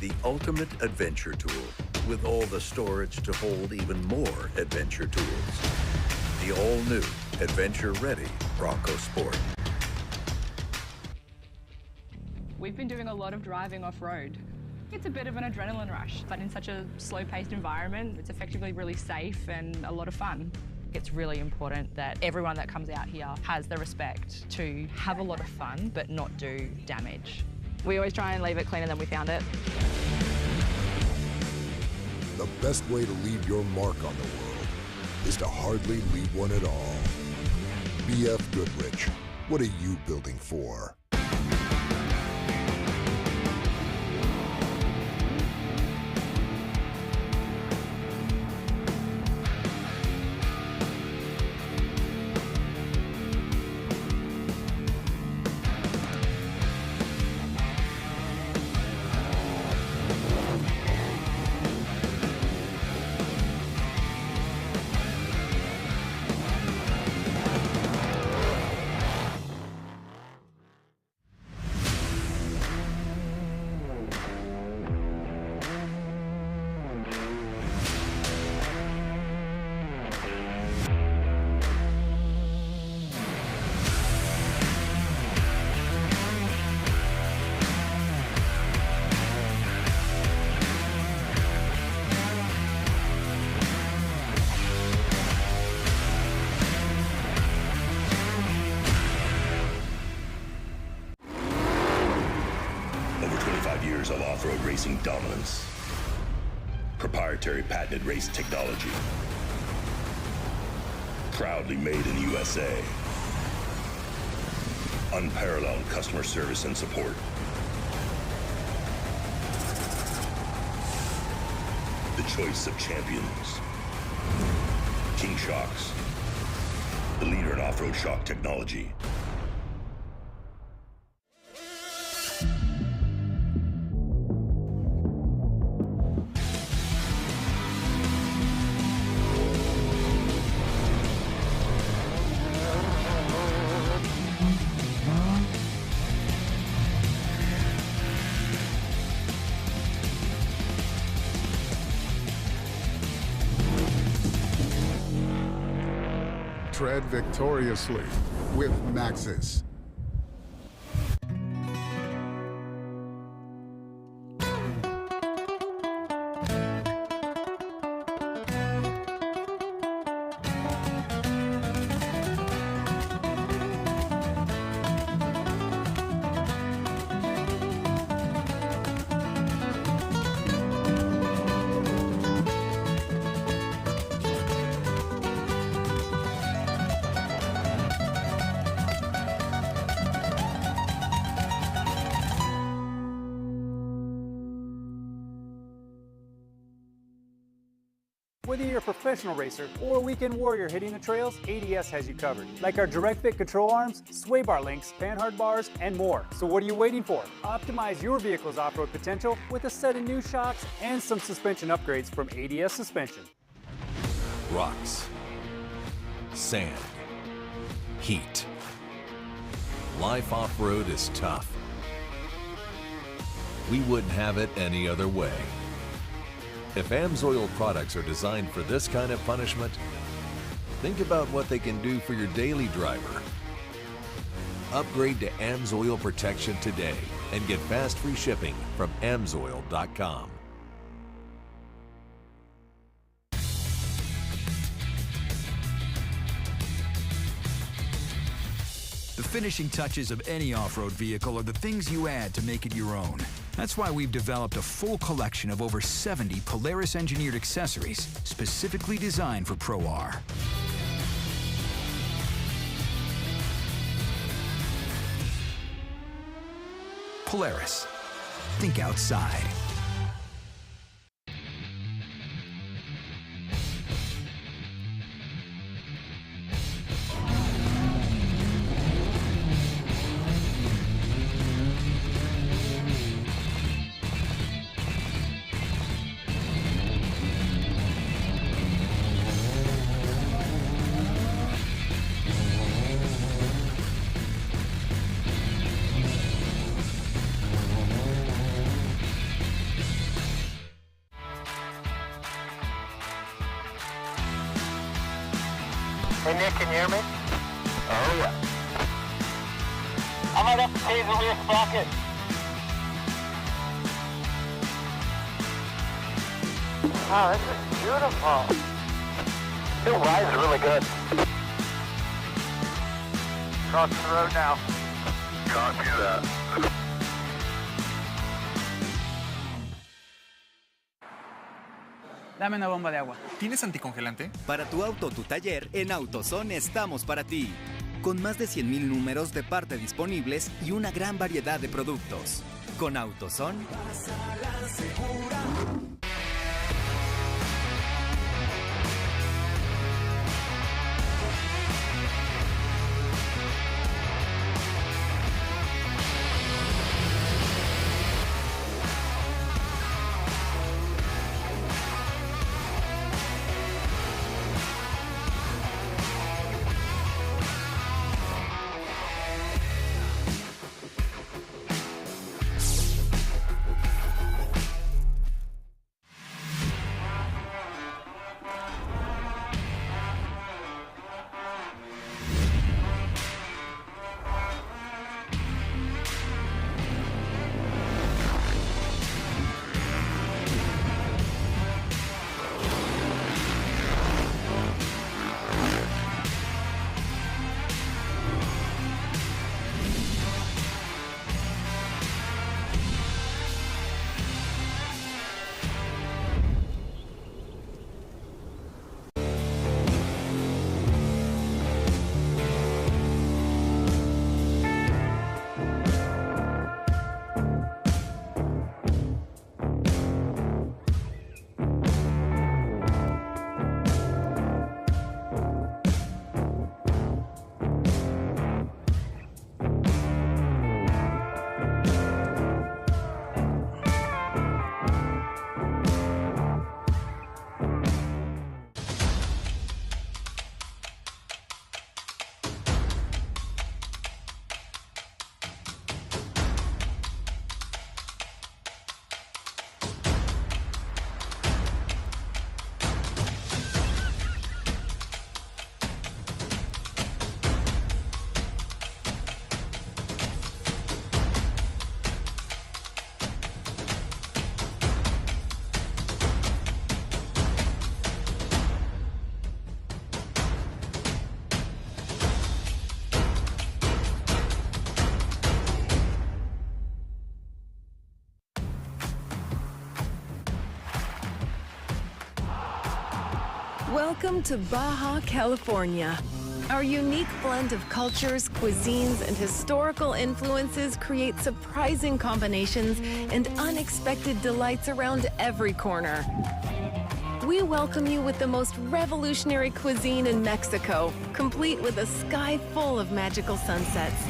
the ultimate adventure tool, with all the storage to hold even more adventure tools. The all-new, adventure-ready Bronco Sport. We've been doing a lot of driving off-road. It's a bit of an adrenaline rush, but in such a slow-paced environment, it's effectively really safe and a lot of fun. It's really important that everyone that comes out here has the respect to have a lot of fun, but not do damage. We always try and leave it cleaner than we found it. The best way to leave your mark on the world is to hardly leave one at all. BF Goodrich, what are you building for? Of off-road racing dominance, proprietary patented race technology, proudly made in the USA, unparalleled customer service and support, the choice of champions, KingShocks, the leader in off-road shock technology. Tread victoriously with Maxxis. Whether you're a professional racer or a weekend warrior hitting the trails, ADS has you covered. Like our direct fit control arms, sway bar links, panhard bars, and more. So what are you waiting for? Optimize your vehicle's off-road potential with a set of new shocks and some suspension upgrades from ADS Suspension. Rocks, sand, heat. Life off-road is tough. We wouldn't have it any other way. If AMSOIL products are designed for this kind of punishment, think about what they can do for your daily driver. Upgrade to AMSOIL protection today and get fast free shipping from AMSOIL.com. The finishing touches of any off-road vehicle are the things you add to make it your own. That's why we've developed a full collection of over 70 Polaris-engineered accessories specifically designed for Pro R. Polaris. Think outside. Hey Nick, can you hear me? Oh yeah. I might have to change the rear sprocket. Wow, this is beautiful. It rides really good. Crossing the road now. Copy that. Dame una bomba de agua. ¿Tienes anticongelante? Para tu auto o tu taller, en AutoZone estamos para ti. Con más de 100,000 números de parte disponibles y una gran variedad de productos. Con AutoZone, pásala segura. Welcome to Baja, California. Our unique blend of cultures, cuisines, and historical influences create surprising combinations and unexpected delights around every corner. We welcome you with the most revolutionary cuisine in Mexico, complete with a sky full of magical sunsets.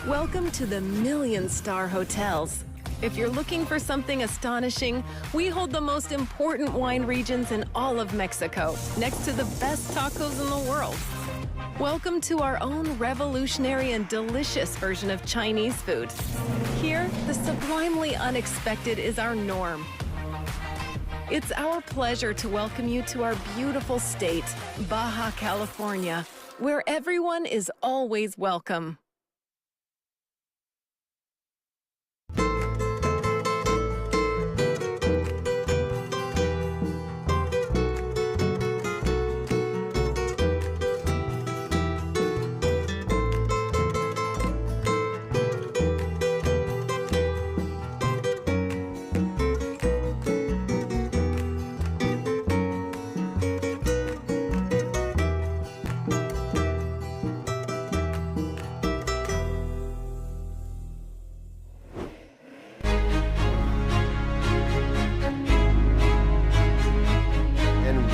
Welcome to the million-star hotels. If you're looking for something astonishing, we hold the most important wine regions in all of Mexico, next to the best tacos in the world. Welcome to our own revolutionary and delicious version of Chinese food. Here, the sublimely unexpected is our norm. It's our pleasure to welcome you to our beautiful state, Baja California, where everyone is always welcome.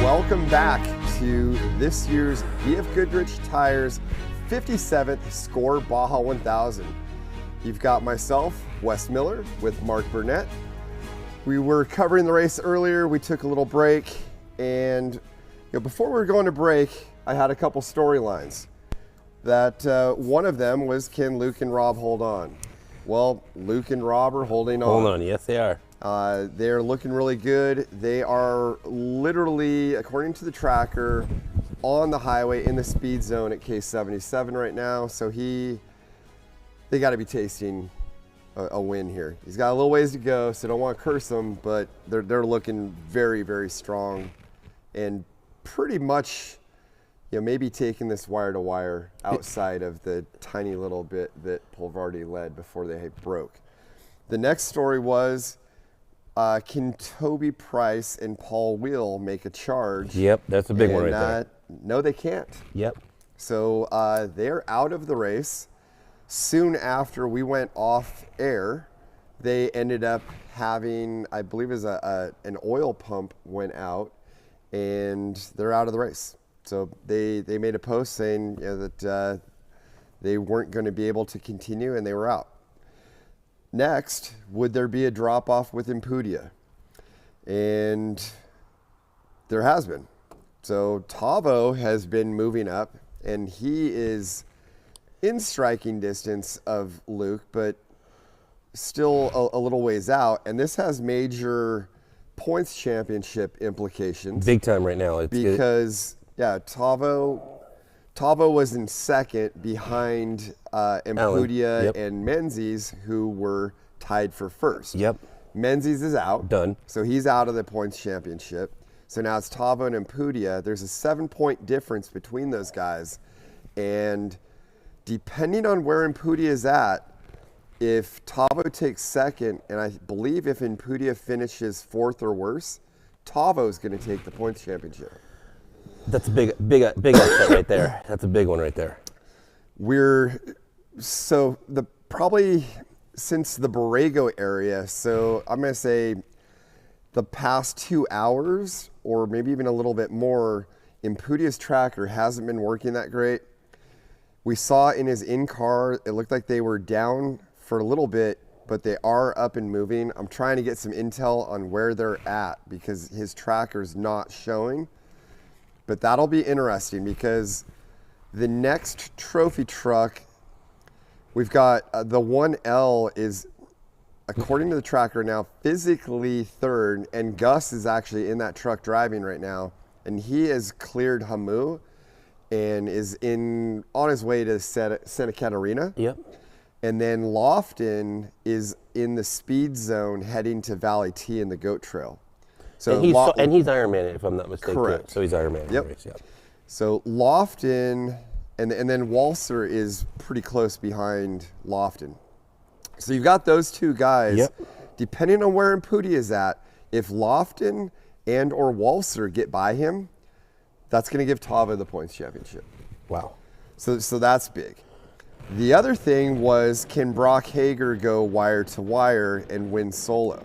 Welcome back to this year's BF Goodrich Tires 57th Score Baja 1000. You've got myself, Wes Miller, with Mark Burnett. We were covering the race earlier. We took a little break, and before we were going to break, I had a couple storylines. That one of them was, can Luke and Rob hold on? Well, Luke and Rob are holding on. Hold on, yes they are. They're looking really good. They are literally, according to the tracker, on the highway in the speed zone at K77 right now. So they got to be tasting a win here. He's got a little ways to go, so don't want to curse him, but they're looking very, very strong and pretty much, maybe taking this wire to wire outside of the tiny little bit that Pulvardi led before they broke. The next story was, can Toby Price and Paul Wheel make a charge? Yep, that's a big one right there. No, they can't. Yep. So they're out of the race. Soon after we went off air, they ended up having, I believe, an oil pump went out, and they're out of the race. So they made a post saying that they weren't going to be able to continue, and they were out. Next, would there be a drop-off with Impudia? And there has been. So Tavo has been moving up, and he is in striking distance of Luke, but still a little ways out. And this has major points championship implications. Big time right now. Because, Tavo was in second behind Impudia and Menzies, who were tied for first. Yep. Menzies is out. Done. So he's out of the points championship. So now it's Tavo and Impudia. There's a 7-point difference between those guys. And depending on where Impudia is at, if Tavo takes second, and I believe if Impudia finishes fourth or worse, Tavo's going to take the points championship. That's a big upset right there. That's a big one right there. Probably since the Borrego area, so I'm going to say the past 2 hours, or maybe even a little bit more, Impudia's tracker hasn't been working that great. We saw in his in-car, it looked like they were down for a little bit, but they are up and moving. I'm trying to get some intel on where they're at because his tracker's not showing. But that'll be interesting because the next trophy truck, we've got the 1L is, according to the tracker now, physically third, and Gus is actually in that truck driving right now, and he has cleared Hamu and is on his way to Santa Catarina. Yep. And then Lofton is in the speed zone heading to Valley T in the Goat Trail. So and he's Ironman, if I'm not mistaken. Correct. So he's Ironman. Yep. Race, yep. So Lofton, and then Walser is pretty close behind Lofton. So you've got those two guys. Yep. Depending on where Impudia is at, if Lofton and or Walser get by him, that's going to give Tavo the points championship. Wow. So that's big. The other thing was, can Brock Hager go wire to wire and win solo?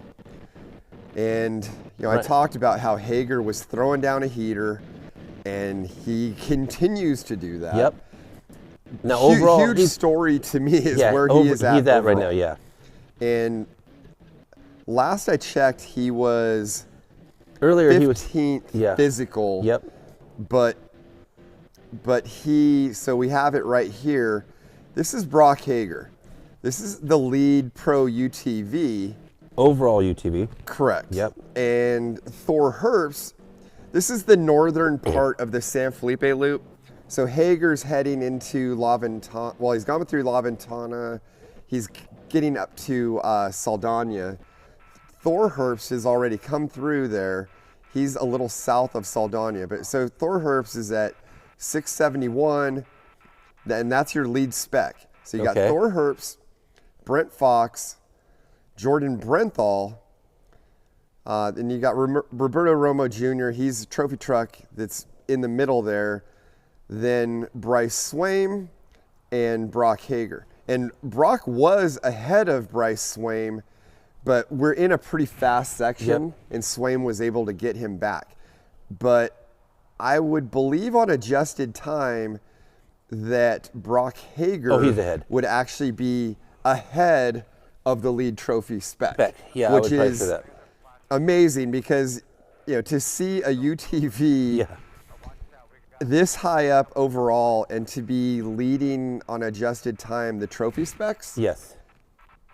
And I talked about how Hager was throwing down a heater, and he continues to do that. Yep. Now overall, huge story to me is where he is at. He's at right now, yeah. And last I checked, he was earlier 15th physical. Yep. But so we have it right here. This is Brock Hager. This is the lead pro UTV. Overall UTV. Correct. Yep. And Thor Herbst, this is the northern part of the San Felipe Loop. So Hager's heading into La Ventana. Well, he's gone through La Ventana. He's getting up to Saldana. Thor Herbst has already come through there. He's a little south of Saldana. But so Thor Herbst is at 671, and that's your lead spec. So you got Thor Herbst, Brent Fox, Jordan Brenthal, then you got Roberto Romo Jr. He's a trophy truck that's in the middle there. Then Bryce Swaim and Brock Hager. And Brock was ahead of Bryce Swaim, but we're in a pretty fast section, and Swaim was able to get him back. But I would believe on adjusted time that Brock Hager would actually be ahead of the lead trophy spec. Yeah, which is amazing because to see a UTV this high up overall and to be leading on adjusted time the trophy specs. Yes.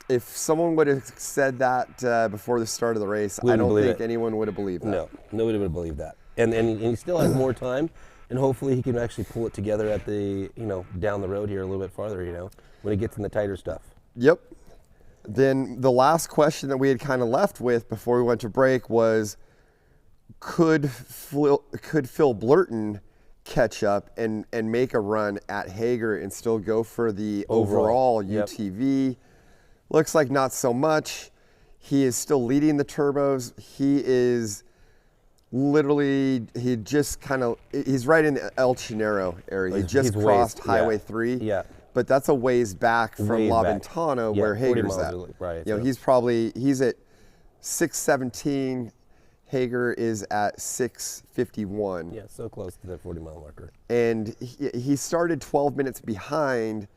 If someone would have said that before the start of the race, I don't think anyone would have believed that. No, nobody would have believed that. And he still has more time. And hopefully he can actually pull it together at the, down the road here a little bit farther, when he gets in the tighter stuff. Yep. Then the last question that we had kind of left with before we went to break was, could Phil Blurton catch up and make a run at Hager and still go for the overall UTV? Looks like not so much. He is still leading the turbos. He is literally, he's right in the El Chinero area. He just crossed Highway 3. Yeah. But that's a ways back from La Ventana where Hager's at. Right. He's at 617. Hager is at 651. Yeah, so close to that 40-mile marker. And he started 12 minutes behind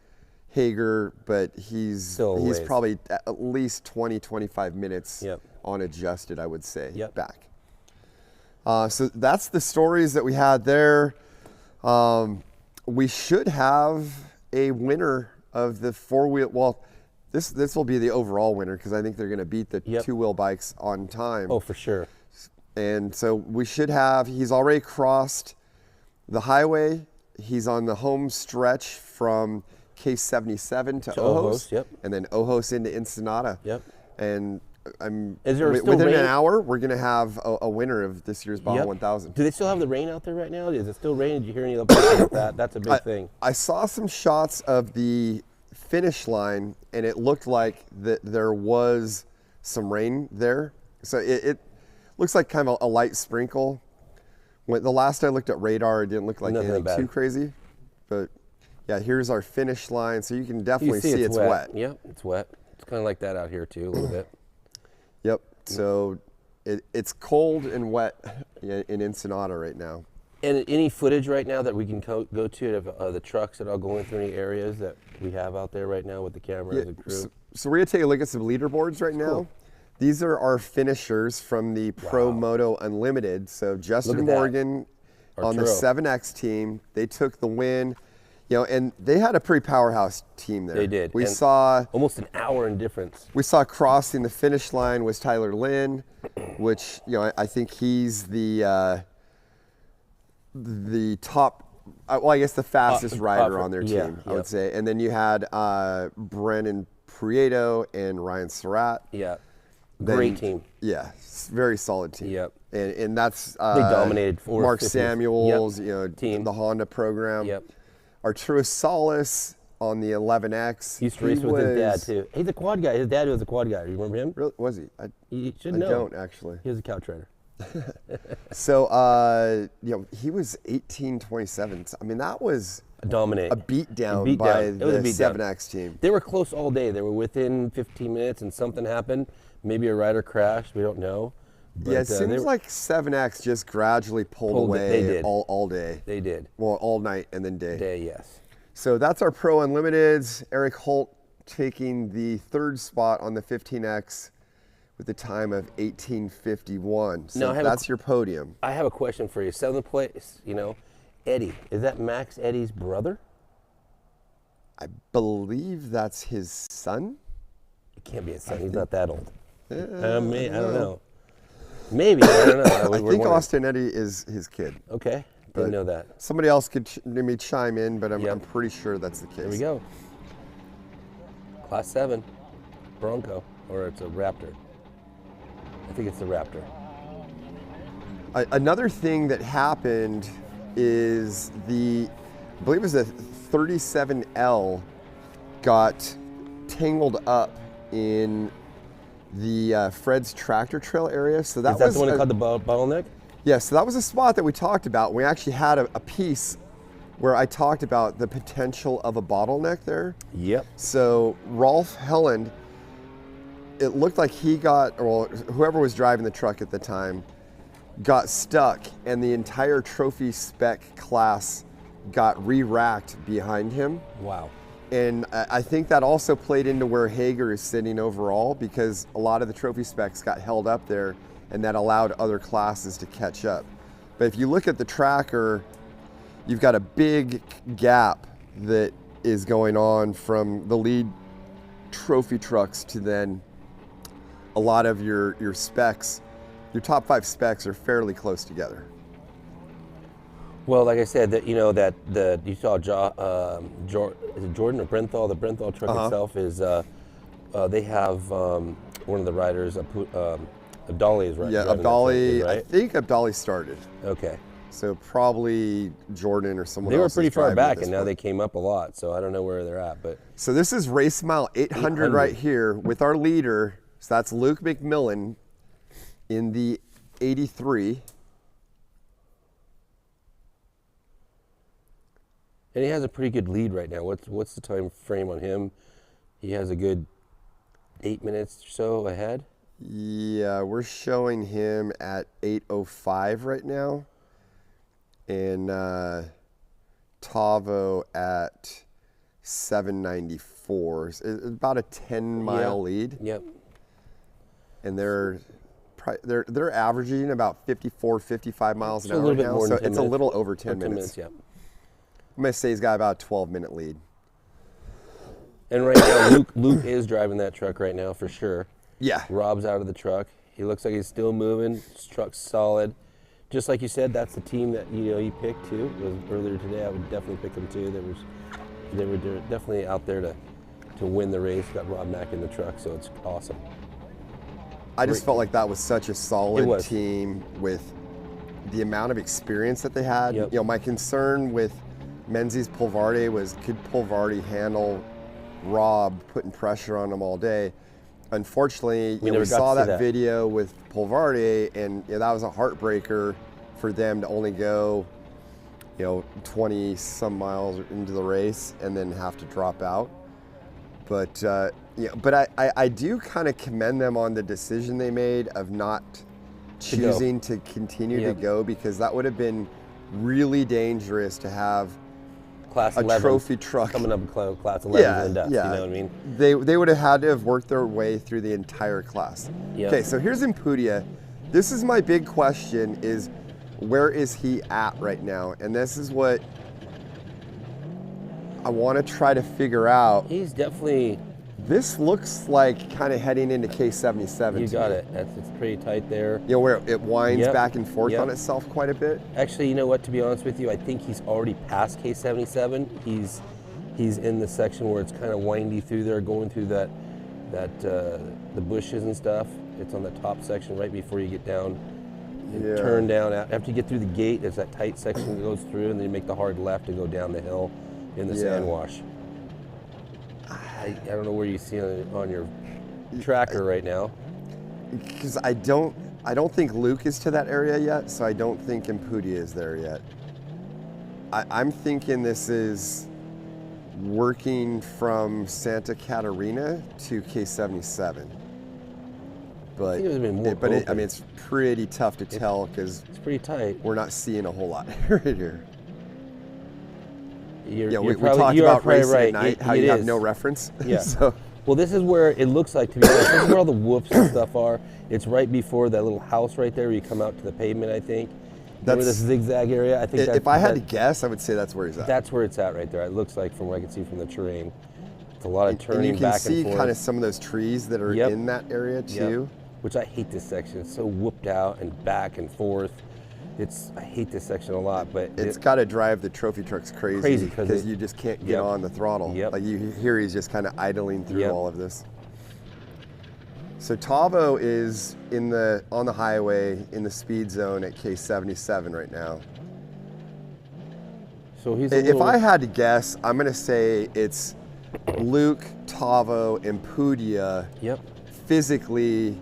Hager, but he's probably at least 20, 25 minutes on adjusted, I would say, back. So that's the stories that we had there. We should have a winner of the four-wheel. Well, this will be the overall winner because I think they're going to beat the two-wheel bikes on time. Oh, for sure. And so we should have. He's already crossed the highway. He's on the home stretch from K77 to Ojos, and then Ojos into Ensenada. Yep. And within an hour, we're going to have a winner of this year's Baja 1000. Do they still have the rain out there right now? Is it still raining? Did you hear any updates about that? That's a big thing. I saw some shots of the finish line, and it looked like that there was some rain there. So it looks like kind of a light sprinkle. The last I looked at radar, it didn't look like anything too crazy. But yeah, here's our finish line. So you can definitely see it's wet. Yep, it's wet. It's kind of like that out here too, a little bit. Yep. So it's cold and wet in Ensenada right now. And any footage right now that we can go to of the trucks that are going through any areas that we have out there right now with the cameras and crew? So we're going to take a look at some leaderboards right now. Cool. These are our finishers from the Pro Moto Unlimited. So Justin Morgan on the 7X team, they took the win. And they had a pretty powerhouse team there. They did. We saw almost an hour in difference. We saw crossing the finish line was Tyler Lynn, which I think he's the top. Well, I guess the fastest rider on their team, I would say. And then you had Brennan Prieto and Ryan Surratt. Yeah. Great team. Yeah, very solid team. Yep. And that's they dominated. Mark Samuels, team. The Honda program. Yep. Arturo Salas on the 11X. He used to race with his dad too. He's a quad guy. His dad was a quad guy. You remember him? Really? Was he? You should know. I don't actually. He was a couch rider. So he was 18:27. I mean, that was a beatdown by the 7X team. They were close all day. They were within 15 minutes, and something happened. Maybe a rider crashed. We don't know. But, it seems like 7X just gradually pulled away they did. all day. They did. Well, all night and then day. Day, yes. So that's our Pro Unlimiteds. Eric Holt taking the third spot on the 15X with a time of 18:51. So that's your podium. I have a question for you. 7th place, Eddie. Is that Max Eddie's brother? I believe that's his son. It can't be his son. He's not that old. I don't know. Maybe. I don't know. I think Austin Eddie is his kid. Okay. Didn't know that. Somebody else could maybe chime in, but I'm pretty sure that's the case. There we go. Class 7 Bronco, or it's a Raptor. I think it's the Raptor. Another thing that happened is I believe it was the 37L got tangled up in the Fred's Tractor Trail area. So that was the one that called the bottleneck? Yeah, so that was a spot that we talked about. We actually had a piece where I talked about the potential of a bottleneck there. Yep. So Rolf Helland, it looked like whoever was driving the truck at the time got stuck, and the entire trophy spec class got re-racked behind him. Wow. And I think that also played into where Hager is sitting overall, because a lot of the trophy specs got held up there, and that allowed other classes to catch up. But if you look at the tracker, you've got a big gap that is going on from the lead trophy trucks to then a lot of your specs. Your top 5 specs are fairly close together. Well, like I said, that you saw is it Jordan or Brenthal? The Brenthal truck itself is they have one of the riders, Abdali is right. Yeah, Abdali. Right? I think Abdali started. Okay. So probably Jordan or someone else. They were else pretty far back, and now point. they came up a lot. So I don't know where they're at, but. So this is race mile 800 right here with our leader. So that's Luke McMillan in the 83. And he has a pretty good lead right now. What's the time frame on him? He has a good 8 minutes or so ahead. Yeah, we're showing him at 8:05 right now, and Tavo at 7:94. It's about a 10-mile lead. Yep. And they're averaging about 54, 55 miles an hour a little right bit now, more so than 10 it's minutes. a little over 10 minutes. 10 minutes, yeah. I'm gonna say he's got about a 12-minute lead. And right now, Luke is driving that truck right now for sure. Yeah. Rob's out of the truck. He looks like he's still moving. His truck's solid. Just like you said, that's the team that you picked too. It was earlier today. I would definitely pick them too. They were definitely out there to win the race. Got Rob Mack in the truck, so it's awesome. I just felt like that was such a solid team with the amount of experience that they had. Yep. You know, my concern with Menzies Pulvardi was, could Pulvardi handle Rob putting pressure on him all day? Unfortunately, we saw that video with Pulvardi, and that was a heartbreaker for them to only go 20 some miles into the race and then have to drop out. But I do kind of commend them on the decision they made of not choosing to continue to go, because that would have been really dangerous to have Class a 11, trophy truck coming up in Class 11 and dust, you know what I mean? They would have had to have worked their way through the entire class. Yep. Okay, so here's Impudia. This is my big question: is where is he at right now? And this is what I want to try to figure out. He's definitely. This looks like kind of heading into K77. You got it. It's pretty tight there. Where it winds back and forth on itself quite a bit. Actually, you know what? To be honest with you, I think he's already past K77. He's in the section where it's kind of windy through there, going through the bushes and stuff. It's on the top section right before you get down. And turn down. After you get through the gate, there's that tight section that goes through, and then you make the hard left and go down the hill in the sand wash. I don't know where you see it on your tracker right now. Because I don't think Luke is to that area yet, so I don't think Impudia is there yet. I'm thinking this is working from Santa Catarina to K77. But I mean, it's pretty tough to tell because it's pretty tight. We're not seeing a whole lot right here. We talked about racing at night, how you have no reference. Yeah. So. Well, this is where it looks like, to be honest, this is where all the whoops and stuff are. It's right before that little house right there where you come out to the pavement, I think. Remember this zigzag area? I think if I had to guess, I would say that's where he's at. That's where it's at right there. It looks like from what I can see from the terrain. It's a lot of turning back and forth. And you can see kind of some of those trees that are in that area too. Which I hate this section. It's so whooped out and back and forth. I hate this section a lot, but it's got to drive the trophy trucks crazy because you just can't get on the throttle. Like you hear he's just kind of idling through all of this. So Tavo is on the highway in the speed zone at K77 right now. So if I had to guess, I'm going to say it's Luke, Tavo, and Impudia physically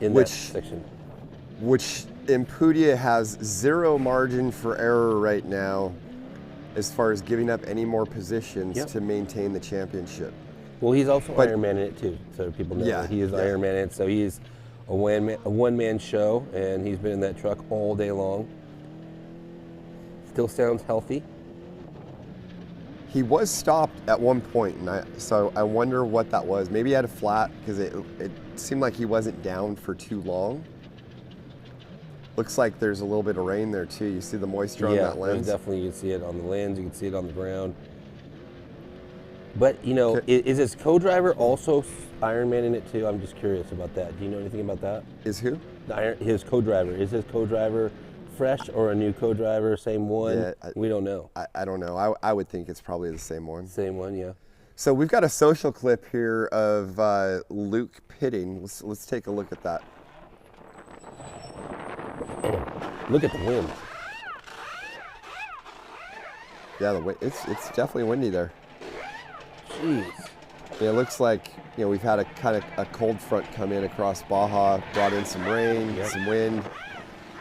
in that section. Which Impudia has zero margin for error right now as far as giving up any more positions to maintain the championship. Well, he's also Ironman in it too, so people know that he is Ironman in it. So he's a one-man show, and he's been in that truck all day long. Still sounds healthy. He was stopped at one point, so I wonder what that was. Maybe he had a flat because it seemed like he wasn't down for too long. Looks like there's a little bit of rain there too. You see the moisture on that lens? Yeah, definitely. You can see it on the lens. You can see it on the ground. But, is his co-driver also Ironman in it too? I'm just curious about that. Do you know anything about that? Is who? His co-driver. Is his co-driver fresh or a new co-driver, same one? Yeah, We don't know. I don't know. I would think it's probably the same one. Same one, yeah. So we've got a social clip here of Luke pitting. Let's take a look at that. Look at the wind. Yeah, it's definitely windy there. Jeez. Yeah, it looks like we've had a kind of a cold front come in across Baja, brought in some rain, some wind,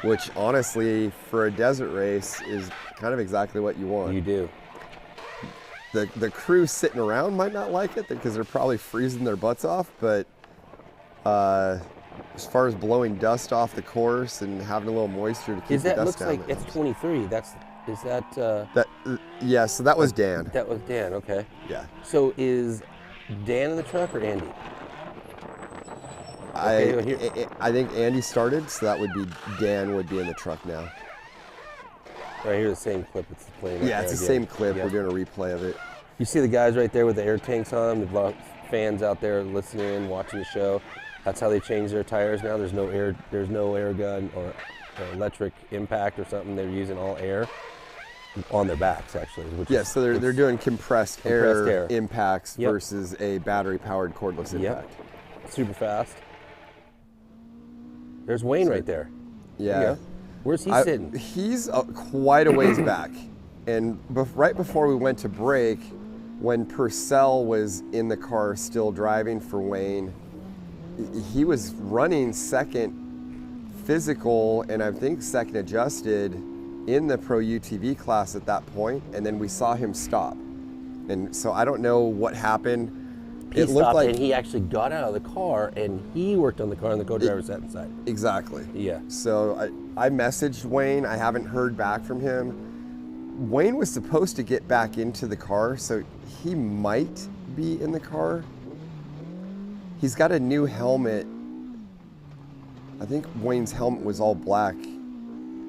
which honestly for a desert race is kind of exactly what you want. You do. The crew sitting around might not like it because they're probably freezing their butts off, but as far as blowing dust off the course and having a little moisture to keep the dust down. Looks like it's 23. Is that? Yeah, so that was Dan. That was Dan, okay. Yeah. So is Dan in the truck or Andy? I think Andy started, so that would be Dan would be in the truck now. Right here, the same clip it's playing. Yeah, it's the same clip. We're doing a replay of it. You see the guys right there with the air tanks on them. The fans out there listening, watching the show. That's how they change their tires now. There's no air gun or electric impact or something. They're using all air on their backs actually. So they're doing compressed air impacts versus a battery-powered cordless impact. Super fast. There's Wayne right there. Yeah. Where's he sitting? He's quite a ways back. And right before we went to break, when Purcell was in the car still driving for Wayne, he was running second physical and I think second adjusted in the Pro UTV class at that point, and then we saw him stop. And so I don't know what happened. He stopped and he actually got out of the car and he worked on the car and the co-driver sat inside. Exactly. Yeah. So I messaged Wayne. I haven't heard back from him. Wayne was supposed to get back into the car, so he might be in the car. He's got a new helmet. I think Wayne's helmet was all black.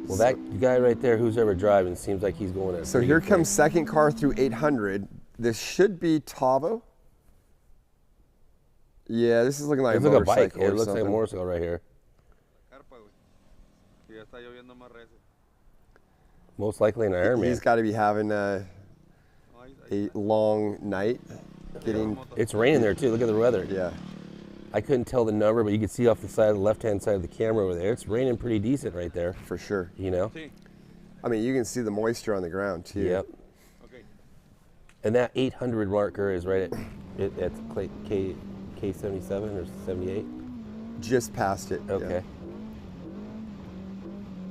Well, that guy right there, who's ever driving, seems like he's going at a So here comes second car through 800. This should be Tavo. Yeah, this is looking like a motorcycle. It looks like a motorcycle right here. Most likely an Ironman. He's got to be having a long night. It's raining there too. Look at the weather. Yeah. I couldn't tell the number, but you can see off the side, the left-hand side of the camera over there. It's raining pretty decent right there. For sure. You know? I mean, you can see the moisture on the ground too. Yep. And that 800 marker is right at K77 or 78? Just past it. Okay. Yeah.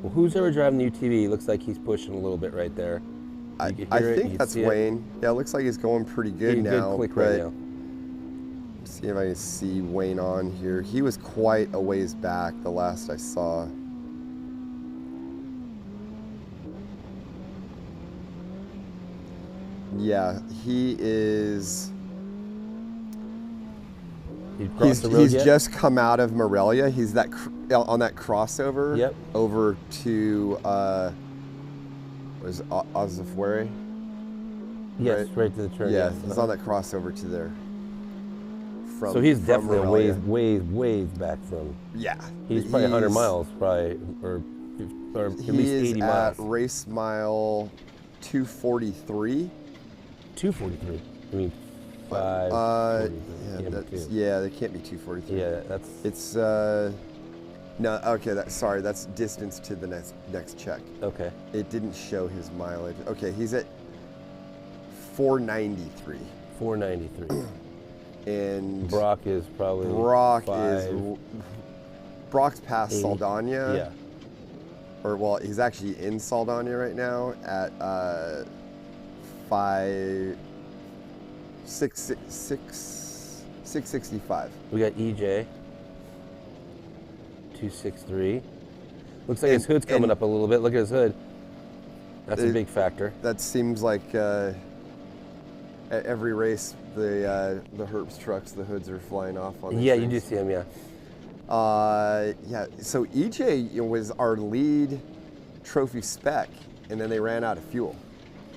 Well, who's ever driving the UTV? Looks like he's pushing a little bit right there. I think that's Wayne. Yeah, it looks like he's going pretty good now. Good click right now. See if I can see Wayne on here. He was quite a ways back the last I saw. Yeah, he is. He's just come out of Morelia. He's on that crossover. Yep. Over to was Azafuere? Yes, right to the turn. Yeah, he's on that crossover to there. So he's definitely a ways back from. Yeah. He's probably 100 miles, probably, or at least 80 miles. At race mile 243. 243. I mean, 5. Yeah, they can't be 243. Yeah, that's. It's no. Okay, that's distance to the next check. Okay. It didn't show his mileage. Okay, he's at 493. 493. And Brock is probably. Brock's past 80. Saldana. Yeah. Or well, he's actually in Saldana right now at 665. We got EJ 263. Looks like his hood's coming up a little bit. Look at his hood. That's a big factor. That seems like at every race the Herbst trucks, the hoods are flying off on. Yeah, you do see them. Yeah. Yeah. So EJ was our lead trophy spec, and then they ran out of fuel.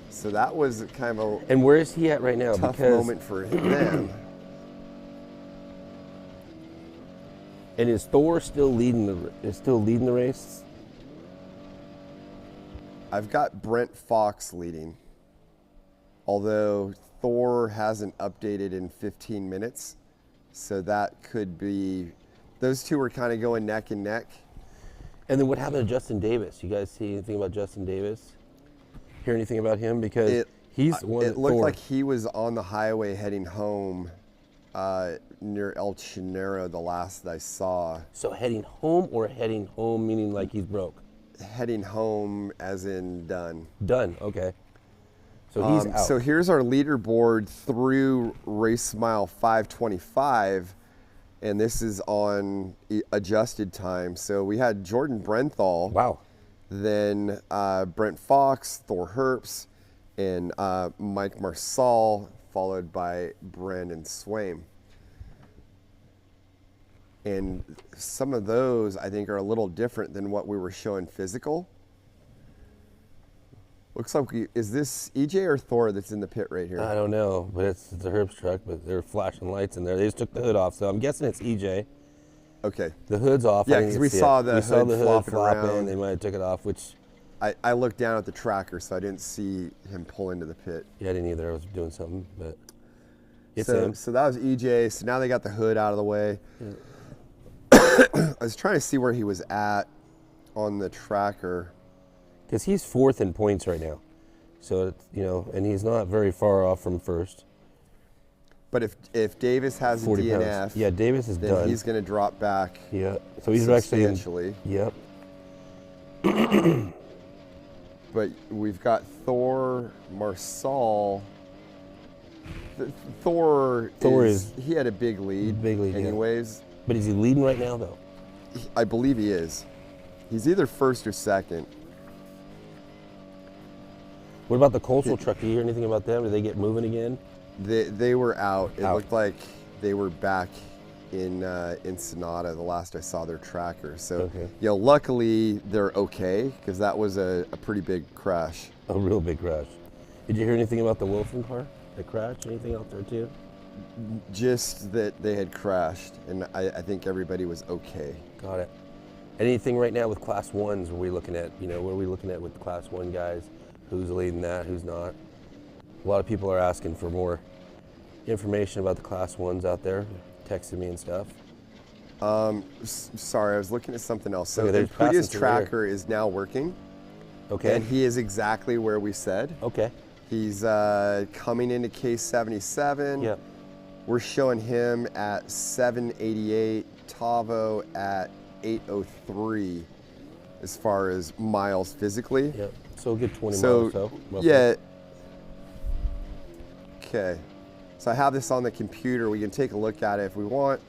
So that was kind of a. And where is he at right now? Tough moment for them. And is Thor still leading the race? I've got Brent Fox leading, although Thor hasn't updated in 15 minutes, so that could be, those two are kind of going neck and neck. And then what happened to Justin Davis? You guys see anything about Justin Davis? Hear anything about him? Because he's the one It that looked Thor, like he was on the highway heading home near El Chinero the last that I saw. So heading home meaning like he's broke? Heading home as in done. Done, okay. So he's out. So here's our leaderboard through race mile 525, and this is on adjusted time. So we had Jordan Brenthal. Wow. Then Brent Fox, Thor Herps, and Mike Marsal, followed by Brandon Swaim. And some of those, I think, are a little different than what we were showing physical. Looks like, is this EJ or Thor that's in the pit right here? I don't know, but it's a Herbst truck, but they're flashing lights in there. They just took the hood off, so I'm guessing it's EJ. Okay. The hood's off. Yeah, because we saw the hood flopping around. They might have took it off, which... I looked down at the tracker, so I didn't see him pull into the pit. Yeah, I didn't either. I was doing something, but it's so, him. So that was EJ. So now they got the hood out of the way. Yeah. I was trying to see where he was at on the tracker. Because he's fourth in points right now. So, it's, and he's not very far off from first. But if Davis has a DNF, pounds. Yeah, Davis is then done. He's going to drop back. Yeah, so he's substantially. Yep. But we've got Thor, Marsal. Thor is he had a big lead. Anyways. Yeah. But is he leading right now, though? I believe he is. He's either first or second. What about the coastal truck? Do you hear anything about them? Did they get moving again? They were out. It looked like they were back in Sonata the last I saw their tracker. So, luckily they're okay because that was a pretty big crash. A real big crash. Did you hear anything about the Wilson car? The crash? Anything out there too? Just that they had crashed, and I think everybody was okay. Got it. Anything right now with Class 1s? Are we looking at, what are we looking at with Class 1 guys? Who's leading that, who's not? A lot of people are asking for more information about the Class 1s out there, texting me and stuff. Sorry, I was looking at something else. So okay, Pudia's tracker is now working. Okay. And he is exactly where we said. Okay. He's coming into K77. Yep. We're showing him at 788, Tavo at 803 as far as miles physically. Yep. So a good 20 miles or so. Roughly. Yeah. Okay. So I have this on the computer. We can take a look at it if we want.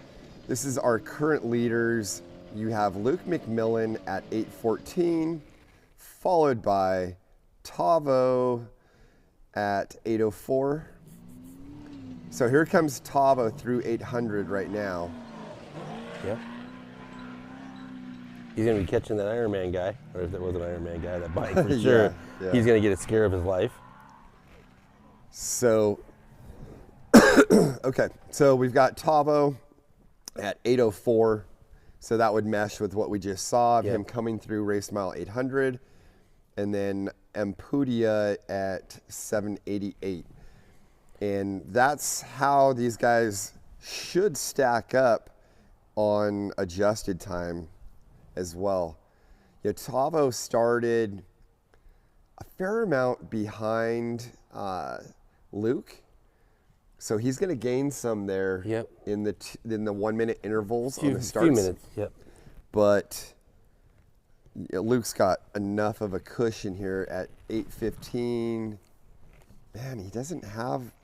This is our current leaders. You have Luke McMillan at 814, followed by Tavo at 804. So here comes Tavo through 800 right now. Yeah. He's going to be catching that Ironman guy, or if that was an Ironman guy, that bike for sure. Yeah. He's going to get a scare of his life. So, okay, so we've got Tavo at 804. So that would mesh with what we just saw of him coming through race mile 800. And then Pudia at 788. And that's how these guys should stack up on adjusted time as well. Tavo started a fair amount behind Luke. So he's going to gain some there in the 1 minute intervals on the starts. Few minutes, yep. But Luke's got enough of a cushion here at 8:15. Man, he doesn't have.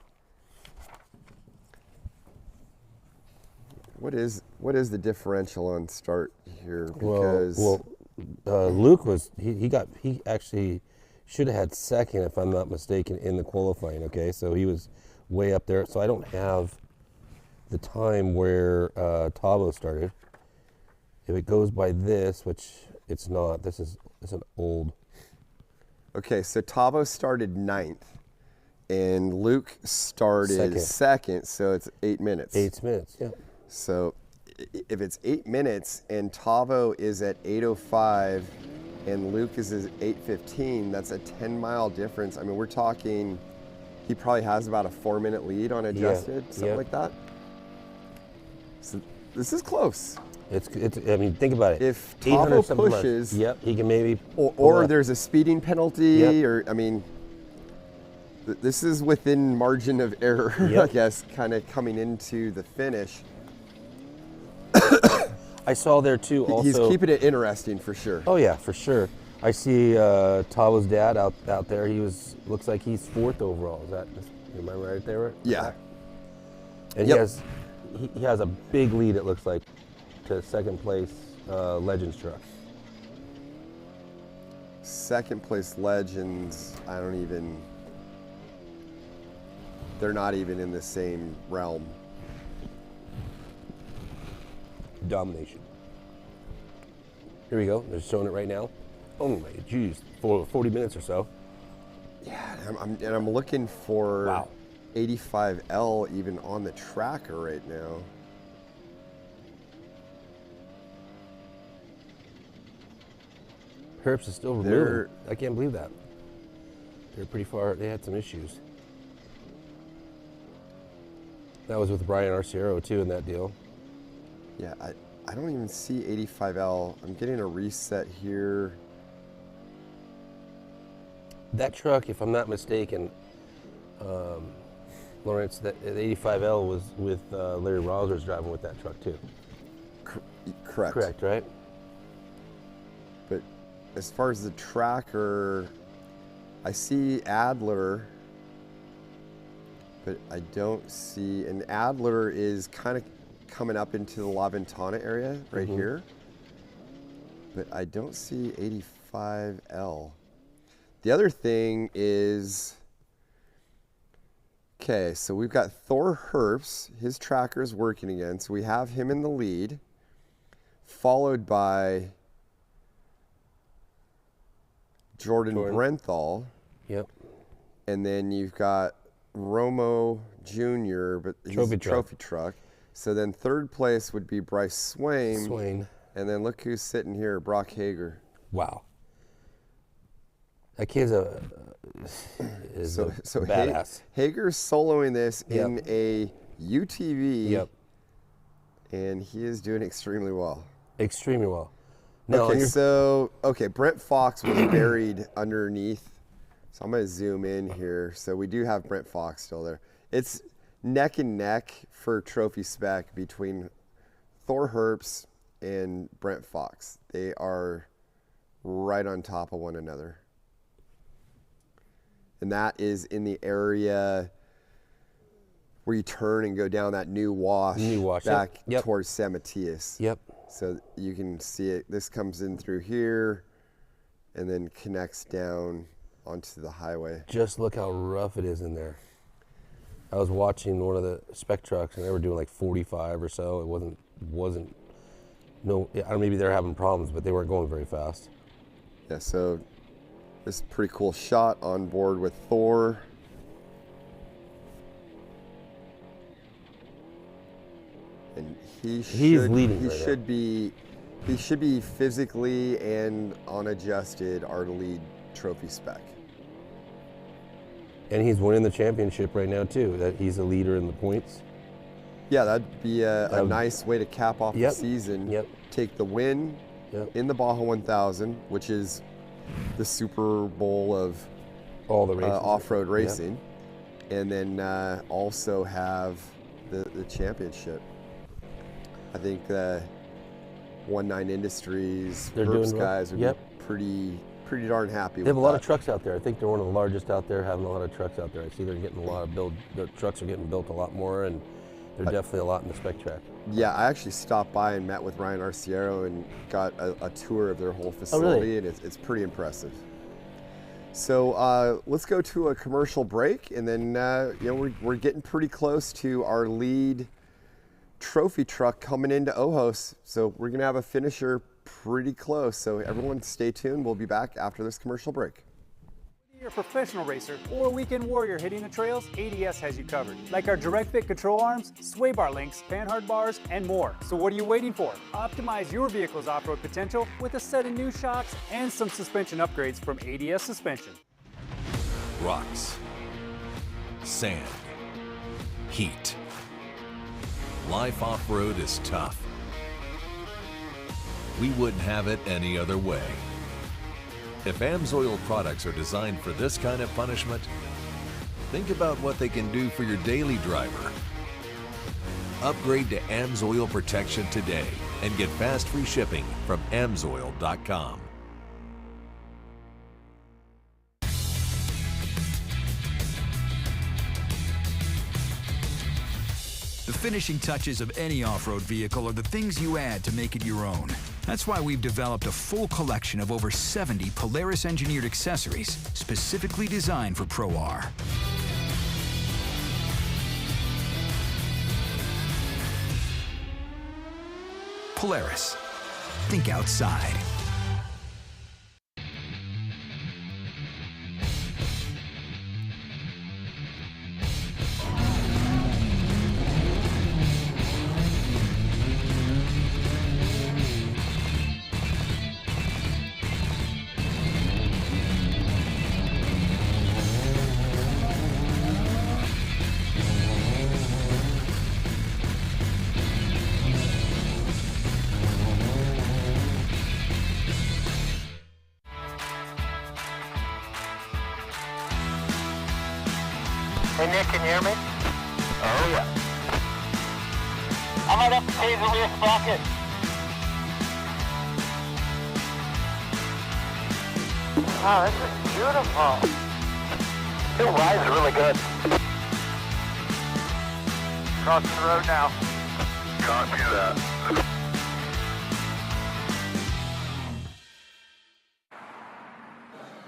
What is the differential on start here? Because Luke was he actually should have had second if I'm not mistaken in the qualifying. Okay, so he was way up there. So I don't have the time where Tavo started. If it goes by this, which it's not, this is an old. Okay, so Tavo started 9th, and Luke started second, so it's 8 minutes. 8 minutes, yeah. So if it's 8 minutes and Tavo is at 8:05 and Luke is 8:15. That's a 10-mile difference. I mean, we're talking, he probably has about a 4-minute lead on adjusted, something like that. So this is close. It's. I mean, think about it. If Tavo pushes, yep, he can maybe. Or there's a speeding penalty, or I mean, this is within margin of error, I guess, kind of coming into the finish. I saw there too. Also, he's keeping it interesting for sure. Oh yeah, for sure. I see Tavo's dad out there. Looks like he's 4th overall. Am I right there? Yeah. And he has a big lead. It looks like to 2nd place Legends truck. 2nd place Legends. They're not even in the same realm. Domination. Here we go. They're showing it right now. Oh my geez, for 40 minutes or so. Yeah, I'm looking for 85L even on the tracker right now. Herps is still moving. I can't believe that. They're pretty far. They had some issues. That was with Brian Arciero too in that deal. Yeah, I don't even see 85L. I'm getting a reset here. That truck, if I'm not mistaken, Lawrence, that 85L was with Larry Rosers driving with that truck too. Correct. Correct, right? But as far as the tracker, I see Adler, but I don't see, and Adler is kind of coming up into the La Ventana area right here, but I don't see 85L. The other thing is, okay, so we've got Thor Herps, his tracker is working again, so we have him in the lead, followed by Jordan Brenthal. Yep. And then you've got Romo Jr., but he's a trophy truck. So then 3rd place would be Bryce Swain. And then look who's sitting here, Brock Hager. Wow. That kid's a badass. Hager's soloing this in a UTV. Yep. And he is doing extremely well. Extremely well. Now, okay, Brent Fox was buried underneath. So I'm going to zoom in here. So we do have Brent Fox still there. It's neck and neck for trophy spec between Thor Herps and Brent Fox. They are right on top of one another. And that is in the area where you turn and go down that new wash back towards San Matias. Yep. So you can see it. This comes in through here and then connects down onto the highway. Just look how rough it is in there. I was watching one of the spec trucks and they were doing like 45 or so. It wasn't no, I don't know, maybe they're having problems, but they weren't going very fast. Yeah, so this is a pretty cool shot on board with Thor. And he's leading. He should be physically and unadjusted our lead trophy spec. And he's winning the championship right now too. That he's a leader in the points. Yeah, that'd be a nice way to cap off the season. Yep. Take the win in the Baja 1000, which is the Super Bowl of all the races, off-road racing, and then also have the championship. I think 19 Industries, Herps guys would be pretty darn happy with that. They have a lot of trucks out there. I think they're one of the largest out there, having a lot of trucks out there. I see they're getting a lot of the trucks are getting built a lot more, and they're definitely a lot in the spec track. Yeah, I actually stopped by and met with Ryan Arciero and got a tour of their whole facility, and it's pretty impressive. So let's go to a commercial break, and then we're getting pretty close to our lead trophy truck coming into Ojos. So we're gonna have a finisher pretty close. So everyone stay tuned. We'll be back after this commercial break. You're a professional racer or a weekend warrior hitting the trails, ADS has you covered. Like our direct fit control arms, sway bar links, panhard bars, and more. So what are you waiting for? Optimize your vehicle's off-road potential with a set of new shocks and some suspension upgrades from ADS Suspension. Rocks, sand, heat. Life off-road is tough. We wouldn't have it any other way. If AMSOIL products are designed for this kind of punishment, think about what they can do for your daily driver. Upgrade to AMSOIL protection today and get fast free shipping from AMSOIL.com. The finishing touches of any off-road vehicle are the things you add to make it your own. That's why we've developed a full collection of over 70 Polaris-engineered accessories specifically designed for Pro R. Polaris. Think outside. Hey Nick, can you hear me? Oh yeah. I might have to pay the rear socket. Wow, this is beautiful. It rides really good. Crossing the road now. Copy that.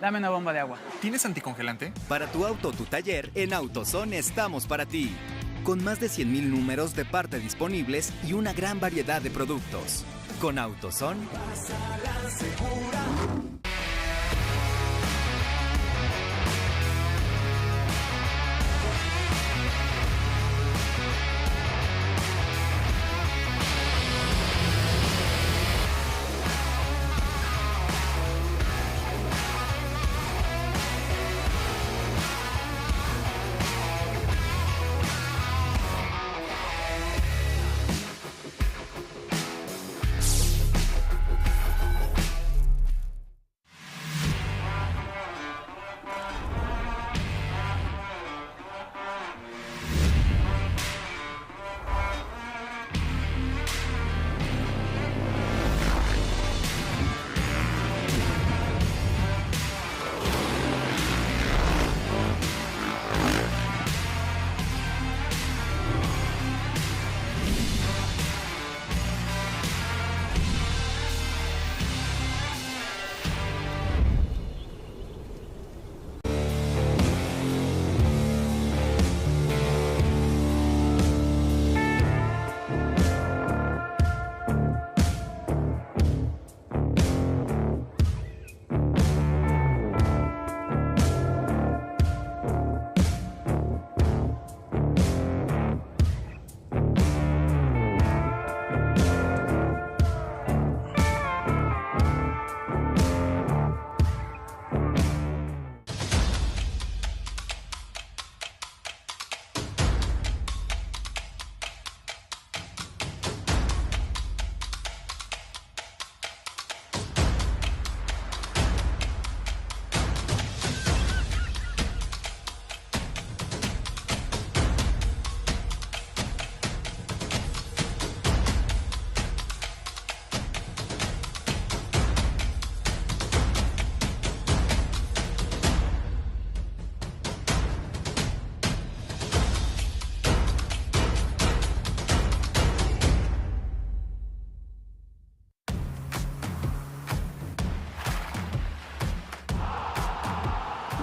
Dame una bomba de agua. ¿Tienes anticongelante? Para tu auto o tu taller, en AutoZone estamos para ti. Con más de 100,000 números de parte disponibles y una gran variedad de productos. Con AutoZone, pásala segura.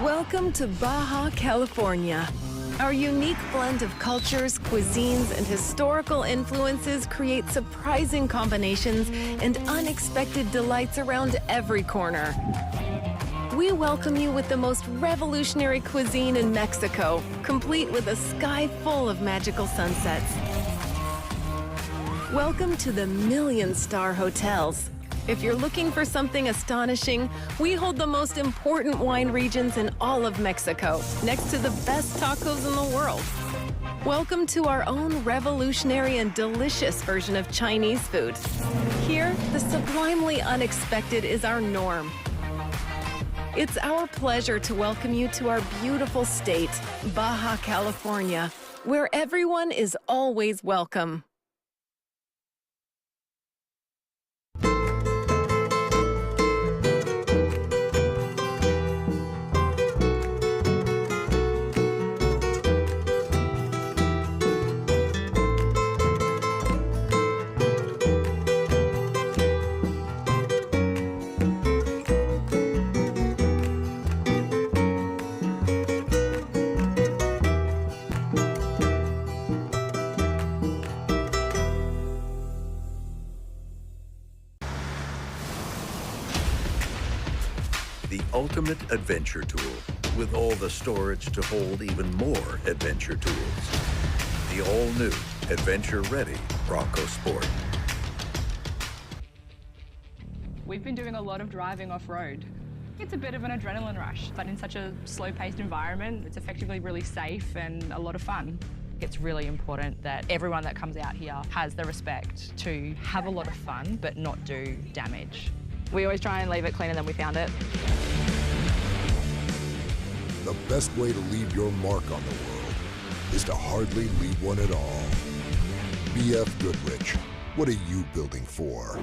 Welcome to Baja, California. Our unique blend of cultures, cuisines, and historical influences create surprising combinations and unexpected delights around every corner. we welcome you with the most revolutionary cuisine in Mexico, complete with a sky full of magical sunsets. Welcome to the million-star hotels. If you're looking for something astonishing, we hold the most important wine regions in all of Mexico, next to the best tacos in the world. Welcome to our own revolutionary and delicious version of Chinese food. Here, the sublimely unexpected is our norm. It's our pleasure to welcome you to our beautiful state, Baja California, where everyone is always welcome. The ultimate adventure tool, with all the storage to hold even more adventure tools. The all-new, adventure-ready Bronco Sport. We've been doing a lot of driving off-road. It's a bit of an adrenaline rush, but in such a slow-paced environment, it's effectively really safe and a lot of fun. It's really important that everyone that comes out here has the respect to have a lot of fun, but not do damage. We always try and leave it cleaner than we found it. The best way to leave your mark on the world is to hardly leave one at all. BF Goodrich, what are you building for?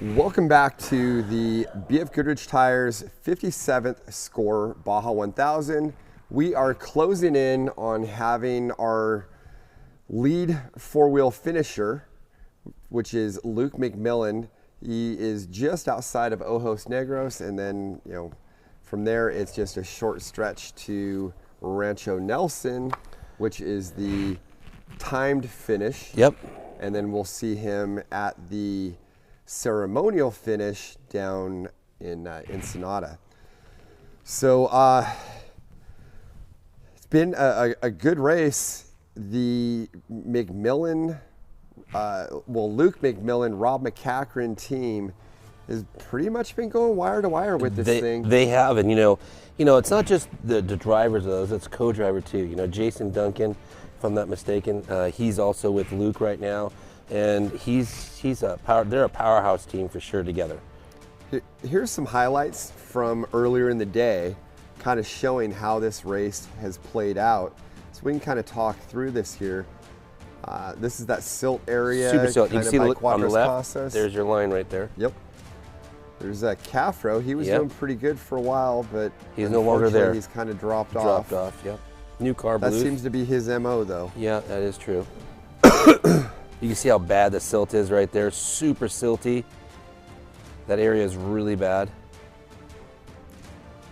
Welcome back to the BF Goodrich Tires 57th Score Baja 1000. We are closing in on having our lead four-wheel finisher, which is Luke McMillan. He is just outside of Ojos Negros, and then, from there it's just a short stretch to Rancho Nelson, which is the timed finish. Yep. And then we'll see him at the ceremonial finish down in Ensenada. So it's been a good race. The McMillan, Luke McMillan, Rob McCachran team has pretty much been going wire to wire with this thing. They have, and it's not just the drivers of those; it's co-driver too. Jason Duncan, if I'm not mistaken, he's also with Luke right now, and they're a powerhouse team for sure together. Here's some highlights from earlier in the day, kind of showing how this race has played out. So we can kind of talk through this here. This is that silt area. Super silt. You can see on the left, Casas. There's your line right there. Yep. There's Cafro. He was doing pretty good for a while, but he's no longer there. He's kind of dropped off. Yep. New car That blues. seems to be his MO, though. Yeah, that is true. You can see how bad the silt is right there. Super silty. That area is really bad.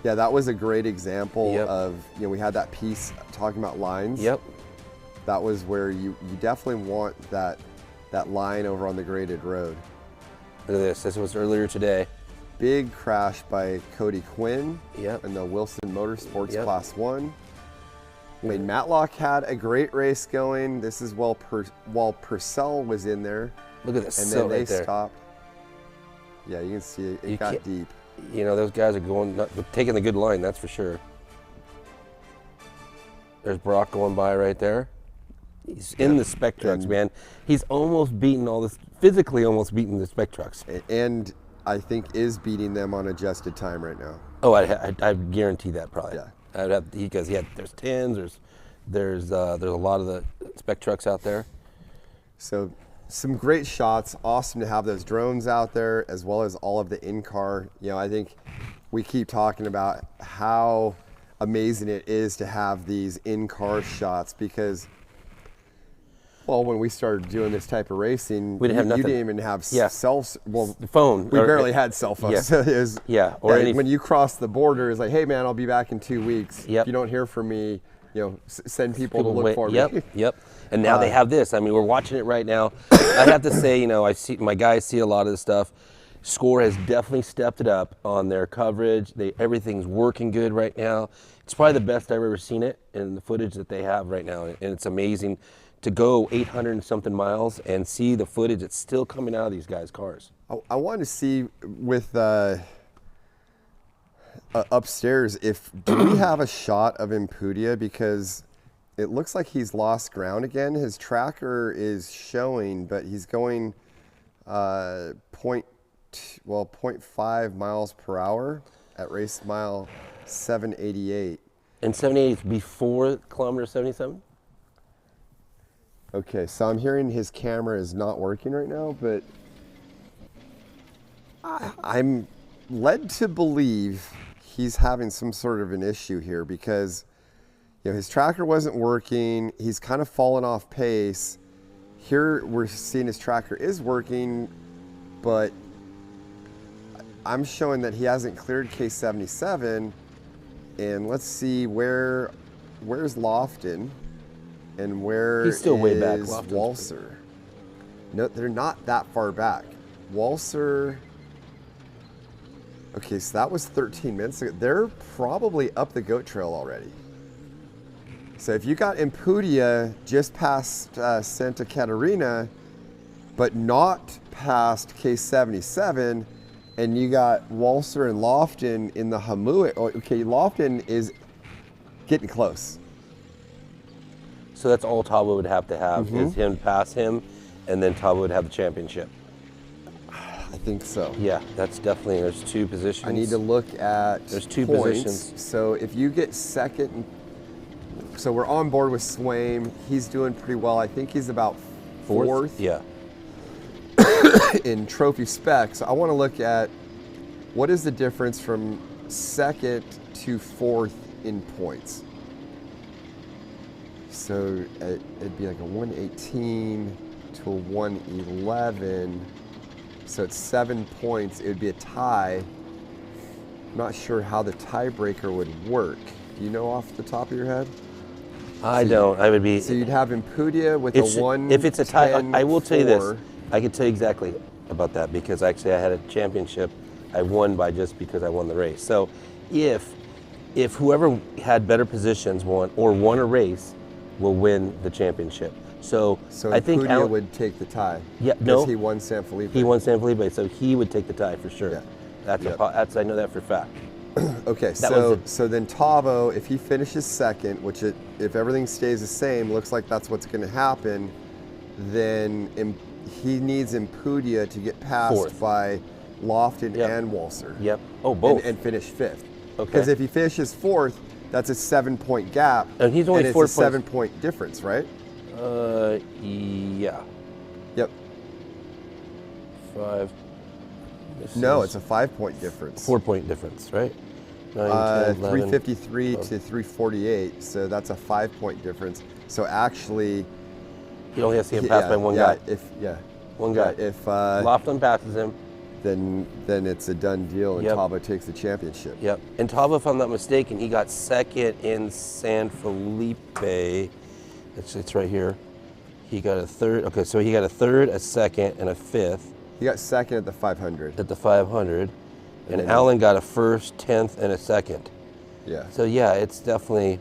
Yeah, that was a great example of, we had that piece talking about lines. Yep. That was where you definitely want that line over on the graded road. Look at this. This was earlier today. Big crash by Cody Quinn in the Wilson Motorsports Class 1. Wayne Matlock had a great race going. This is while Purcell was in there. Look at this. And then they stopped. Yeah, you can see it got deep. Those guys are taking the good line, that's for sure. There's Brock going by right there. He's in the spec trucks, man. He's almost beaten physically almost beaten the spec trucks. And I think is beating them on adjusted time right now. Oh, I guarantee that probably. Yeah. I would have, because there's 10s, there's a lot of the spec trucks out there. So some great shots. Awesome to have those drones out there, as well as all of the in-car. I think we keep talking about how amazing it is to have these in-car shots, because when we started doing this type of racing, we didn't have nothing. You didn't even have phone. We barely had cell phones. Yeah. So it was, when you cross the border, it's like, hey man, I'll be back in 2 weeks. Yep. If you don't hear from me, send people to look for me. Yep. And now they have this. I mean, we're watching it right now. I have to say, I see my guys see a lot of this stuff. Score has definitely stepped it up on their coverage. Everything's working good right now. It's probably the best I've ever seen it in the footage that they have right now. And it's amazing to go 800 and something miles and see the footage that's still coming out of these guys' cars. I wanted to see with upstairs, do we have a shot of Impudia, because it looks like he's lost ground again. His tracker is showing, but he's going 0.5 miles per hour at race mile 788. And 78 is before kilometer 77? Okay, so I'm hearing his camera is not working right now, but I'm led to believe he's having some sort of an issue here, because his tracker wasn't working. He's kind of fallen off pace. Here we're seeing his tracker is working, but I'm showing that he hasn't cleared K77. And let's see, where's Lofton and where he's still way back. Walser? No, they're not that far back. Walser. Okay, so that was 13 minutes ago. They're probably up the goat trail already. So if you got Impudia just past Santa Catarina, but not past K77, and you got Walser and Lofton in the Hamua, okay, Lofton is getting close. So that's all Tavo would have to have, is him pass him, and then Tavo would have the championship. I think so. Yeah, that's definitely, there's two positions. I need to look at There's two points. positions. So if you get second, so we're on board with Swaim. He's doing pretty well. I think he's about fourth. Yeah. In trophy specs. So I want to look at what is the difference from second to fourth in points. So it'd be like a 118 to a 111. So it's 7 points. It would be a tie. I'm not sure how the tiebreaker would work. Do you know off the top of your head? I don't. I would be. So you'd have Impudia with a 1. If it's a tie, I will tell you this. I can tell you exactly about that, because actually I had a championship. I won by just because I won the race. So if whoever had better positions won a race will win the championship. So I think Impudia would take the tie. Yeah, because he won San Felipe. He won San Felipe, so he would take the tie for sure. Yeah. That's I know that for a fact. Okay, so then Tavo, if he finishes second, which if everything stays the same, looks like that's what's going to happen, then he needs Impudia to get passed by Lofton and Walser. Yep. Oh, both. And finish fifth. Okay. Because if he finishes fourth, that's a 7-point gap. And he's only 4 points. It's a 7-point difference, right? Yeah. Yep. 5. No, it's a 5-point difference. 4-point difference, right? 9, 10, 11, 353 to 348, so that's a 5-point difference. So actually, he only has to get passed by one guy. One guy. If Lofton passes him, then it's a done deal, and Tavo takes the championship. Yep. And Tavo, if I'm not mistaken, he got second in San Felipe. It's right here. He got a third. Okay, so he got a third, a second, and a fifth. He got second at the 500. At the 500. And Alan got a first, 10th, and a second. Yeah. So yeah, it's definitely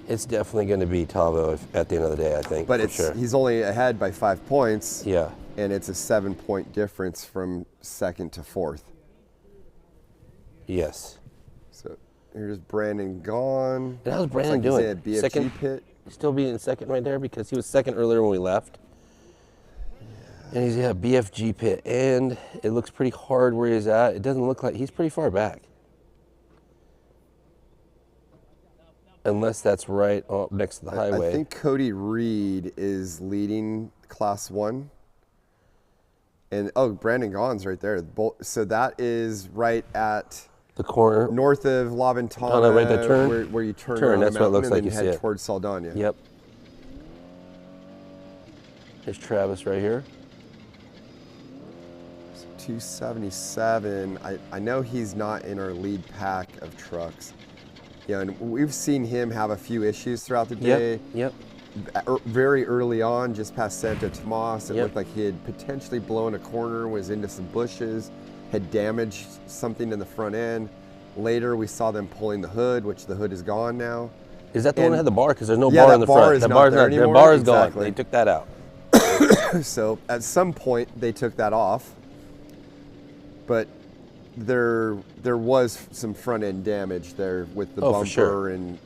going to be Tavo at the end of the day, I think. But sure. He's only ahead by 5 points. Yeah. And it's a 7-point difference from second to fourth. Yes. So here's Brandon gone. And how's Brandon doing? He's at BFG second pit. Still being second right there, because he was second earlier when we left. And he's at BFG pit, and it looks pretty hard where he's at. It doesn't look like he's pretty far back. Unless that's right next to the highway. I think Cody Reed is leading Class 1. And Brandon Gaughan's right there. So that is right at the corner, north of La Ventana. Oh, no, right there, turn. Where you turn. That's what it looks like. And then you head towards Saldana. Yep. There's Travis right here. 277. I know he's not in our lead pack of trucks. Yeah, and we've seen him have a few issues throughout the day. Yep. very early on, just past Santo Tomas. It Yep. looked like he had potentially blown a corner, was into some bushes, had damaged something in the front end. Later, we saw them pulling the hood, which the hood is gone now. Is that the one that had the bar? Because there's no Yeah, bar in that the bar front. is The not bar's there not. The anymore. bar is Exactly. gone. They took that out. So at some point, they took that off. But there was some front end damage there with the bumper for sure. and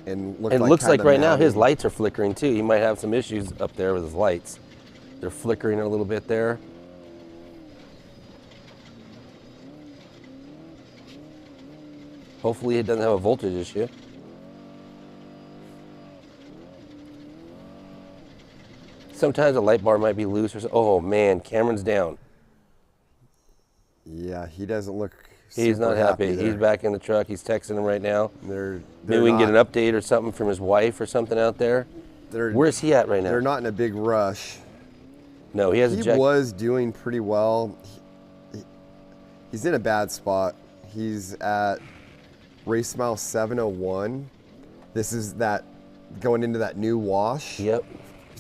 And looked it like looks like kinda right now his matting. lights are flickering too. He might have some issues up there with his lights. They're flickering a little bit there. Hopefully it doesn't have a voltage issue. Sometimes a light bar might be loose or so. Oh man, Cameron's down. Yeah, he doesn't look. He's super not happy. there. He's back in the truck. He's texting him right now. They're Maybe we can get an not- update or something from his wife or something out there. Where's he at right now? They're not in a big rush. No, he has a He jack. was doing pretty well. He's in a bad spot. He's at race mile 701. This is that going into that new wash. Yep.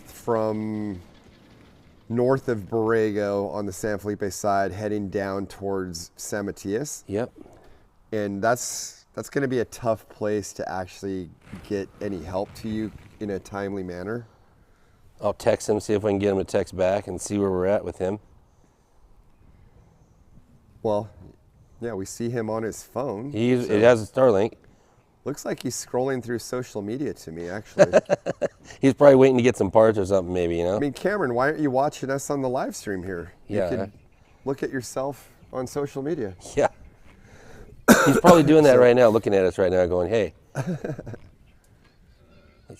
From north of Borrego on the San Felipe side, heading down towards San Matias. Yep. And that's going to be a tough place to actually get any help to you in a timely manner. I'll text him, see if I can get him to text back and see where we're at with him. Well, yeah, we see him on his phone. It has a Starlink. Looks like he's scrolling through social media to me, actually. He's probably waiting to get some parts or something, maybe, you know? I mean, Cameron, why aren't you watching us on the live stream here? Yeah. You could look at yourself on social media. Yeah. He's probably doing that right now, looking at us right now, going, hey. Let's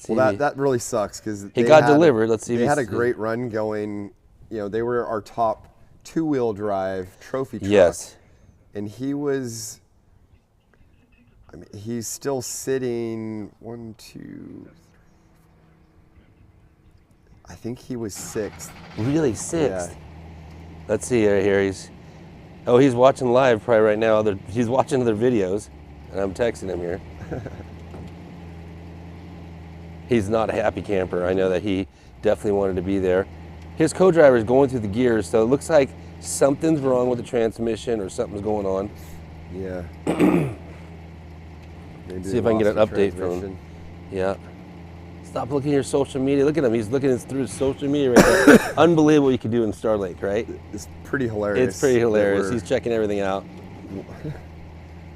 see. Well, that really sucks because He got delivered. Let's see if They had a he's- great run going. You know, they were our top two-wheel drive trophy truck. Yes. And he was. I mean, he's still sitting 1, 2. I think he was 6th. Really, 6th? Yeah. Let's see right here. He's watching live probably right now. He's watching other videos, and I'm texting him here. He's not a happy camper. I know that he definitely wanted to be there. His co-driver is going through the gears, so it looks like something's wrong with the transmission or something's going on. Yeah. Maybe See they if I can get an lost the update from him. transmission. Yeah. Stop looking at your social media. Look at him. He's looking through his social media right there. Unbelievable what you can do in Starlink, right? It's pretty hilarious. It's pretty hilarious. that He's checking everything out.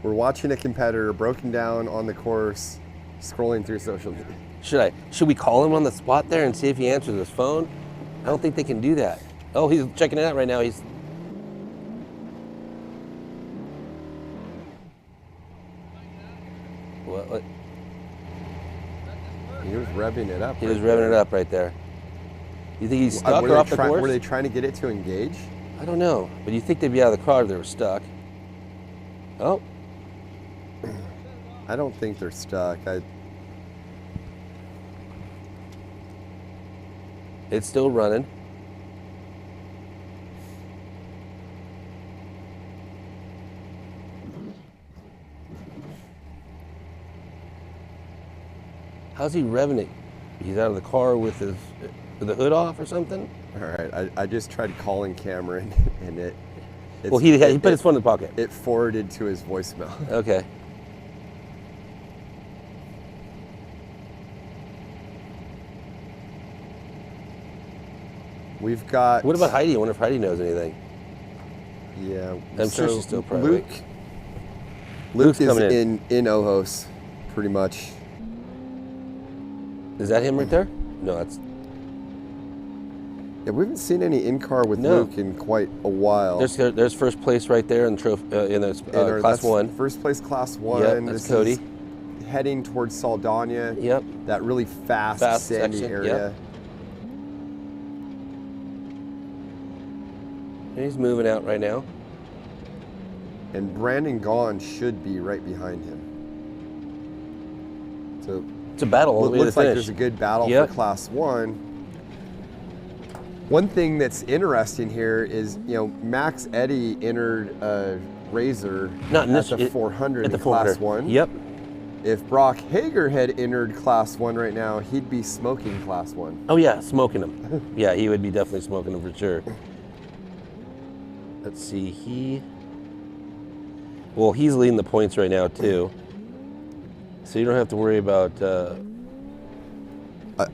We're watching a competitor broken down on the course, scrolling through social media. Should we call him on the spot there and see if he answers his phone? I don't think they can do that. Oh, he's checking it out right now. What? He was revving it up. He was revving it up right there. You think he's stuck or off the course? Were they trying to get it to engage? I don't know, but you think they'd be out of the car if they were stuck. Oh. I don't think they're stuck. It's still running. How's he revving it? He's out of the car with the hood off or something? All right, I just tried calling Cameron, and it Well, he put his phone in the pocket. It forwarded to his voicemail. Okay. We've got. What about Heidi? I wonder if Heidi knows anything. Yeah, I'm sure she's still probably Luke. awake. Luke is coming in Ojos, pretty much. Is that him right there? No, that's. Yeah, we haven't seen any in-car with No. Luke in quite a while. There's first place right there in the class 1. First place class 1. Yep, that's This Cody. is heading towards Saldana. Yep. That really fast sandy section, area. yep. He's moving out right now. And Brandon Gaughan should be right behind him. So it's a battle all the way to looks the like finish. there's a good battle Yep. for class 1. One thing that's interesting here is, Max Eddy entered a Razor Not in at this, the 400 at the in class 400. 1. Yep. if Brock Hager had entered Class 1 right now, he'd be smoking Class 1. Oh yeah, smoking them. Yeah, he would be definitely smoking them for sure. Let's see, he's leading the points right now too. So you don't have to worry about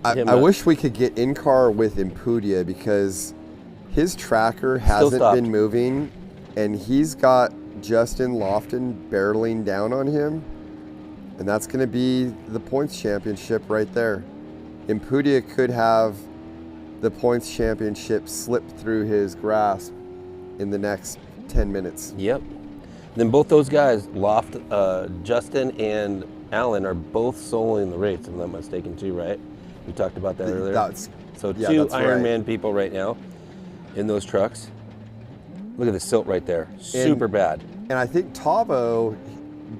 I wish we could get in car with Impudia because his tracker hasn't been moving and he's got Justin Lofton barreling down on him. And that's going to be the points championship right there. Impudia could have the points championship slip through his grasp in the next 10 minutes. Yep. Then both those guys, Justin and Alan, are both soloing the race, if I'm not mistaken too, right? We talked about that earlier. So two Ironman people right now in those trucks. Look at the silt right there. Super bad. And I think Tavo,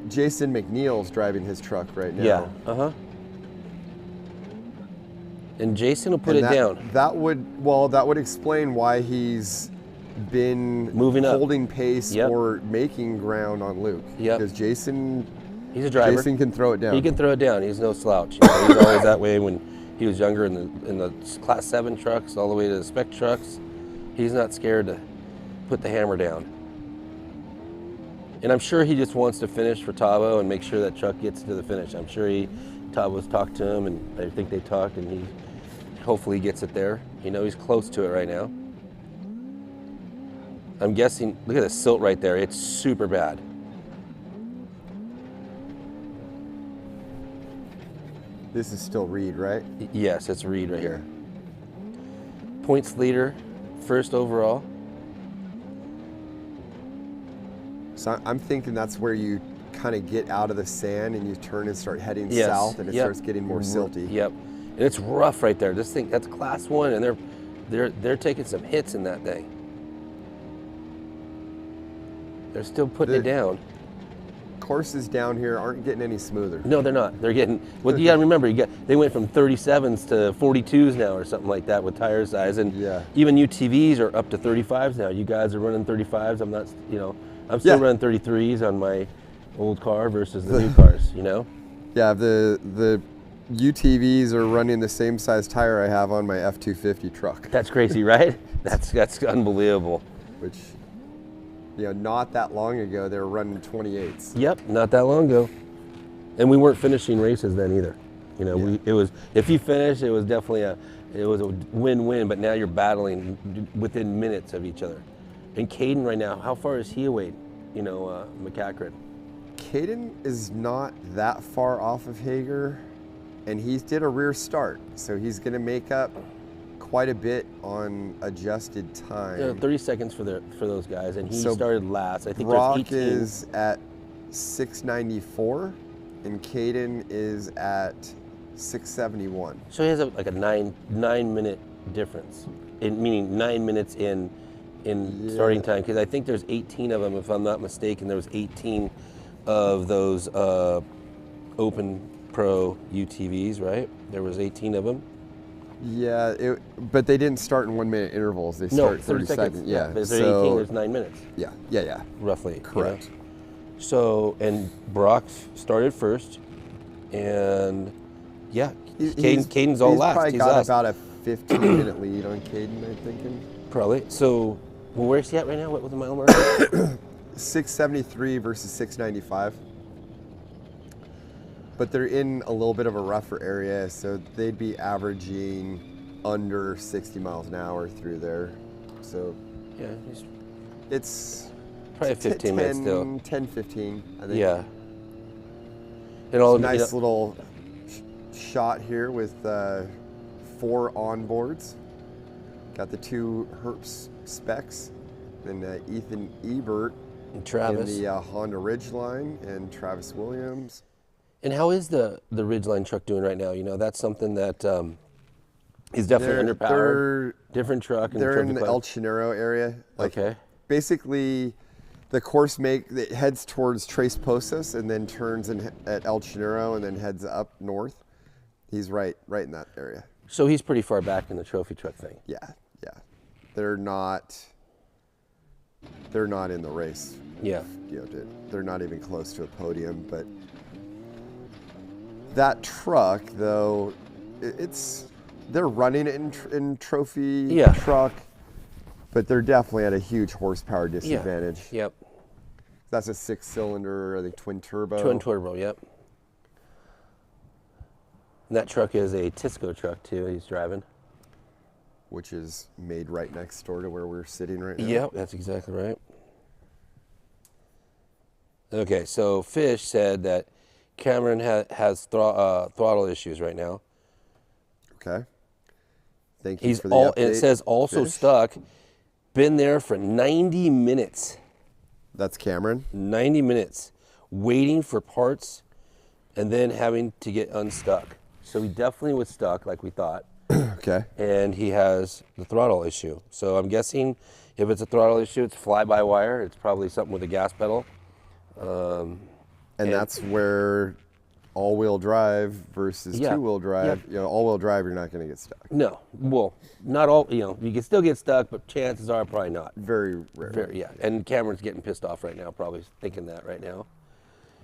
Jason McNeil's driving his truck right now. Yeah, And Jason will put it down. That would explain why he's been moving up, holding pace or making ground on Luke. Yep. Because Jason, he's a driver. Jason can throw it down. He can throw it down. He's no slouch. You know, he's always that way when he was younger in the Class 7 trucks all the way to the spec trucks. He's not scared to put the hammer down. And I'm sure he just wants to finish for Tavo and make sure that truck gets to the finish. I'm sure Tavo's talked to him, and I think they talked, and he hopefully gets it there. You know, he's close to it right now. I'm guessing, look at the silt right there. It's super bad. This is still Reed, right? Yes, it's Reed right here. Points leader, first overall. So I'm thinking that's where you kind of get out of the sand and you turn and start heading south, and it starts getting more silty. Yep, and it's rough right there. This thing, that's Class 1, and they're taking some hits in that thing. They're still putting it down. Courses down here aren't getting any smoother. No, they're not. They're getting, well, you gotta remember, they went from 37s to 42s now or something like that with tire size, and even UTVs are up to 35s now. You guys are running 35s. I'm not, you know, I'm still running 33s on my old car versus the new cars, you know? Yeah, the UTVs are running the same size tire I have on my F-250 truck. That's crazy, right? That's unbelievable. Which, you know, not that long ago, they were running 28s. Yep, not that long ago. And we weren't finishing races then either. You know, it was, if you finished, it was definitely a win-win, but now you're battling within minutes of each other. And Caden right now, how far is he away, you know, McCachran? Caden is not that far off of Hager, and he did a rear start, so he's going to make up quite a bit on adjusted time. Yeah, 30 seconds for those guys, and he started last. I think Brock there's 18. Is at 694, and Caden is at 671. So he has like a nine-minute difference, meaning 9 minutes in starting time, because I think there's 18 of them, if I'm not mistaken. There was 18 of those Open Pro UTVs, right? There was 18 of them. Yeah, but they didn't start in 1 minute intervals. They start 30 seconds. Yeah, there's 18. There's 9 minutes. Yeah. Roughly. Correct. You know? So, and Brock started first, and yeah, Caden's all last. He's probably got about a 15-minute lead on Caden, I'm thinking. Probably. So, well, where's he at right now? What was the mile marker? 673 versus 695. But they're in a little bit of a rougher area, so they'd be averaging under 60 miles an hour through there. So yeah, it's probably 15 minutes still. 10, 15, I think. Yeah. And all nice little shot here with 4 onboards. Got the 2 Herps specs, and Ethan Ebert and Travis in the Honda Ridgeline, and Travis Williams. And how is the Ridgeline truck doing right now? You know, that's something that is definitely underpowered. Different truck. They're in the El Chinero area. Basically, the course it heads towards Tres Pozas and then turns at El Chinero and then heads up north. He's right in that area. So he's pretty far back in the trophy truck thing. Yeah. They're not in the race. Yeah. You know, they're not even close to a podium, but That truck, though, they're running it in trophy truck, but they're definitely at a huge horsepower disadvantage. Yeah. Yep. That's a 6-cylinder, I think, twin turbo. Twin turbo, yep. And that truck is a Tisco truck too. He's driving, which is made right next door to where we're sitting right now. Yep, that's exactly right. Okay, so Fish said that Cameron has throttle issues right now. Okay. Thank you for the update. And it says also Fish. stuck. Been there for 90 minutes. That's Cameron? 90 minutes. Waiting for parts and then having to get unstuck. So he definitely was stuck like we thought. Okay. And he has the throttle issue. So I'm guessing if it's a throttle issue, it's fly-by-wire. It's probably something with a gas pedal. And that's where all-wheel drive versus two-wheel drive. You know, all-wheel drive, you're not going to get stuck. No, well, not all. You know, you can still get stuck, but chances are probably not. Very rare. Yeah, and Cameron's getting pissed off right now, probably thinking that right now.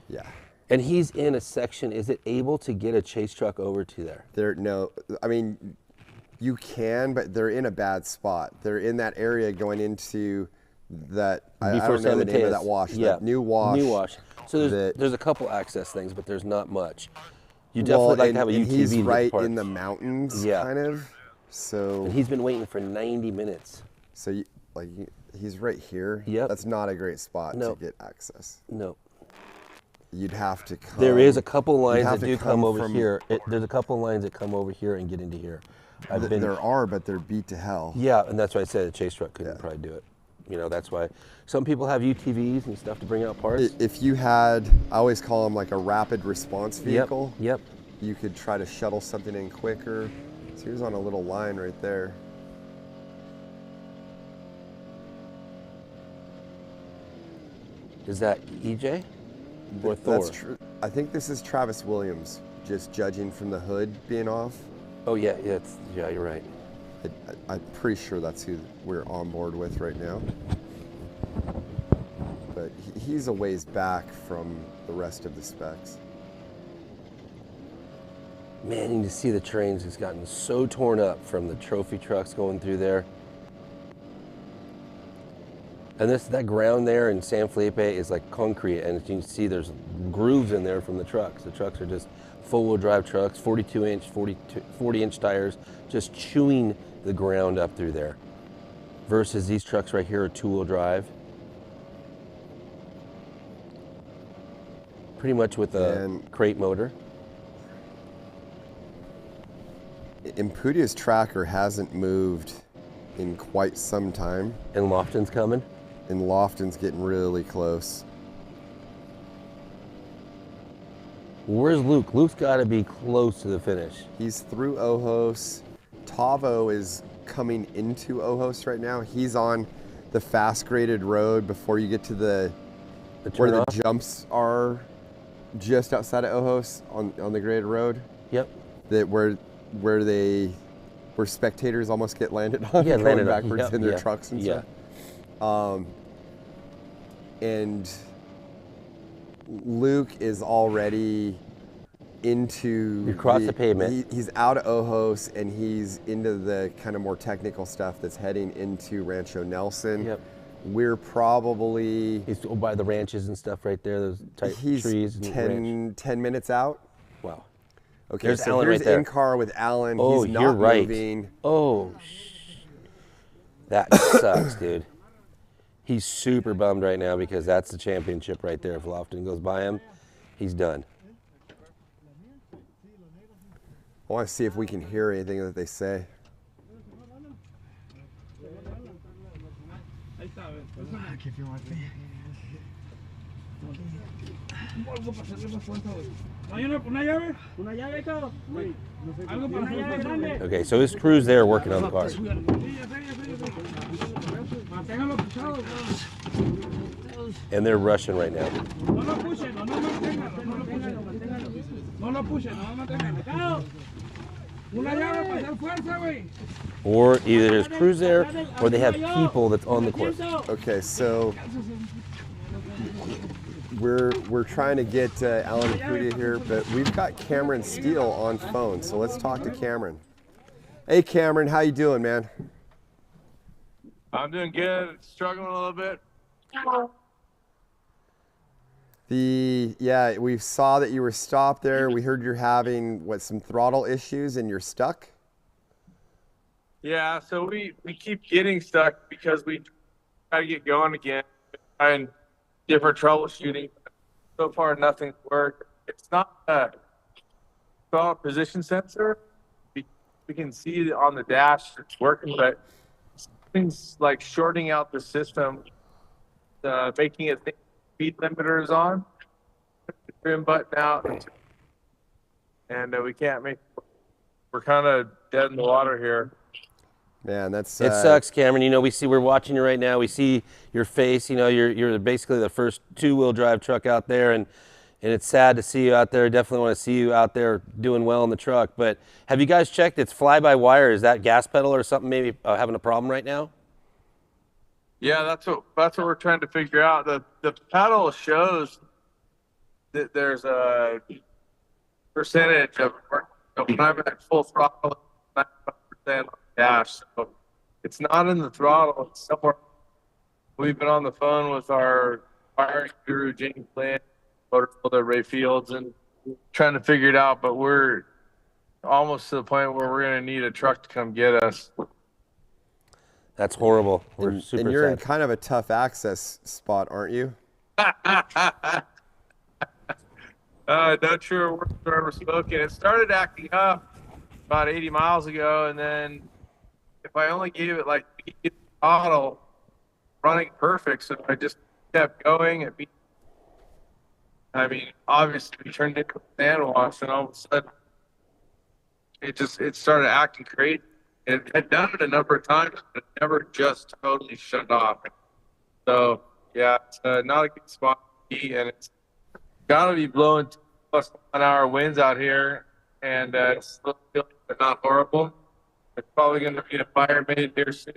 Yeah. And he's in a section. Is it able to get a chase truck over to there? No, I mean, you can, but they're in a bad spot. They're in that area going into that. I don't know the name of that wash. Yeah, that new wash. New wash. So there's a couple access things, but there's not much. You definitely like to have a UTV. He's to right get in the mountains, kind of. So. And he's been waiting for 90 minutes. So he's right here. Yep. That's not a great spot to get access. No. You'd have to come. There is a couple lines that do come over here. There's a couple lines that come over here and get into here. There are, but they're beat to hell. Yeah, and that's why I said a chase truck couldn't probably do it. You know, that's why some people have UTVs and stuff to bring out parts. If you had, I always call them like a rapid response vehicle. Yep. You could try to shuttle something in quicker. So he was on a little line right there. Is that EJ or Thor? That's true. I think this is Travis Williams, just judging from the hood being off. Oh yeah, you're right. I'm pretty sure that's who we're on board with right now. But he's a ways back from the rest of the specs. Man, you can see the trains has gotten so torn up from the trophy trucks going through there. And that ground there in San Felipe is like concrete, and as you can see, there's grooves in there from the trucks. The trucks are just full-wheel drive trucks, 42-inch, 40-inch tires, just chewing the ground up through there. Versus these trucks right here are two-wheel drive. Pretty much with a crate motor. Imputia's tracker hasn't moved in quite some time. And Lofton's coming? And Lofton's getting really close. Where's Luke? Luke's got to be close to the finish. He's through Ojos. Tavo is coming into Ojos right now. He's on the fast graded road before you get to where the jumps are, just outside of Ojos on the graded road. Yep. Where spectators almost get landed on, going backwards in their trucks and stuff. And Luke is already into across the pavement. He's out of Ojos and he's into the kind of more technical stuff that's heading into Rancho Nelson. Yep. We're probably he's by the ranches and stuff right there. Those tight trees. And 10 minutes out. Wow. Okay, there's so Alan here's right there. in car with Alan. Oh, he's not you're right. moving. Oh, that sucks, dude. He's super bummed right now because that's the championship right there. If Lofton goes by him, he's done. I want to see if we can hear anything that they say. Okay, so his crew's there working on the car. And they're rushing right now. Or either there's crews there or they have people that's on the course. Okay, so we're trying to get Alan Apudia here, but we've got Cameron Steele on phone, so let's talk to Cameron. Hey Cameron, how you doing, man? I'm doing good. Struggling a little bit. We saw that you were stopped there. We heard you're having some throttle issues and you're stuck. Yeah, so we keep getting stuck because we try to get going again, trying different troubleshooting. So far, nothing's worked. It's not a throttle position sensor. We can see it on the dash it's working, but things like shorting out the system, making it think speed limiter is on, the trim button out, and we can't make. We're kind of dead in the water here. Man, that's it sucks, Cameron. You know, we're watching you right now. We see your face. You know, you're basically the first two-wheel drive truck out there, and it's sad to see you out there. Definitely want to see you out there doing well in the truck. But have you guys checked? It's fly-by-wire. Is that gas pedal or something maybe having a problem right now? Yeah, that's what we're trying to figure out. The pedal shows that there's a percentage of when I'm at full throttle, 95% on the dash. So it's not in the throttle. It's somewhere. We've been on the phone with our wiring guru, James Lynn, motor builder Ray Fields, and trying to figure it out. But we're almost to the point where we're going to need a truck to come get us. That's horrible. We're super and you're sad. in kind of a tough access spot, aren't you? Not sure where we're smoking. It started acting up about 80 miles ago, and then if I only gave it like the throttle, running perfect, so I just kept going. Obviously we turned into a sand wash, and all of a sudden it started acting crazy. It had done it a number of times, but it never just totally shut off. So yeah, it's not a good spot to be, and it's got to be blowing +1 hour winds out here, and it's still not horrible. It's probably going to be a fire made here soon.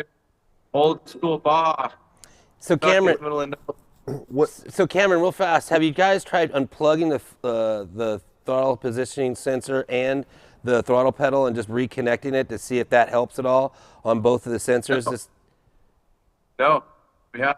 Old school Baja. So Cameron, real fast, have you guys tried unplugging the throttle positioning sensor and the throttle pedal and just reconnecting it to see if that helps at all on both of the sensors? No, we have.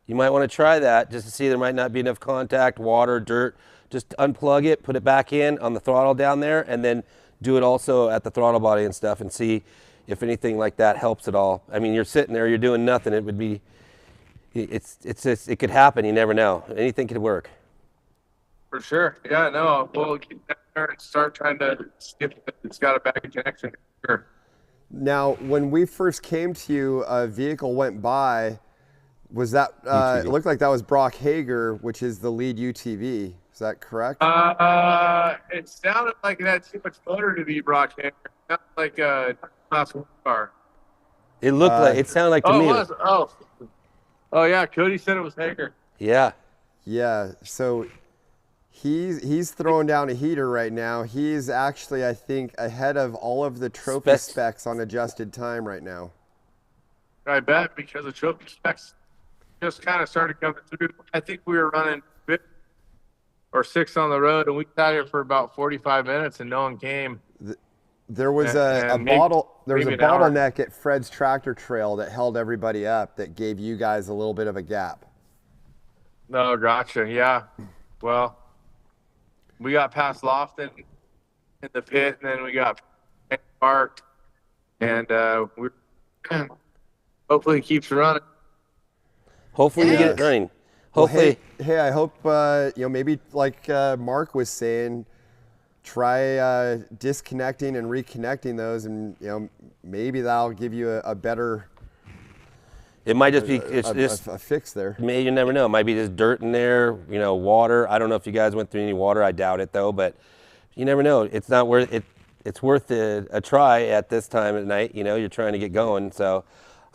You might want to try that just to see there might not be enough contact, water, dirt. Just unplug it, put it back in on the throttle down there, and then do it also at the throttle body and stuff and see if anything like that helps at all. I mean, you're sitting there, you're doing nothing. It would be, it could happen. You never know. Anything could work. For sure. Yeah, no, we'll get down there and start trying to see if it's got a back connection. Sure. Now, when we first came to you, a vehicle went by. Was that, it looked like that was Brock Hager, which is the lead UTV. Is that correct? It sounded like it had too much motor to be Brock Hager. It sounded like a Class 1 car. It looked like, it sounded like to me. It was. Oh, yeah, Cody said it was Hager. Yeah. Yeah, so he's throwing down a heater right now. He's actually, I think, ahead of all of the trophy specs on adjusted time right now. I bet, because the trophy specs just kind of started coming through. I think we were running 5 or 6 on the road, and we sat here for about 45 minutes, and no one came. There was a bottleneck at Fred's Tractor Trail that held everybody up, that gave you guys a little bit of a gap. No, gotcha. Yeah. Well, we got past Lofton in the pit, and then we got parked, and we hopefully it keeps running. Hopefully you get it running. Hopefully. Well, hey, I hope maybe like Mark was saying, try disconnecting and reconnecting those, and maybe that'll give you a better. It might just be a fix there. Maybe, you never know. It might be just dirt in there, water. I don't know if you guys went through any water. I doubt it though, but you never know. It's not worth it. It's worth a try at this time at night. You're trying to get going. So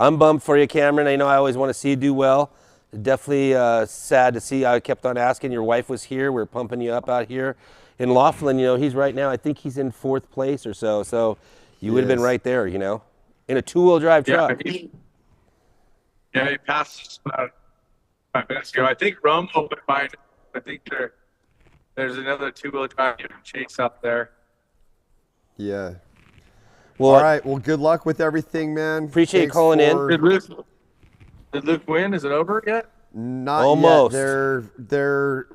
I'm bummed for you, Cameron. I know I always want to see you do well. Definitely sad to see. I kept on asking. Your wife was here. We're pumping you up out here in Laughlin. He's right now. I think he's in 4th place or so. So you would have been right there. In a 2-wheel drive truck. Yeah, he passed us about 5 minutes ago. I think Rome went by I think there's another two-wheel drive chase up there. Yeah. Well, all right. Well, good luck with everything, man. Appreciate you calling in. Did Luke win? Is it over yet? Not Almost. yet. They're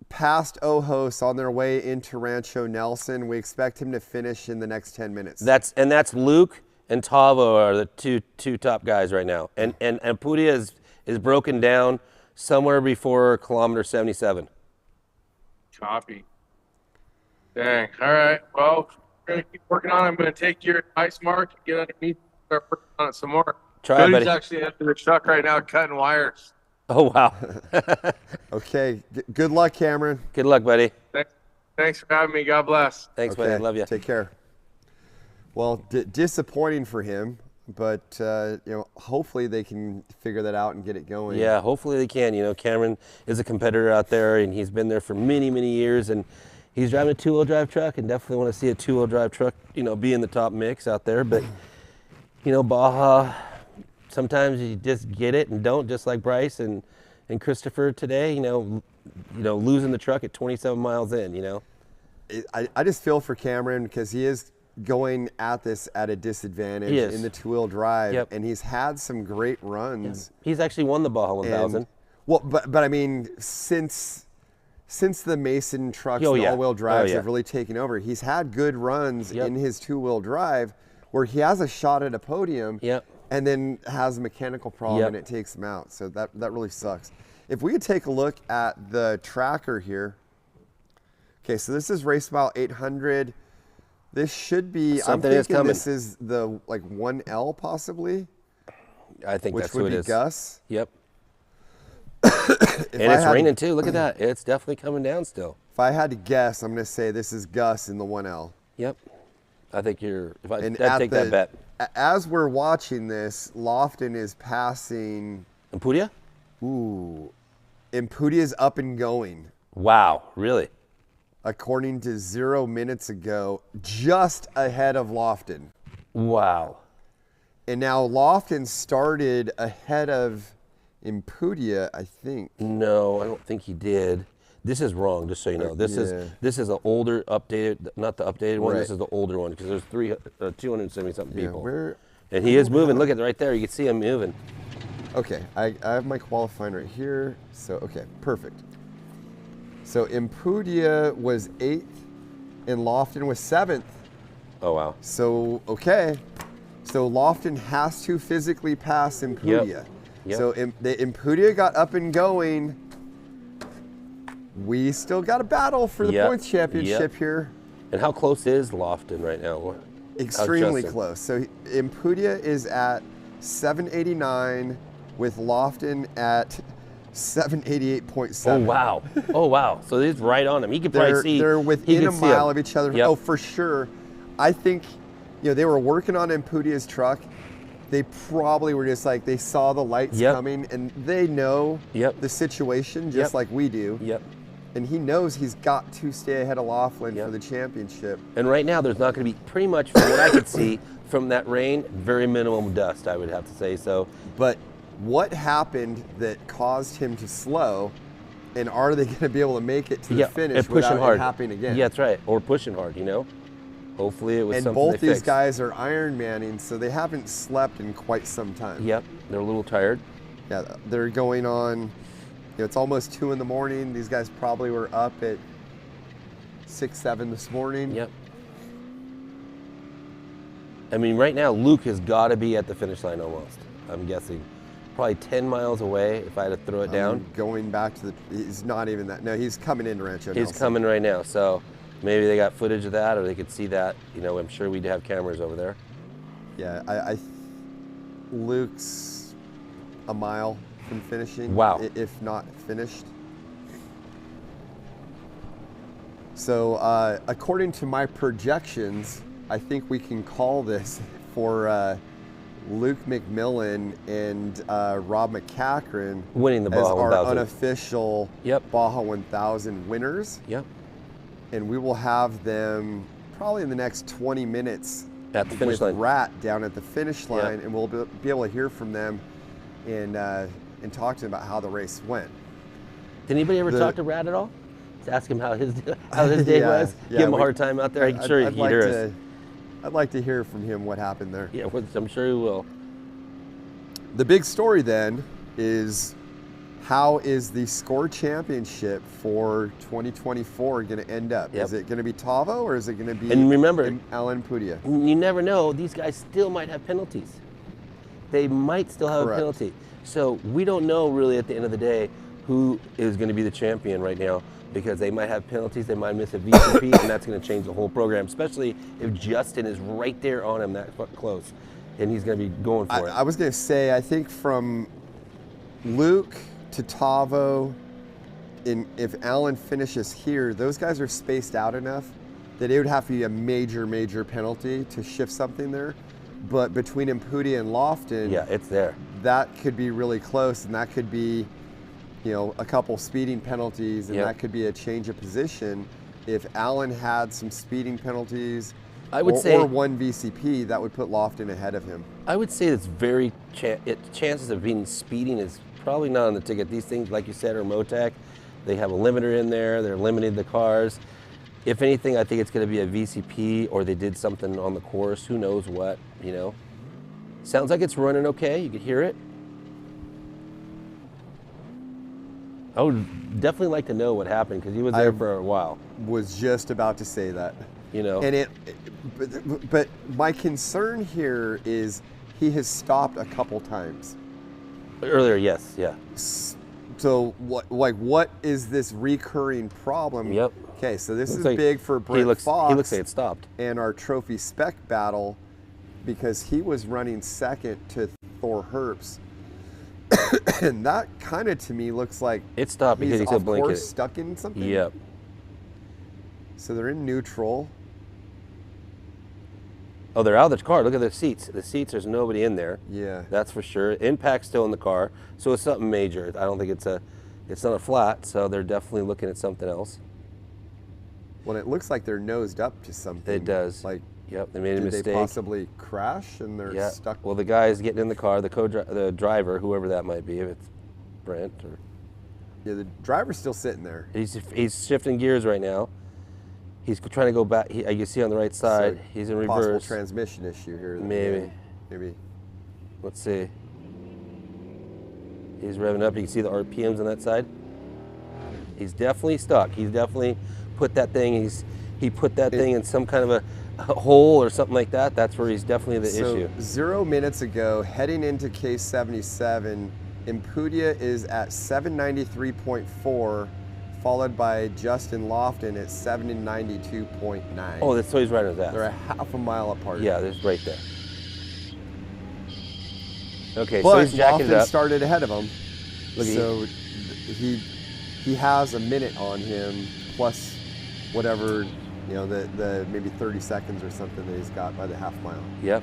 past Ojos on their way into Rancho Nelson. We expect him to finish in the next 10 minutes. That's Luke and Tavo are the two top guys right now. And Pudia is broken down somewhere before kilometer 77. Copy. Dang. All right. Well, we're going to keep working on it. I'm going to take your advice, Mark, and get underneath and start working on it some more. Try it, buddy. Cody's actually under the truck right now cutting wires. Oh, wow. Okay. Good luck, Cameron. Good luck, buddy. Thanks for having me. God bless. Thanks, buddy. Love you. Take care. Well, disappointing for him, but hopefully they can figure that out and get it going. Yeah, hopefully they can. Cameron is a competitor out there, and he's been there for many, many years, and he's driving a two-wheel drive truck, and definitely want to see a two-wheel drive truck, be in the top mix out there. But, Baja, sometimes you just get it and don't, just like Bryce and Christopher today, losing the truck at 27 miles in, I just feel for Cameron because he is going at this at a disadvantage in the two-wheel drive, and he's had some great runs. Yeah. He's actually won the Baja 1000. But I mean, since the Mason trucks and all-wheel drives have really taken over, he's had good runs in his two-wheel drive where he has a shot at a podium and then has a mechanical problem and it takes him out. So that really sucks. If we could take a look at the tracker here. Okay, so this is race mile 800. This should be, Something I'm is thinking coming. this is the 1L possibly. I think that's who it is. Which would be Gus. Yep. And it's raining too. Look at that. It's definitely coming down still. If I had to guess, I'm going to say this is Gus in the 1L. Yep. I think I'd take that bet. As we're watching this, Lofton is passing. Impudia? Ooh. Impudia's up and going. Wow, really? According to 0 minutes ago, just ahead of Lofton. Wow. And now Lofton started ahead of Impudia, I think. No, I don't think he did. This is wrong, just so you know. This is an older, updated, not the updated one. This is the older one because there's 270-something people. And he is moving. Look at it right there. You can see him moving. Okay, I have my qualifying right here. So, okay, perfect. So Impudia was 8th and Lofton was 7th. Oh, wow. So, okay. So Lofton has to physically pass Impudia. Yep. So the Impudia got up and going. We still got a battle for the points championship here. And how close is Lofton right now? Extremely close. So Impudia is at 789 with Lofton at 788.7. Oh, wow. Oh, wow. So he's right on him. He could probably see. They're within a mile of each other. Yep. Oh, for sure. I think, they were working on Impudia's truck. They probably were just like, they saw the lights coming and they know the situation just like we do. Yep. And he knows he's got to stay ahead of Laughlin for the championship. And right now, there's not going to be, pretty much from what I could see from that rain, very minimum dust, I would have to say. So, but what happened that caused him to slow, and are they going to be able to make it to the finish without it happening again? Yeah, that's right. Or pushing hard, Hopefully it was and something both they these fixed. guys are Ironmanning, so they haven't slept in quite some time. Yep, they're a little tired. Yeah, they're going on, it's almost 2 in the morning. These guys probably were up at 6, 7 this morning. Yep. I mean, right now, Luke has got to be at the finish line almost, I'm guessing. Probably 10 miles away if I had to throw it down. Going back to he's not even that. No, he's coming into Rancho Nelson. He's coming right now, so maybe they got footage of that or they could see that. I'm sure we'd have cameras over there. Yeah, Luke's a mile from finishing. Wow. If not finished. So according to my projections, I think we can call this for Luke McMillan and Rob McCachran winning the as Baja 1000. Our unofficial Baja 1000 winners. Yep. And we will have them probably in the next 20 minutes at the finish line. Rat down at the finish line, and we'll be able to hear from them and talk to them about how the race went. Did anybody ever talk to Brad at all? Just ask him how his day was. Give him a hard time out there. I'm sure he'd hear us. I'd like to hear from him what happened there. Yeah, I'm sure he will. The big story then is, how is the SCORE championship for 2024 going to end up? Is it going to be Tavo, or is it going to be Alan Pudia? You never know. These guys still might have penalties. They might still have a penalty. So we don't know really at the end of the day who is going to be the champion right now, because they might have penalties, they might miss a VCP, and that's going to change the whole program, especially if Justin is right there on him that close, and he's going to be going for it. I was going to say, I think from Luke to Tavo, if Alan finishes here, those guys are spaced out enough that it would have to be a major penalty to shift something there. But between Impudia and Lofton, yeah, it's there. That could be really close, and that could be, a couple speeding penalties, and that could be a change of position. If Alan had some speeding penalties, or one VCP, that would put Lofton ahead of him. I would say it's chances of being speeding is probably not on the ticket. These things, like you said, are Motec. They have a limiter in there. They're limiting the cars. If anything, I think it's going to be a VCP, or they did something on the course. Who knows what, Sounds like it's running okay. You could hear it. I would definitely like to know what happened, because he was there for a while. Was just about to say that. And but my concern here is he has stopped a couple times. Earlier, yes, yeah. So what is this recurring problem? Yep. Okay, so this is big for Brent Fox. He looks like it stopped. And our trophy spec battle, because he was running second to Thor Herbst. And that kind of, to me, looks like it stopped because he's off course, stuck in something. Yep. So they're in neutral. Oh, they're out of the car. Look at the seats. The seats, there's nobody in there. Yeah. That's for sure. Impact's still in the car. So it's something major. I don't think it's not a flat, so they're definitely looking at something else. Well, it looks like they're nosed up to something. It does. Yep, they made a mistake. Did they possibly crash and they're stuck? Well, the guy's getting in the car, the driver, whoever that might be, if it's Brent or... Yeah, the driver's still sitting there. He's shifting gears right now. He's trying to go back. You see on the right side, he's in reverse. Possible transmission issue here. Maybe. Let's see. He's revving up. You can see the RPMs on that side. He's definitely stuck. He's definitely put that thing. He put that thing in some kind of a hole or something like that. That's where he's definitely the issue. 0 minutes ago, heading into K77, Impudia is at 793.4. followed by Justin Lofton at 792.9. Oh, so he's right on that. They're a half a mile apart. Yeah, there's right there. Okay, but so he's jacking Lofton it up. Started ahead of him. Look at so he has a minute on him, plus whatever, the maybe 30 seconds or something that he's got by the half mile. Yep.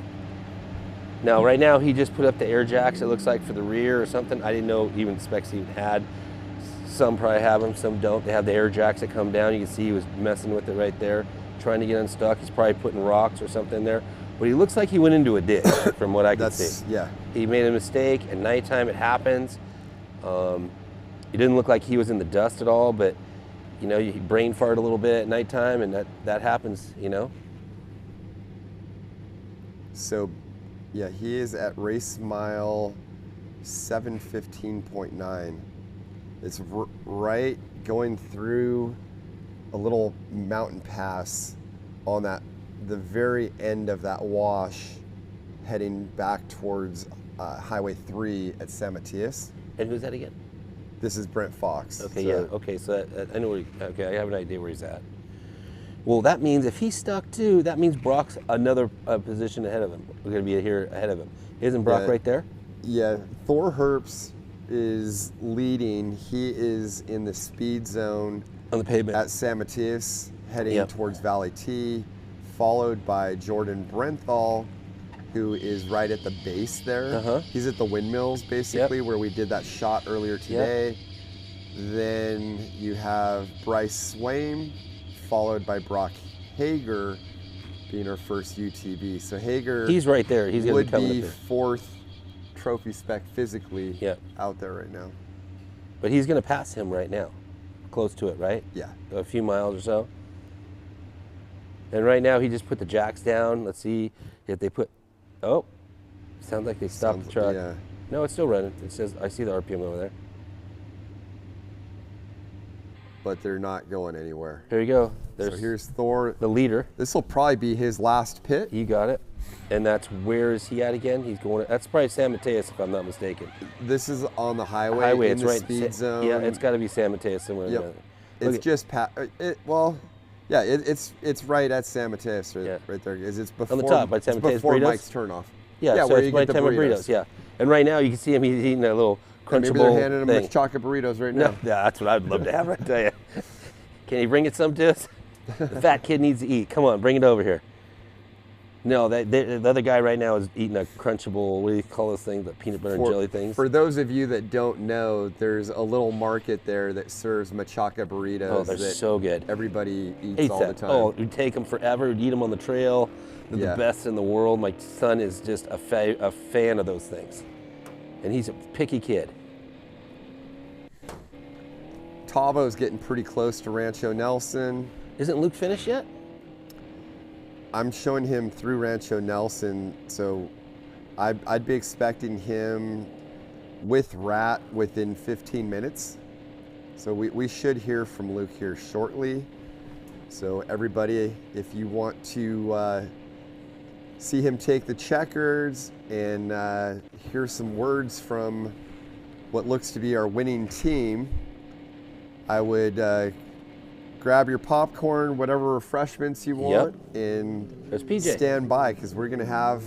Now, right now, he just put up the air jacks, it looks like, for the rear or something. I didn't know even specs he even had. Some probably have them, some don't. They have the air jacks that come down. You can see he was messing with it right there, trying to get unstuck. He's probably putting rocks or something there. But he looks like he went into a ditch, from what I can see. Yeah. He made a mistake. At nighttime, it happens. It didn't look like he was in the dust at all, but he brain farted a little bit at nighttime, and that happens, So, yeah, he is at race mile 715.9. It's right going through a little mountain pass on the very end of that wash, heading back towards Highway 3 at San Matias. And who's that again? This is Brent Fox. Okay, yeah. Okay, so I know where. Okay, I have an idea where he's at. Well, that means if he's stuck too, that means Brock's another position ahead of him. We're going to be here ahead of him. Isn't Brock right there? Yeah, Thor Herbst is leading. He is in the speed zone on the pavement at San Matias, heading towards Valley T, followed by Jordan Brenthal, who is right at the base there. He's at the windmills, basically, where we did that shot earlier today. Then you have Bryce Swaim, followed by Brock Hager, being our first UTV. So Hager, he's right there. He's would be fourth trophy spec physically out there right now. But he's going to pass him right now, close to it, right? Yeah. A few miles or so. And right now he just put the jacks down. Let's see if they put, oh, sounds like they stopped the truck. Yeah. No, it's still running. It says, I see the RPM over there. But they're not going anywhere. Here you go. So here's Thor. The leader. This will probably be his last pit. You got it. And that's, where is he at again? He's going, that's probably San Mateus, if I'm not mistaken. This is on the highway, in it's the right. speed zone. Yeah, it's got to be San Mateus somewhere. Yep. It's just it's right at San Mateus, right there. It's before, on the top, by San Mateus before burritos? Mike's turnoff. Yeah, so where it's right time of burritos. Yeah, and right now you can see him. He's eating a little crunchable maybe they're handing him thing. the chocolate burritos right now. No, yeah, that's what I'd love to have. I tell you. Can you bring it some to us? The fat kid needs to eat. Come on, bring it over here. No, the other guy right now is eating a crunchable, what do you call those things, the peanut butter and jelly things? For those of you that don't know, there's a little market there that serves machaca burritos. Oh, they're so good. Everybody eats all the time. Oh, we take them forever. We'd eat them on the trail. They're the best in the world. My son is just a fan of those things. And he's a picky kid. Tavo's getting pretty close to Rancho Nelson. Isn't Luke finished yet? I'm showing him through Rancho Nelson, so I'd be expecting him with Rat within 15 minutes. So we should hear from Luke here shortly. So everybody, if you want to see him take the checkers and hear some words from what looks to be our winning team, I would grab your popcorn, whatever refreshments you want, and there's PJ. Stand by, because we're going to have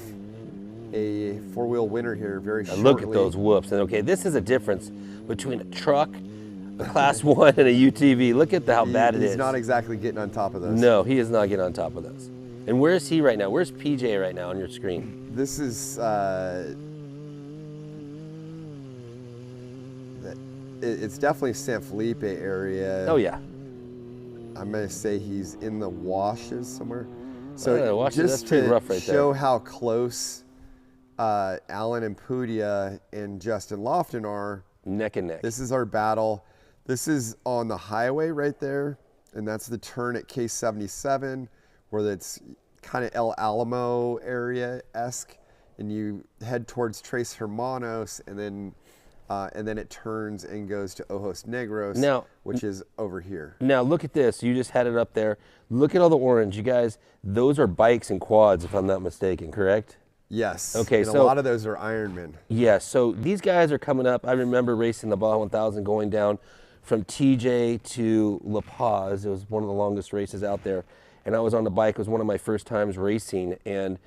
a four-wheel winner here very shortly. Look at those whoops. And okay, this is a difference between a truck, a Class 1, and a UTV. Look at how bad it is. He's not exactly getting on top of those. No, he is not getting on top of those. And where is he right now? Where's PJ right now on your screen? This is, it's definitely San Felipe area. Oh, yeah. I'm going to say he's in the washes somewhere. So washes, just that's pretty rough right show there. how close Alan Impudia and Justin Lofton are. Neck and neck. This is our battle. This is on the highway right there, and that's the turn at K77, where it's kind of El Alamo area-esque, and you head towards Tres Hermanos, and then it turns and goes to Ojos Negros, now, which is over here. Now look at this. You just had it up there. Look at all the orange. You guys, those are bikes and quads, if I'm not mistaken, correct? Yes. Okay, and so a lot of those are Ironman. Yeah, so these guys are coming up. I remember racing the Baja 1000 going down from TJ to La Paz. It was one of the longest races out there. And I was on the bike. It was one of my first times racing. And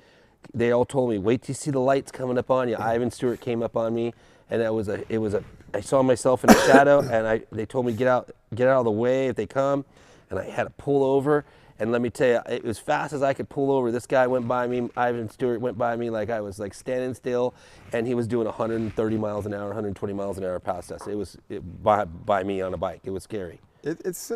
they all told me, wait till you see the lights coming up on you. Ivan Stewart came up on me. And I saw myself in the shadow, and they told me get out of the way if they come, and I had to pull over. And let me tell you, it was fast as I could pull over. This guy went by me, Ivan Stewart went by me like I was like standing still, and he was doing 130 miles an hour, 120 miles an hour past us. It was by me on a bike. It was scary. It's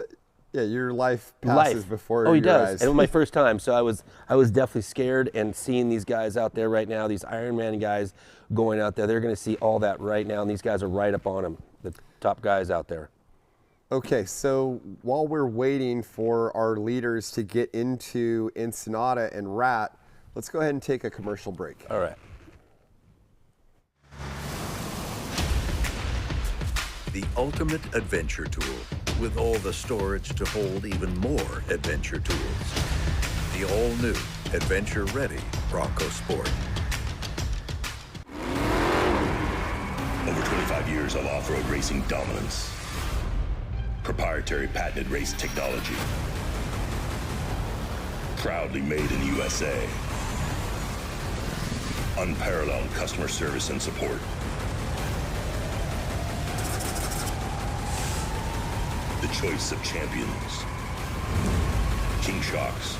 your life passes before he your does. eyes. And it was my first time, so I was definitely scared. And seeing these guys out there right now, these Ironman guys going out there, they're going to see all that right now, and these guys are right up on them, the top guys out there. Okay, so while we're waiting for our leaders to get into Ensenada and Rat, let's go ahead and take a commercial break. All right. The ultimate adventure tool, with all the storage to hold even more adventure tools. The all-new, adventure-ready Bronco Sport. Over 25 years of off-road racing dominance. Proprietary patented race technology. Proudly made in the USA. Unparalleled customer service and support. The choice of champions. KingShocks,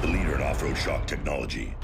the leader in off-road shock technology.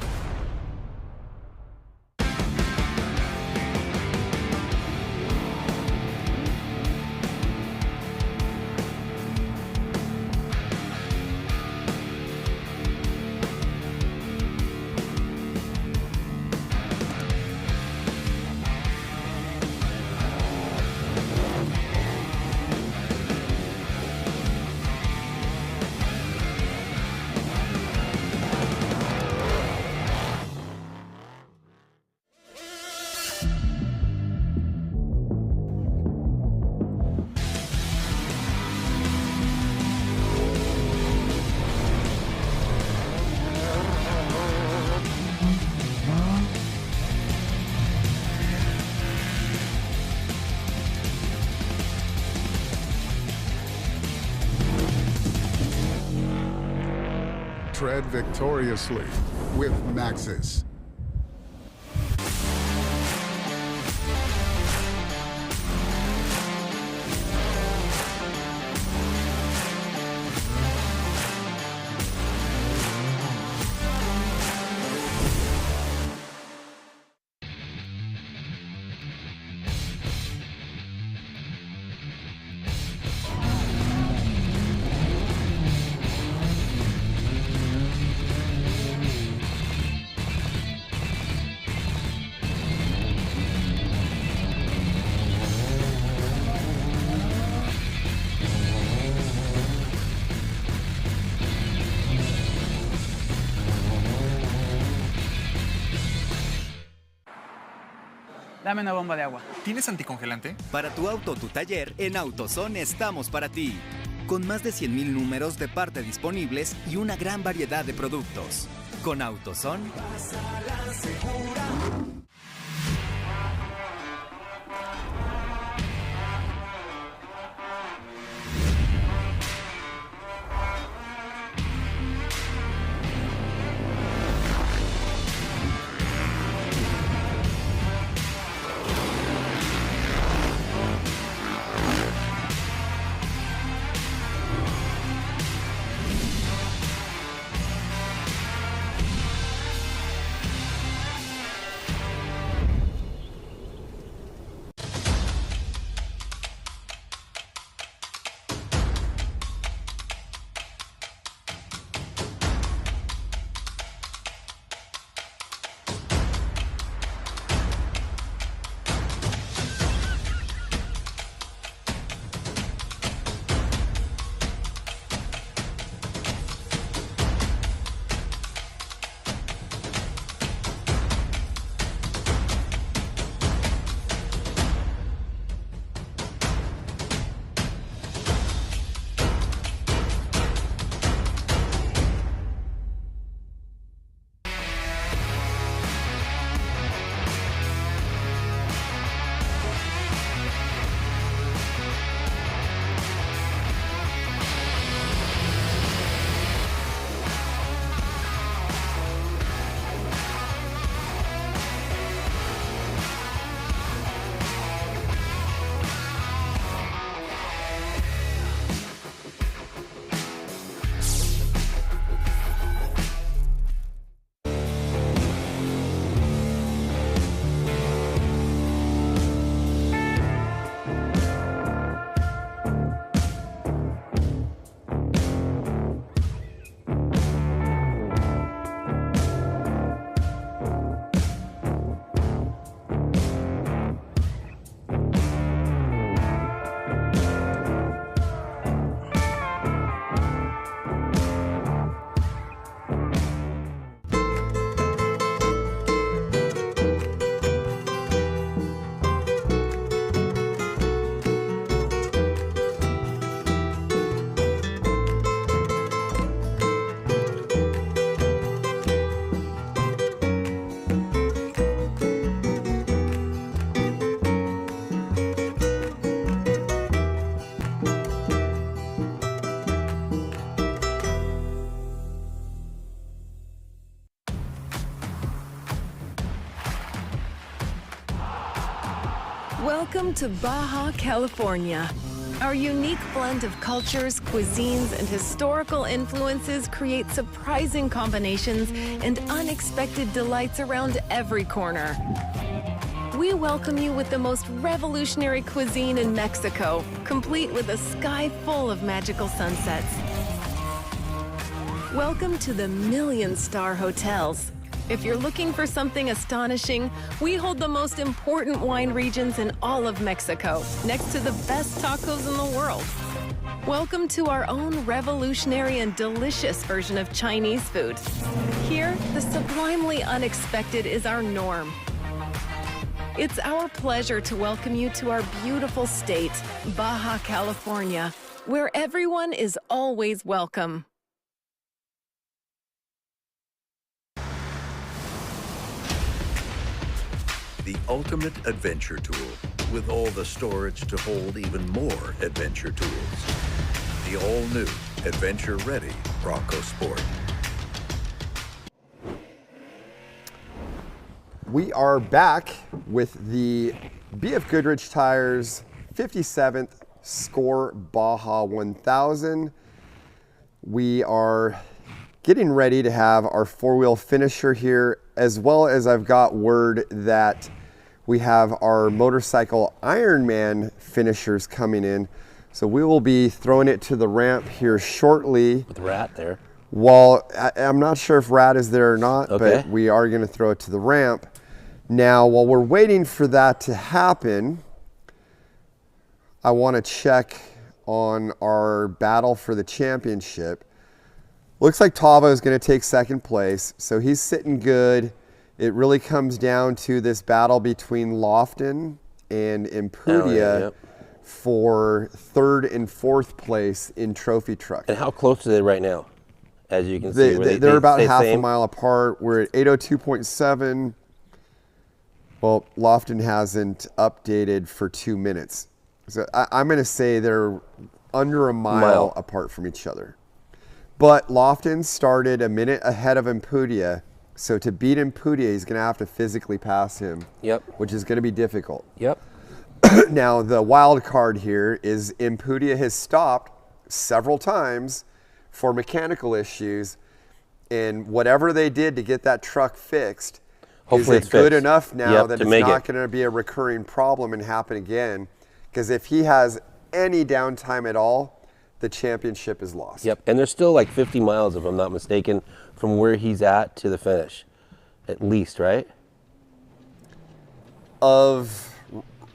tread victoriously with Maxxis. Dame una bomba de agua. ¿Tienes anticongelante? Para tu auto o tu taller, en AutoZone estamos para ti. Con más de 100,000 números de parte disponibles y una gran variedad de productos. Con AutoZone, pásala segura. Welcome to Baja California. Our unique blend of cultures, cuisines, and historical influences create surprising combinations and unexpected delights around every corner. We welcome you with the most revolutionary cuisine in Mexico, complete with a sky full of magical sunsets. Welcome to the million-star hotels. If you're looking for something astonishing, we hold the most important wine regions in all of Mexico, next to the best tacos in the world. Welcome to our own revolutionary and delicious version of Chinese food. Here, the sublimely unexpected is our norm. It's our pleasure to welcome you to our beautiful state, Baja California, where everyone is always welcome. The ultimate adventure tool, with all the storage to hold even more adventure tools. The all-new, adventure-ready Bronco Sport. We are back with the BF Goodrich Tires 57th Score Baja 1000. We are getting ready to have our four-wheel finisher here, as well as I've got word that we have our motorcycle Ironman finishers coming in. So we will be throwing it to the ramp here shortly. With Rat there. Well, I'm not sure if Rat is there or not, Okay. but we are going to throw it to the ramp. Now, while we're waiting for that to happen, I want to check on our battle for the championship. Looks like Tavo is going to take second place, so he's sitting good. It really comes down to this battle between Lofton and Impudia for third and fourth place in trophy truck. And how close are they right now? As you can see, they're about half a mile apart. We're at 802.7. Well, Lofton hasn't updated for 2 minutes. So I'm going to say they're under a mile apart from each other. But Lofton started a minute ahead of Impudia. So to beat Impudia, he's going to have to physically pass him. Yep. Which is going to be difficult. Yep. Now, the wild card here is Impudia has stopped several times for mechanical issues, and whatever they did to get that truck fixed, hopefully is it good fixed. enough now that it's not it. going to be a recurring problem and happen again? Because if he has any downtime at all, the championship is lost. Yep, and there's still like 50 miles, if I'm not mistaken, from where he's at to the finish, at least, right? Of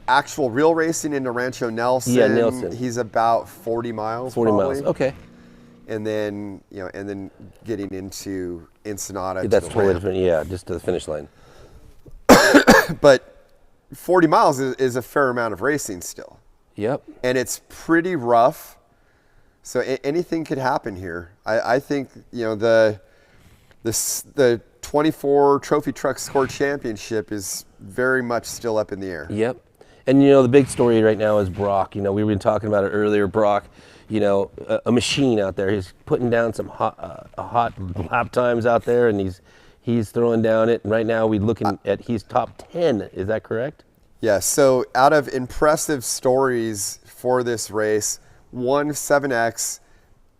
actual real racing into Rancho Nelson, Yeah, Nelson. he's about 40 miles. 40 probably. miles, okay. And then, and then getting into Ensenada. That's to the totally ramp. different, yeah, just to the finish line. But 40 miles is a fair amount of racing still. Yep. And it's pretty rough. So anything could happen here. I think, the 24 Trophy Truck Score Championship is very much still up in the air. Yep. And the big story right now is Brock. We were talking about it earlier. Brock, a machine out there. He's putting down some hot lap times out there, and he's throwing down it. And right now we're looking at he's top 10. Is that correct? Yeah. So out of impressive stories for this race, 7X,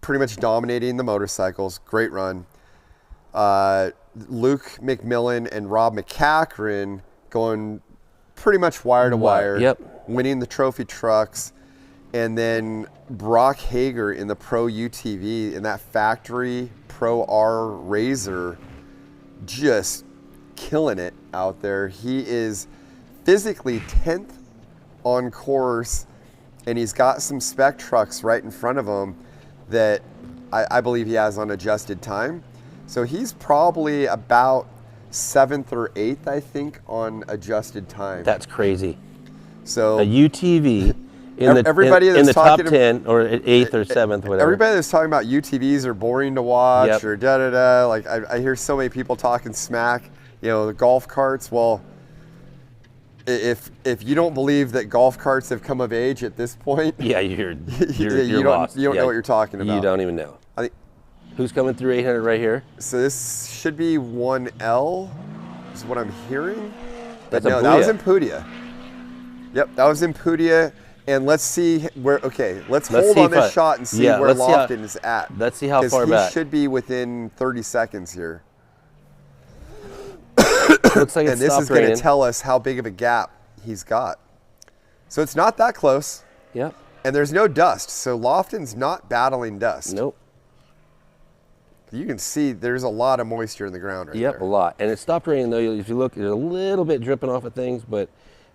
pretty much dominating the motorcycles. Great run. Luke McMillan and Rob McCachran going pretty much wire to wire, winning the trophy trucks. And then Brock Hager in the Pro UTV in that factory Pro R Razor, just killing it out there. He is physically 10th on course, and he's got some spec trucks right in front of him that I believe he has on adjusted time. So he's probably about 7th or 8th, I think, on adjusted time. That's crazy. So a UTV in the top 10 or 8th or 7th, whatever. Everybody that's talking about UTVs are boring to watch or da-da-da. Like I hear so many people talking smack, the golf carts. Well, if you don't believe that golf carts have come of age at this point, yeah, you're lost. You don't know what you're talking about. You don't even know. Who's coming through 800 right here? So this should be 1L, is what I'm hearing. But That's no, that was Impudia. Yep, that was Impudia. And let's see where, let's hold on this shot and see where Lofton is at. Let's see how far back. He should be within 30 seconds here. Looks like and this is going to tell us how big of a gap he's got. So it's not that close. Yep. And there's no dust, so Lofton's not battling dust. Nope. You can see there's a lot of moisture in the ground right there. Yep, a lot. And it stopped raining, though. If you look, there's a little bit dripping off of things, but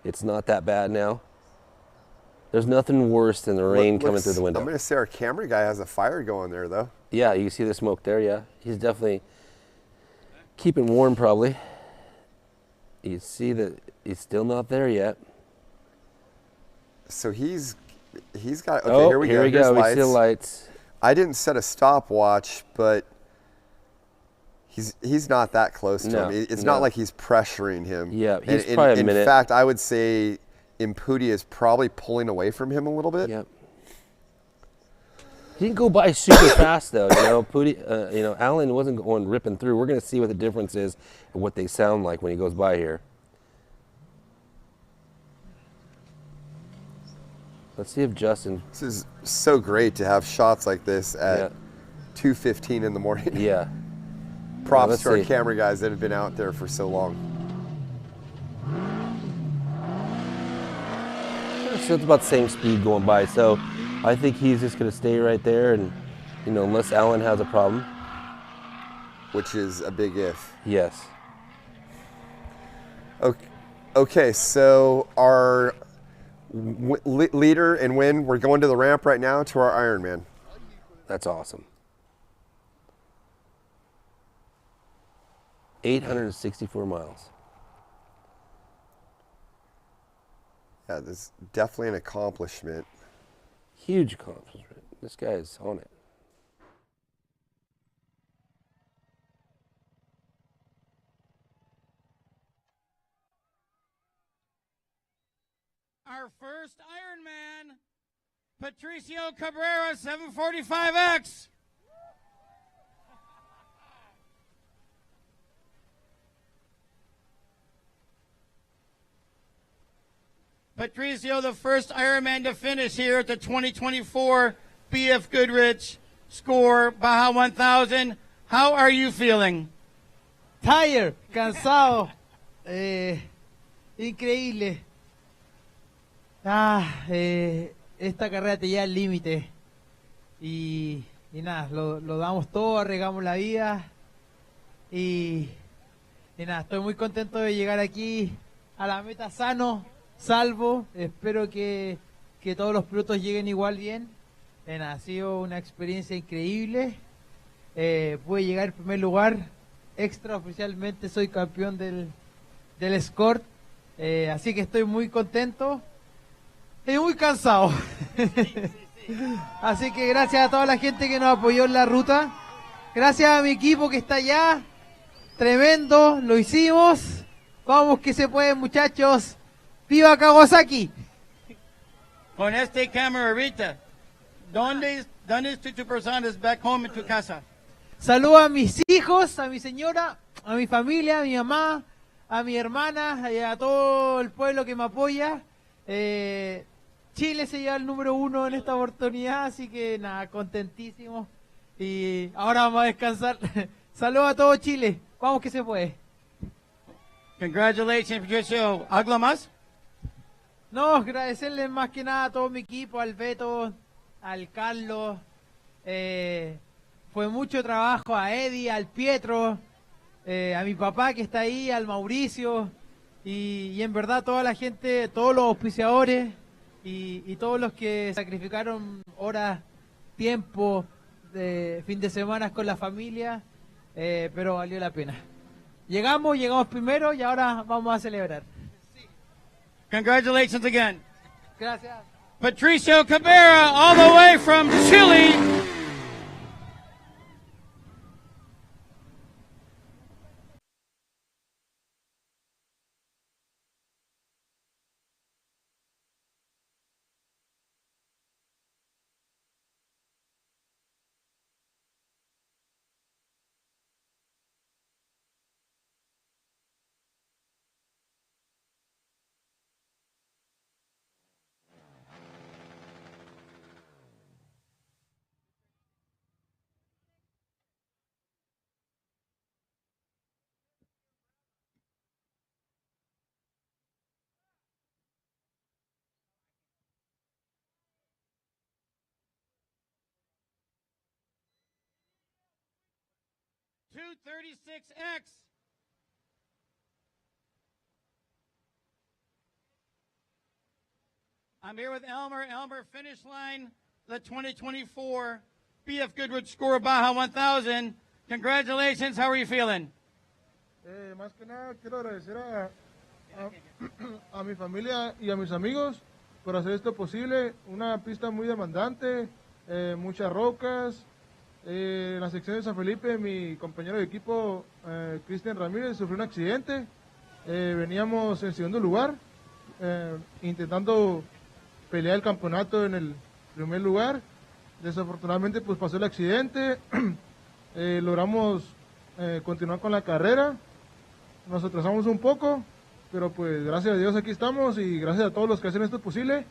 it's not that bad now. There's nothing worse than the rain coming through the window. I'm going to say our camera guy has a fire going there, though. Yeah, you can see the smoke there, yeah. He's definitely keeping warm, probably. You see that he's still not there yet. So he's got, here we go. We see the lights. I didn't set a stopwatch, but he's not that close to him. It's not like he's pressuring him. Yeah, he's probably a minute. In fact, I would say Impudia is probably pulling away from him a little bit. Yep. He didn't go by super fast though. Alan wasn't going ripping through. We're going to see what the difference is and what they sound like when he goes by here. Let's see if Justin... This is so great to have shots like this at 2:15 in the morning. Yeah. Props to our camera guys that have been out there for so long. So it's about the same speed going by, so I think he's just going to stay right there, and you know, unless Alan has a problem. Which is a big if. Yes. Okay, so our leader and win, we're going to the ramp right now to our Ironman. That's awesome. 864 miles. Yeah, this is definitely an accomplishment. Huge accomplishment. This guy is on it. Our first Ironman, Patricio Cabrera, 745X. Patricio, the first Ironman to finish here at the 2024 BF Goodrich Score Baja 1000. How are you feeling? Tired, cansado, increíble. Esta carrera te lleva al límite y nada, lo damos todo, arriesgamos la vida y nada, estoy muy contento de llegar aquí a la meta sano, salvo. Espero que todos los pilotos lleguen igual bien. Nada, ha sido una experiencia increíble. Pude llegar en primer lugar, extraoficialmente soy campeón del Escort, así que estoy muy contento. Estoy muy cansado. Así que gracias a toda la gente que nos apoyó en la ruta. Gracias a mi equipo que está allá. Tremendo, lo hicimos. Vamos que se puede, muchachos. ¡Viva Kawasaki! Con este cámara ahorita, ¿dónde están tus personas back home en tu casa? Saludo a mis hijos, a mi señora, a mi familia, a mi mamá, a mi hermana, y a todo el pueblo que me apoya. Chile se lleva el número 1 en esta oportunidad, así que nada, contentísimo. Y ahora vamos a descansar. Saludos a todo Chile. Vamos que se puede. Congratulations, Patricio. ¿Algo más? No, agradecerles más que nada a todo mi equipo, al Beto, al Carlos. Fue mucho trabajo, a Eddie, al Pietro, a mi papá que está ahí, al Mauricio. Y en verdad toda la gente, todos los auspiciadores y todos los que sacrificaron horas, tiempo, de fin de semana con la familia, pero valió la pena. Llegamos primero y ahora vamos a celebrar. Congratulations again. Gracias. Patricio Cabrera, all the way from Chile. .236X. I'm here with Elmer. Elmer, finish line, the 2024 BF Goodrich Score Baja 1000. Congratulations. How are you feeling? Más que nada quiero agradecer a mi familia y a mis amigos por hacer esto posible. Una pista muy demandante, muchas rocas. En la sección de San Felipe, mi compañero de equipo, Cristian Ramírez, sufrió un accidente. Veníamos en segundo lugar, intentando pelear el campeonato en el primer lugar. Desafortunadamente, pues pasó el accidente. Logramos continuar con la carrera. Nos atrasamos un poco, pero pues gracias a Dios aquí estamos y gracias a todos los que hacen esto posible.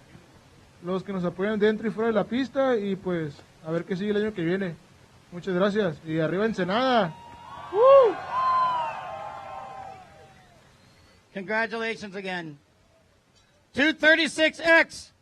los que nos apoyan dentro y fuera de la pista y pues a ver qué sigue el año que viene. Muchas gracias y arriba Ensenada. ¡Woo! Congratulations again. 236X.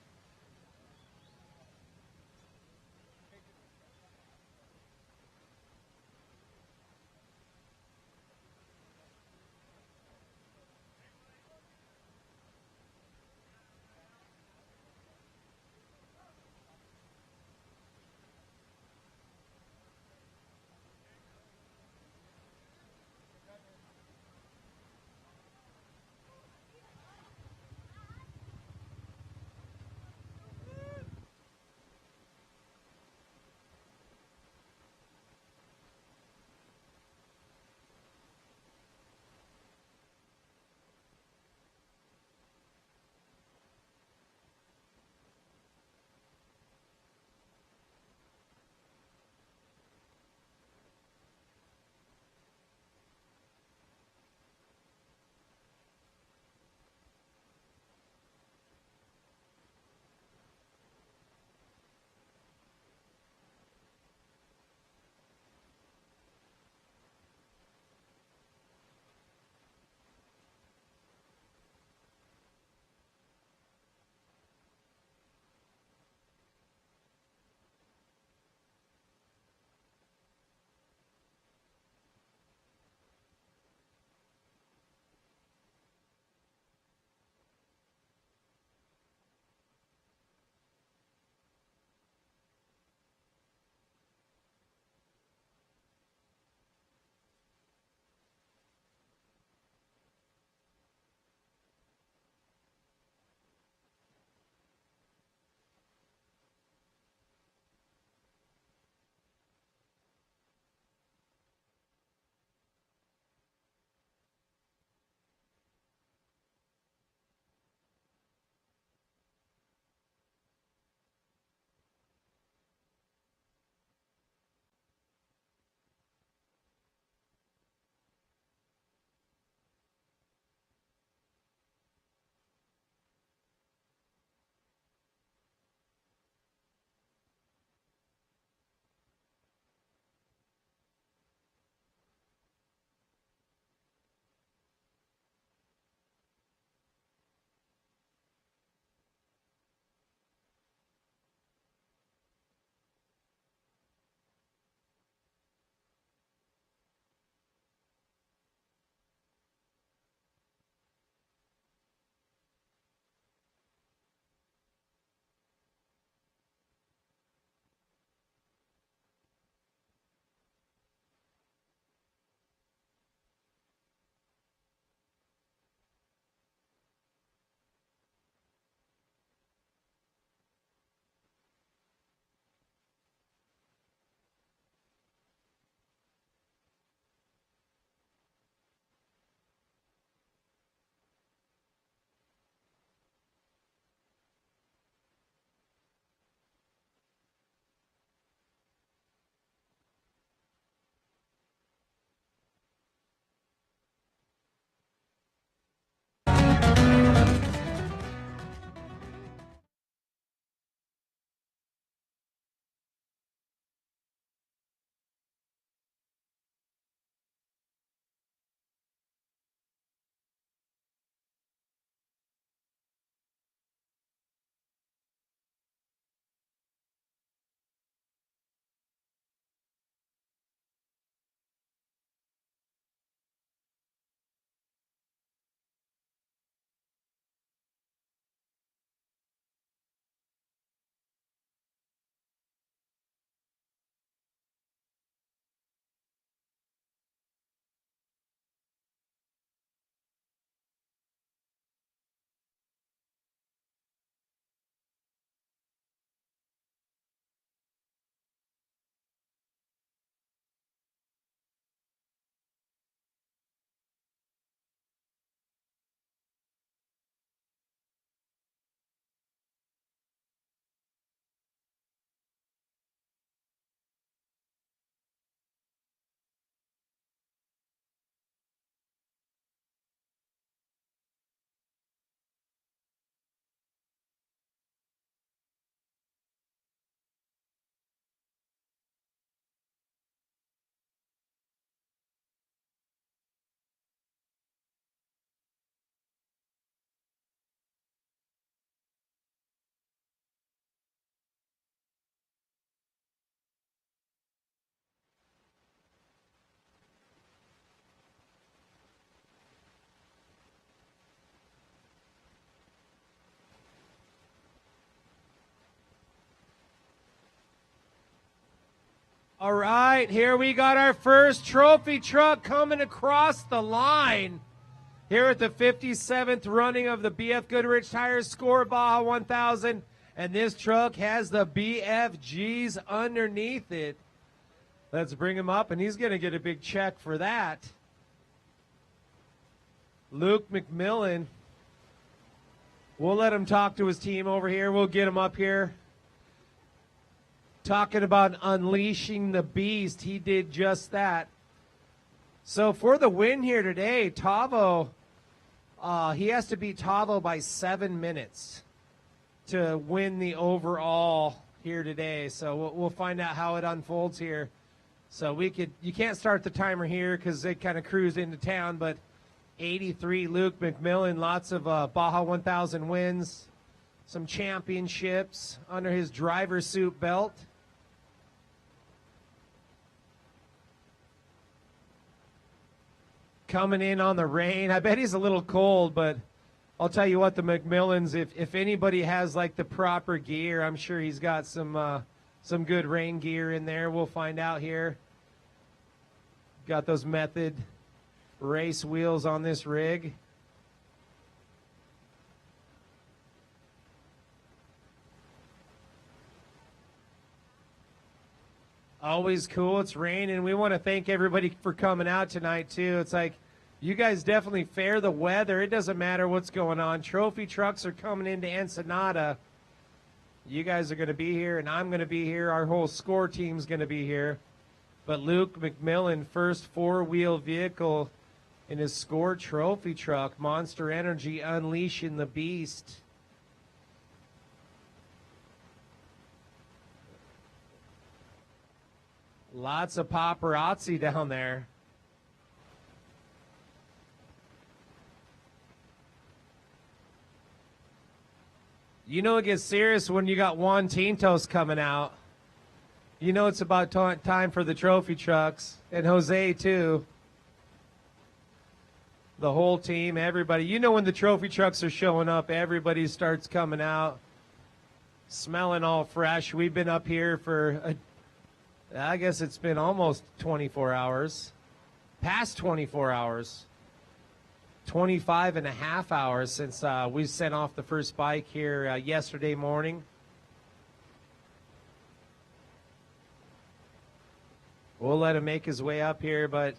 All right, here we got our first trophy truck coming across the line. Here at the 57th running of the BF Goodrich Tires Score Baja 1000. And this truck has the BFGs underneath it. Let's bring him up, and he's going to get a big check for that. Luke McMillan. We'll let him talk to his team over here. We'll get him up here. Talking about unleashing the beast. He did just that. So for the win here today, Tavo, he has to beat Tavo by 7 minutes to win the overall here today. So we'll find out how it unfolds here. So you can't start the timer here because they kind of cruise into town, but 83 Luke McMillan, lots of Baja 1000 wins, some championships under his driver's suit belt. Coming in on the rain. I bet he's a little cold, but I'll tell you what, the McMillans, if anybody has like the proper gear, I'm sure he's got some good rain gear in there. We'll find out here. Got those Method race wheels on this rig. Always cool. It's raining. We want to thank everybody for coming out tonight, too. It's like, you guys definitely fare the weather. It doesn't matter what's going on. Trophy trucks are coming into Ensenada. You guys are going to be here, and I'm going to be here. Our whole score team's going to be here. But Luke McMillan, first four-wheel vehicle in his score trophy truck. Monster Energy unleashing the beast. Lots of paparazzi down there. You know it gets serious when you got Juan Tintos coming out. You know it's about time for the trophy trucks. And Jose, too. The whole team, everybody. You know when the trophy trucks are showing up, everybody starts coming out, smelling all fresh. We've been up here for, I guess it's been almost 24 hours. Past 24 hours. 25 and a half hours since we sent off the first bike here yesterday morning. We'll let him make his way up here, but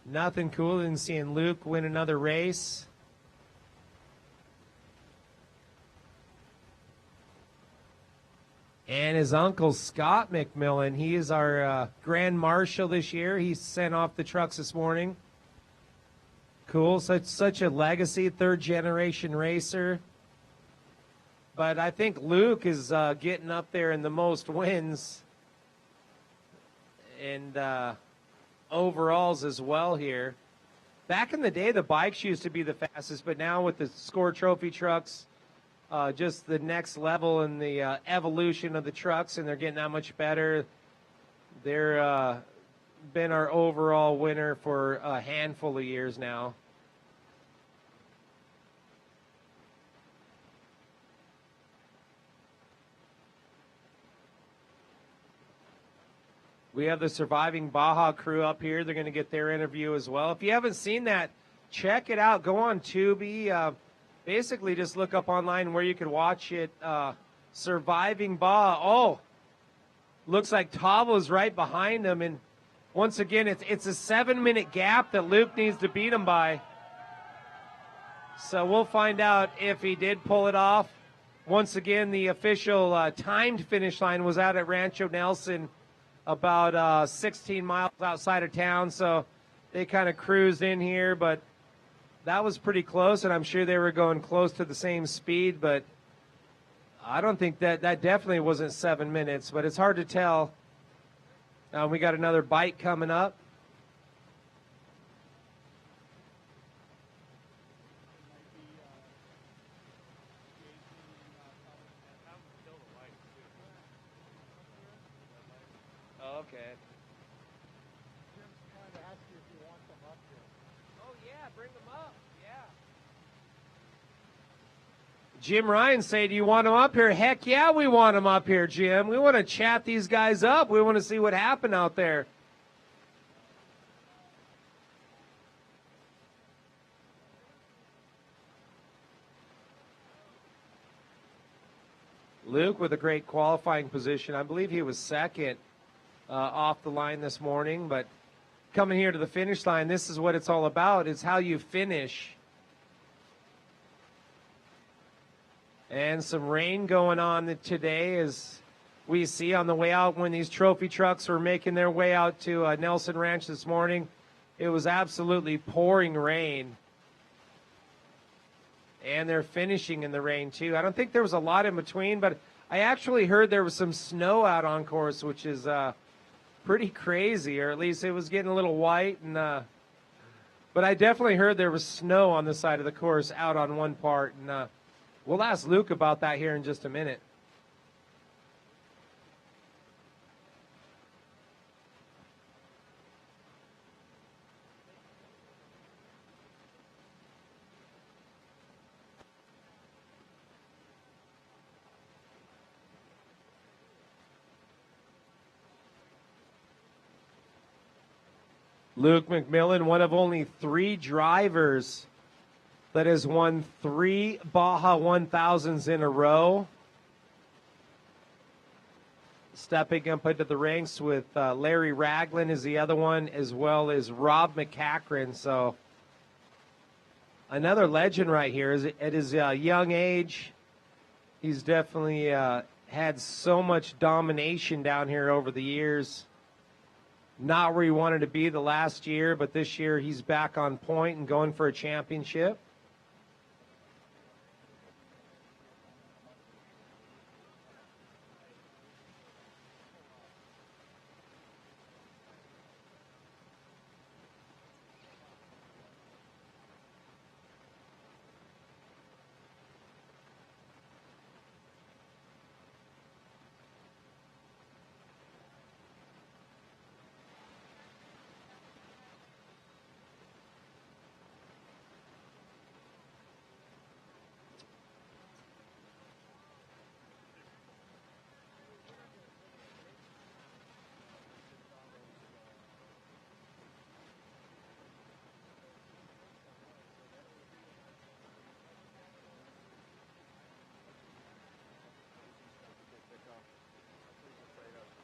nothing cooler than seeing Luke win another race. And his uncle, Scott McMillan, he is our Grand Marshal this year. He sent off the trucks this morning. Cool, such a legacy, third-generation racer. But I think Luke is getting up there in the most wins and overalls as well here. Back in the day, the bikes used to be the fastest, but now with the Score Trophy trucks, just the next level in the evolution of the trucks, and they're getting that much better. They're been our overall winner for a handful of years now. We have the Surviving Baja crew up here. They're going to get their interview as well. If you haven't seen that, check it out. Go on Tubi. Basically, just look up online where you can watch it. Surviving Baja. Oh, looks like Tavo's right behind them. And once again, it's a 7-minute gap that Luke needs to beat him by. So we'll find out if he did pull it off. Once again, the official timed finish line was out at Rancho Nelson, about 16 miles outside of town. So they kind of cruised in here, but that was pretty close, and I'm sure they were going close to the same speed. But I don't think that definitely wasn't 7 minutes, but it's hard to tell. We got another bike coming up. Oh, okay. Oh, yeah, bring them up. Yeah. Jim Ryan say, do you want him up here? Heck yeah, we want him up here, Jim. We want to chat these guys up. We want to see what happened out there. Luke with a great qualifying position. I believe he was second off the line this morning, but coming here to the finish line, this is what it's all about. It's how you finish. And some rain going on today as we see on the way out when these trophy trucks were making their way out to Nelson Ranch this morning. It was absolutely pouring rain. And they're finishing in the rain, too. I don't think there was a lot in between, but I actually heard there was some snow out on course, which is pretty crazy, or at least it was getting a little white. But I definitely heard there was snow on the side of the course out on one part. And we'll ask Luke about that here in just a minute. Luke McMillan, one of only 3 drivers that has won 3 Baja 1000s in a row. Stepping up into the ranks with Larry Ragland is the other one, as well as Rob McCachran. So another legend right here. At his young age, he's definitely had so much domination down here over the years. Not where he wanted to be the last year, but this year he's back on point and going for a championship.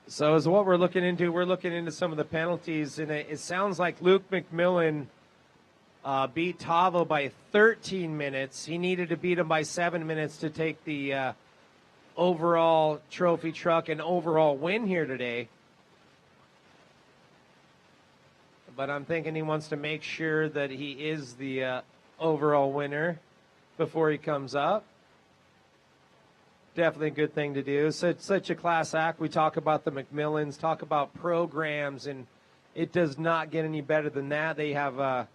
So as what we're looking into some of the penalties, and it sounds like Luke McMillan beat Tavo by 13 minutes. He needed to beat him by 7 minutes to take the overall trophy truck and overall win here today. But I'm thinking he wants to make sure that he is the overall winner before he comes up. Definitely a good thing to do. So it's such a class act. We talk about the McMillans, talk about programs, and it does not get any better than that. They have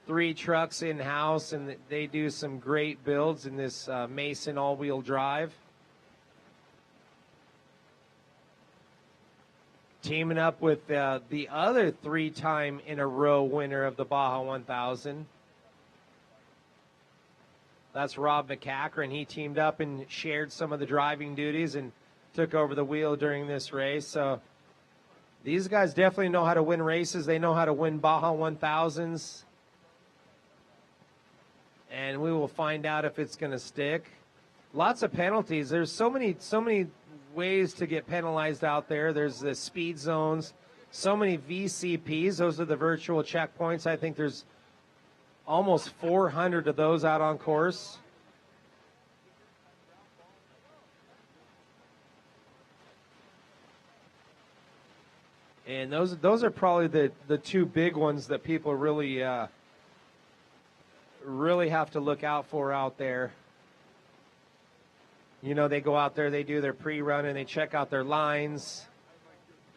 3 trucks in-house, and they do some great builds in this Mason all-wheel drive. Teaming up with the other 3-time-in-a-row winner of the Baja 1000. That's Rob McCachran. He teamed up and shared some of the driving duties and took over the wheel during this race. So these guys definitely know how to win races. They know how to win Baja 1000s. And we will find out if it's going to stick. Lots of penalties. There's so many ways to get penalized out there. There's the speed zones, so many VCPs. Those are the virtual checkpoints. I think there's almost 400 of those out on course. And those are probably the 2 big ones that people really have to look out for out there. You know, they go out there, they do their pre-run, and they check out their lines.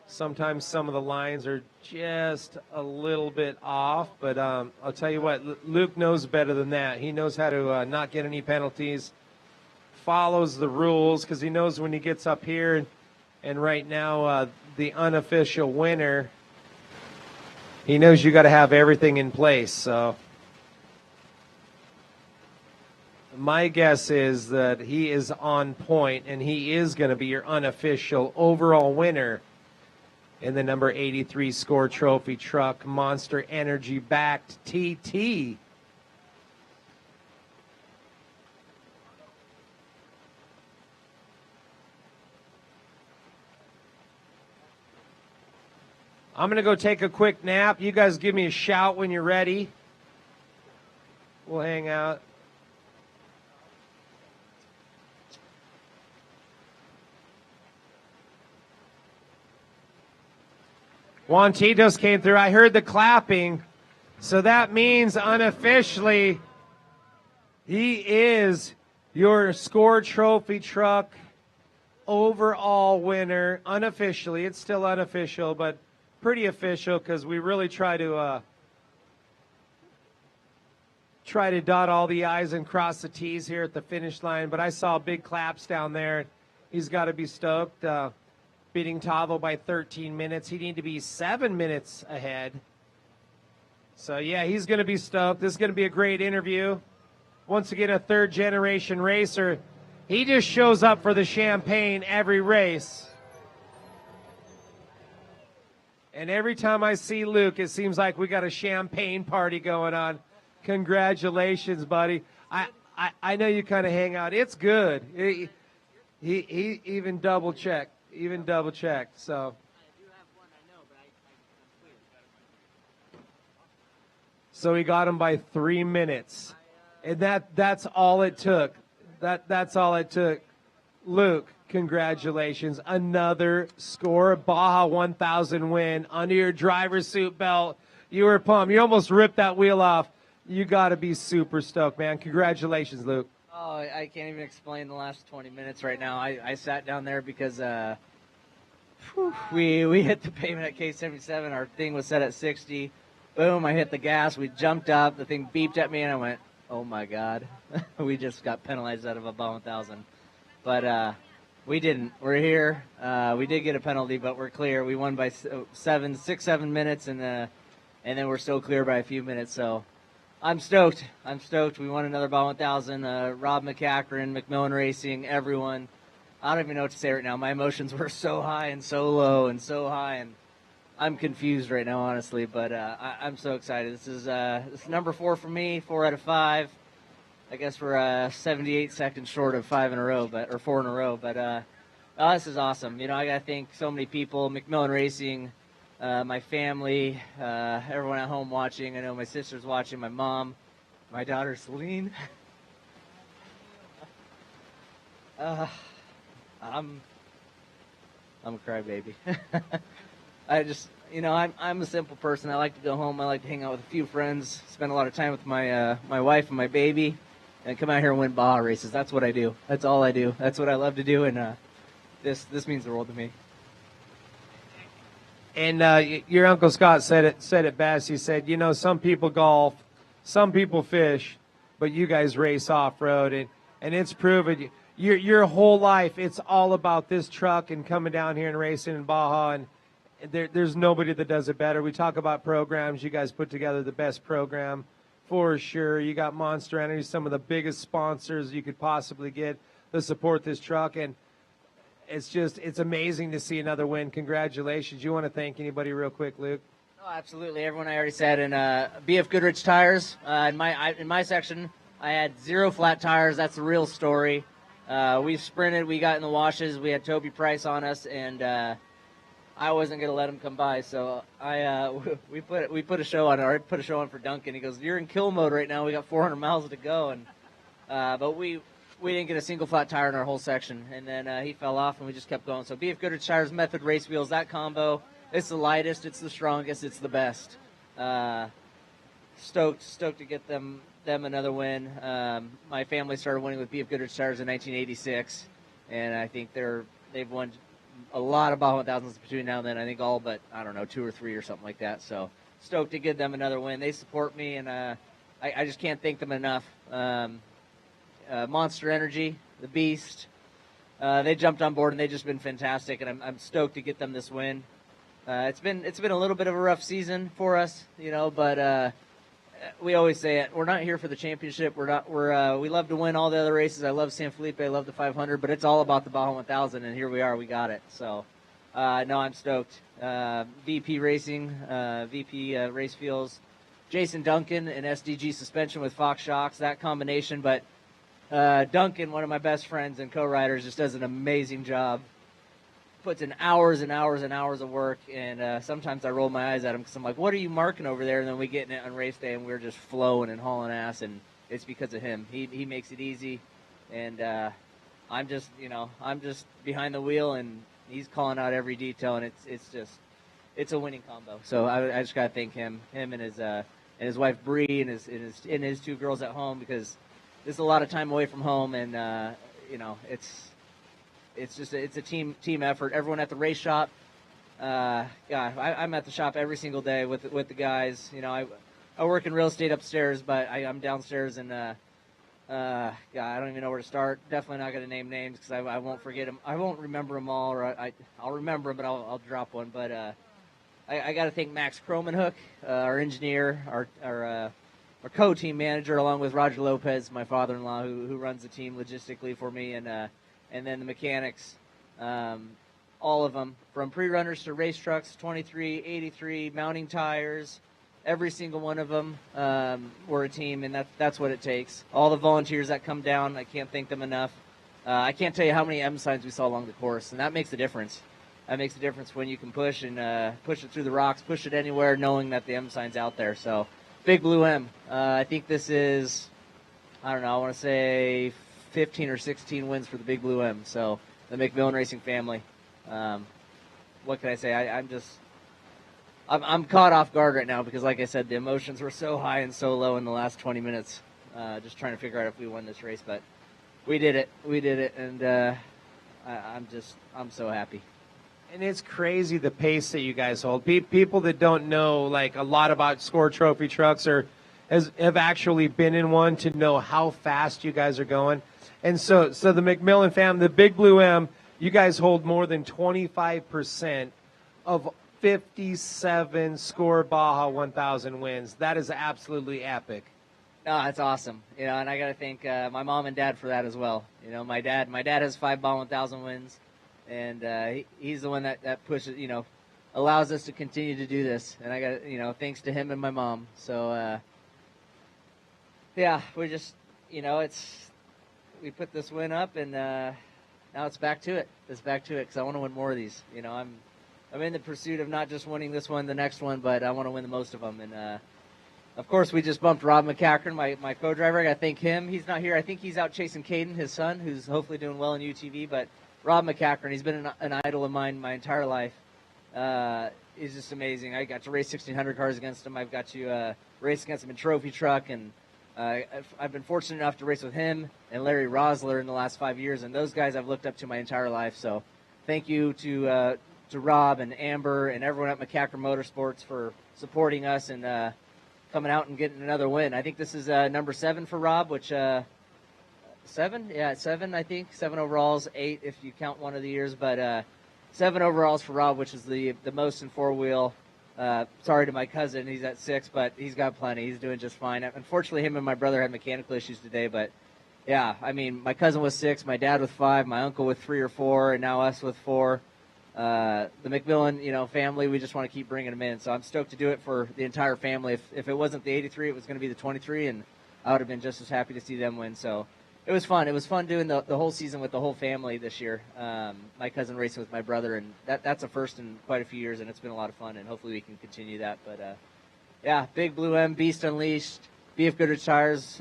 Sometimes some of the lines are just a little bit off, but I'll tell you what, Luke knows better than that. He knows how to not get any penalties, follows the rules, because he knows when he gets up here, and right now the unofficial winner, he knows you got to have everything in place. So My guess is that he is on point, and he is going to be your unofficial overall winner in the number 83 Score Trophy Truck Monster Energy backed TT. I'm going to go take a quick nap. You guys give me a shout when you're ready. We'll hang out. Juan Titos came through. I heard the clapping. So that means unofficially he is your Score Trophy Truck overall winner. Unofficially. It's still unofficial, but pretty official because we really try to dot all the I's and cross the T's here at the finish line. But I saw big claps down there. He's got to be stoked. Beating Tavo by 13 minutes. He needed to be 7 minutes ahead. So, yeah, he's going to be stoked. This is going to be a great interview. Once again, a third-generation racer. He just shows up for the champagne every race. And every time I see Luke, it seems like we got a champagne party going on. Congratulations, buddy. I know you kind of hang out. It's good. He even double-checked. So. So he got him by 3 minutes. And that's all it took. That's all it took. Luke, congratulations. Another Score Baja 1000 win under your driver's suit belt. You were pumped. You almost ripped that wheel off. You got to be super stoked, man. Congratulations, Luke. Oh, I can't even explain the last 20 minutes right now. I sat down there because we hit the pavement at K77. Our thing was set at 60. Boom, I hit the gas. We jumped up. The thing beeped at me, and I went, oh, my God. We just got penalized out of a Baja 1000. But we didn't. We're here. We did get a penalty, but we're clear. We won by 7 minutes, and then we're still clear by a few minutes. So I'm stoked. We won another Baja 1000. Rob McCachran, McMillan Racing, everyone. I don't even know what to say right now. My emotions were so high and so low and so high, and I'm confused right now, honestly. But I'm so excited. This is number 4 for me, 4 out of 5. I guess we're 78 seconds short of 4 in a row. But this is awesome. You know, I got to thank so many people, McMillan Racing, my family, everyone at home watching. I know my sister's watching, my mom, my daughter Celine. I'm a crybaby. I just, you know, I'm a simple person. I like to go home. I like to hang out with a few friends, spend a lot of time with my my wife and my baby, and come out here and win Baja races. That's what I do. That's all I do. That's what I love to do, and this means the world to me. And your Uncle Scott said it best. He said, you know, some people golf, some people fish, but you guys race off-road, and it's proven. Your whole life, it's all about this truck and coming down here and racing in Baja, and there's nobody that does it better. We talk about programs. You guys put together the best program for sure. You got Monster Energy, some of the biggest sponsors you could possibly get to support this truck, and it's amazing to see another win. Congratulations. You want to thank anybody real quick, Luke? Oh, absolutely. Everyone I already said. And BF Goodrich tires. In my section, I had 0 flat tires. That's the real story. We sprinted. We got in the washes. We had Toby Price on us, and I wasn't going to let him come by. So we put a show on. Or I put a show on for Duncan. He goes, "You're in kill mode right now. We got 400 miles to go." And but we didn't get a single flat tire in our whole section. And then he fell off, and we just kept going. So BF Goodrich tires, Method race wheels, that combo. It's the lightest. It's the strongest. It's the best. Stoked to get them another win. My family started winning with BF Goodrich tires in 1986, and I think they've won a lot of Baja 1000s between now and then. I think all but, I don't know, 2 or 3 or something like that. So stoked to give them another win. They support me, and I just can't thank them enough. Monster Energy, the Beast, they jumped on board, and they've just been fantastic, and I'm stoked to get them this win. It's been a little bit of a rough season for us, you know, but we always say it. We're not here for the championship. We love to win all the other races. I love San Felipe. I love the 500, but it's all about the Baja 1000, and here we are. We got it. So, no, I'm stoked. VP Racing, VP Race Fuels, Jason Duncan, and SDG Suspension with Fox Shocks, that combination. But Duncan, one of my best friends and co-riders, just does an amazing job. Puts in hours and hours and hours of work, and sometimes I roll my eyes at him because I'm like, what are you marking over there? And then we get in it on race day, and we're just flowing and hauling ass, and it's because of him. He makes it easy, and I'm just behind the wheel, and he's calling out every detail, and it's a winning combo. So I just got to thank him and his wife Bree and his two girls at home, because this is a lot of time away from home, and it's a team effort. Everyone at the race shop, I'm at the shop every single day with the guys. I work in real estate upstairs, but I'm downstairs, and I don't even know where to start. Definitely not going to name names because I won't forget them. I won't remember them all, or I'll remember them, but I'll drop one. But I got to thank Max Cromanhook, our engineer, our co-team manager, along with Roger Lopez, my father-in-law, who runs the team logistically for me, and then the mechanics, all of them, from pre-runners to race trucks, 23, 83, mounting tires, every single one of them. We're a team, and that's what it takes. All the volunteers that come down, I can't thank them enough. I can't tell you how many M signs we saw along the course, and that makes a difference. That makes a difference when you can push it through the rocks, push it anywhere, knowing that the M sign's out there. So, Big Blue M. I think this is, I want to say 15 or 16 wins for the Big Blue M. So the McMillan Racing family. What can I say? I'm caught off guard right now because, like I said, the emotions were so high and so low in the last 20 minutes. Just trying to figure out if we won this race, but we did it. We did it, and I'm so happy. And it's crazy the pace that you guys hold. People that don't know like a lot about Score Trophy trucks or have actually been in one to know how fast you guys are going. And so the McMillan family, the Big Blue M, you guys hold more than 25% of 57 Score Baja 1000 wins. That is absolutely epic. No, that's awesome. And I got to thank my mom and dad for that as well. My dad has 5 Baja 1000 wins, and he's the one that pushes, allows us to continue to do this. And I got, thanks to him and my mom. So, we're just, we put this win up, and now it's back to it. It's back to it because I want to win more of these. I'm in the pursuit of not just winning this one, the next one, but I want to win the most of them. And of course, we just bumped Rob McCachran, my co-driver. I got to thank him. He's not here. I think he's out chasing Caden, his son, who's hopefully doing well in UTV. But Rob McCachran, he's been an idol of mine my entire life. He's just amazing. I got to race 1,600 cars against him. I've got to race against him in trophy truck, and I've been fortunate enough to race with him and Larry Rosler in the last 5 years, and those guys I've looked up to my entire life. So thank you to Rob and Amber and everyone at McCachran Motorsports for supporting us and coming out and getting another win. I think this is number 7 for Rob, which 7? Yeah, 7, I think. 7 overalls, 8 if you count one of the years, but 7 overalls for Rob, which is the most in 4-wheel. Sorry to my cousin, he's at 6, but he's got plenty. He's doing just fine. Unfortunately, him and my brother had mechanical issues today, but yeah, I mean, my cousin was 6, my dad with 5, my uncle with 3 or 4, and now us with 4. The McMillan, family, we just want to keep bringing them in. So I'm stoked to do it for the entire family. If it wasn't the 83, it was going to be the 23, and I would have been just as happy to see them win. So it was fun. It was fun doing the whole season with the whole family this year. My cousin racing with my brother, and that's a first in quite a few years, and it's been a lot of fun, and hopefully we can continue that. But, Big Blue M, Beast Unleashed, BF Goodrich Tires,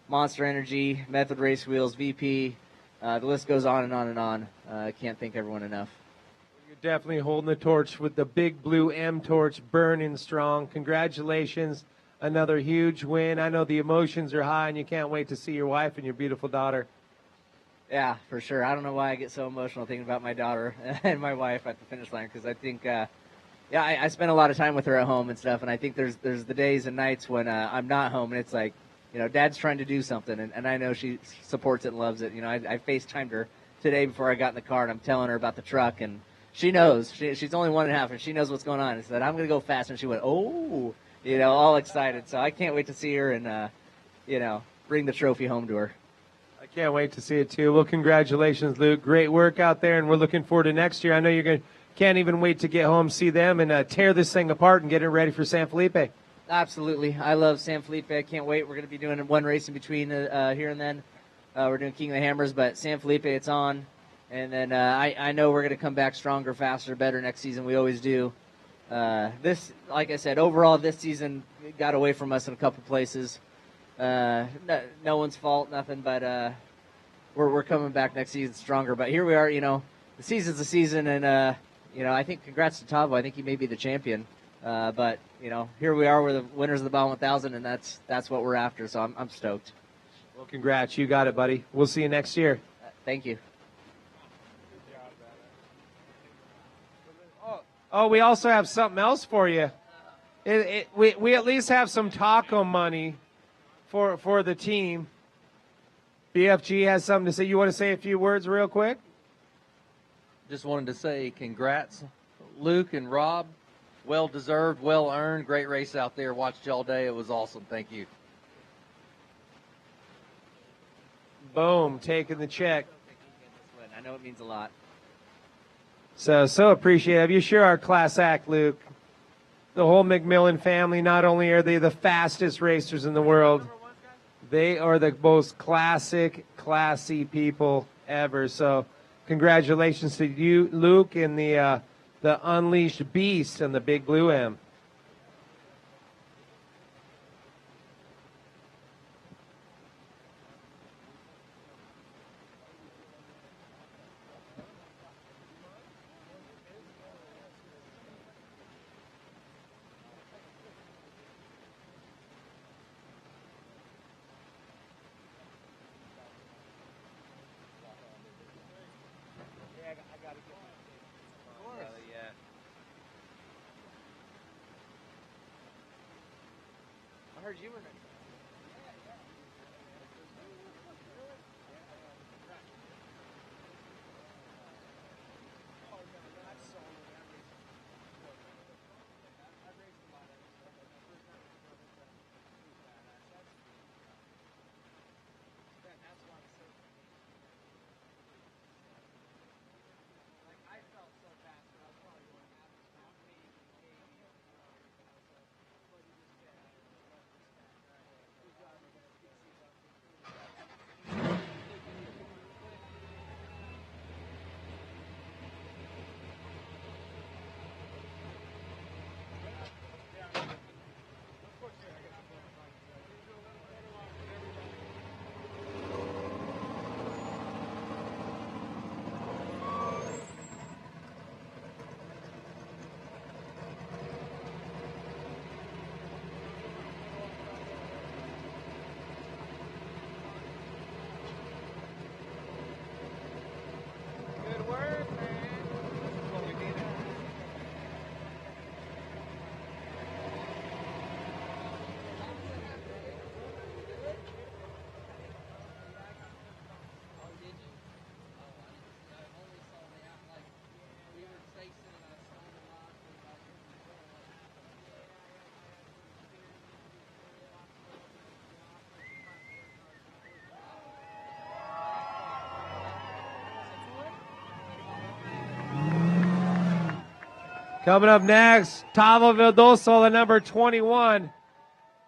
Monster Energy, Method Race Wheels, VP. The list goes on and on and on. I can't thank everyone enough. You're definitely holding the torch with the Big Blue M torch burning strong. Congratulations. Another huge win. I know the emotions are high, and you can't wait to see your wife and your beautiful daughter. Yeah, for sure. I don't know why I get so emotional thinking about my daughter and my wife at the finish line, because I think, I spend a lot of time with her at home and stuff, and I think there's the days and nights when I'm not home, and it's like, Dad's trying to do something, and I know she supports it and loves it. I FaceTimed her today before I got in the car, and I'm telling her about the truck, and she knows. She's only 1.5, and she knows what's going on. I said, I'm going to go fast, and she went, oh. all excited. So I can't wait to see her and, bring the trophy home to her. I can't wait to see it too. Well, congratulations, Luke. Great work out there, and we're looking forward to next year. I know can't even wait to get home, see them, and tear this thing apart and get it ready for San Felipe. Absolutely. I love San Felipe. I can't wait. We're going to be doing one race in between here and then. We're doing King of the Hammers, but San Felipe, it's on. And then I know we're going to come back stronger, faster, better next season. We always do. This, like I said, overall this season got away from us in a couple places. No one's fault, nothing, but we're coming back next season stronger. But here we are, the season's the season, and, I think congrats to Tavo. I think he may be the champion. But, here we are. We're the winners of the Baja 1000, and that's what we're after, so I'm stoked. Well, congrats. You got it, buddy. We'll see you next year. Thank you. Oh, we also have something else for you. We at least have some taco money for the team. BFG has something to say. You want to say a few words real quick? Just wanted to say congrats, Luke and Rob. Well deserved, well earned. Great race out there. Watched you all day. It was awesome. Thank you. Boom, taking the check. I know it means a lot. So appreciative. You sure are class act, Luke. The whole McMillan family, not only are they the fastest racers in the world, they are the most classy people ever. So congratulations to you, Luke, and the Unleashed Beast and the Big Blue M. I heard you were next. Coming up next, Tavo Vildoso, the number 21.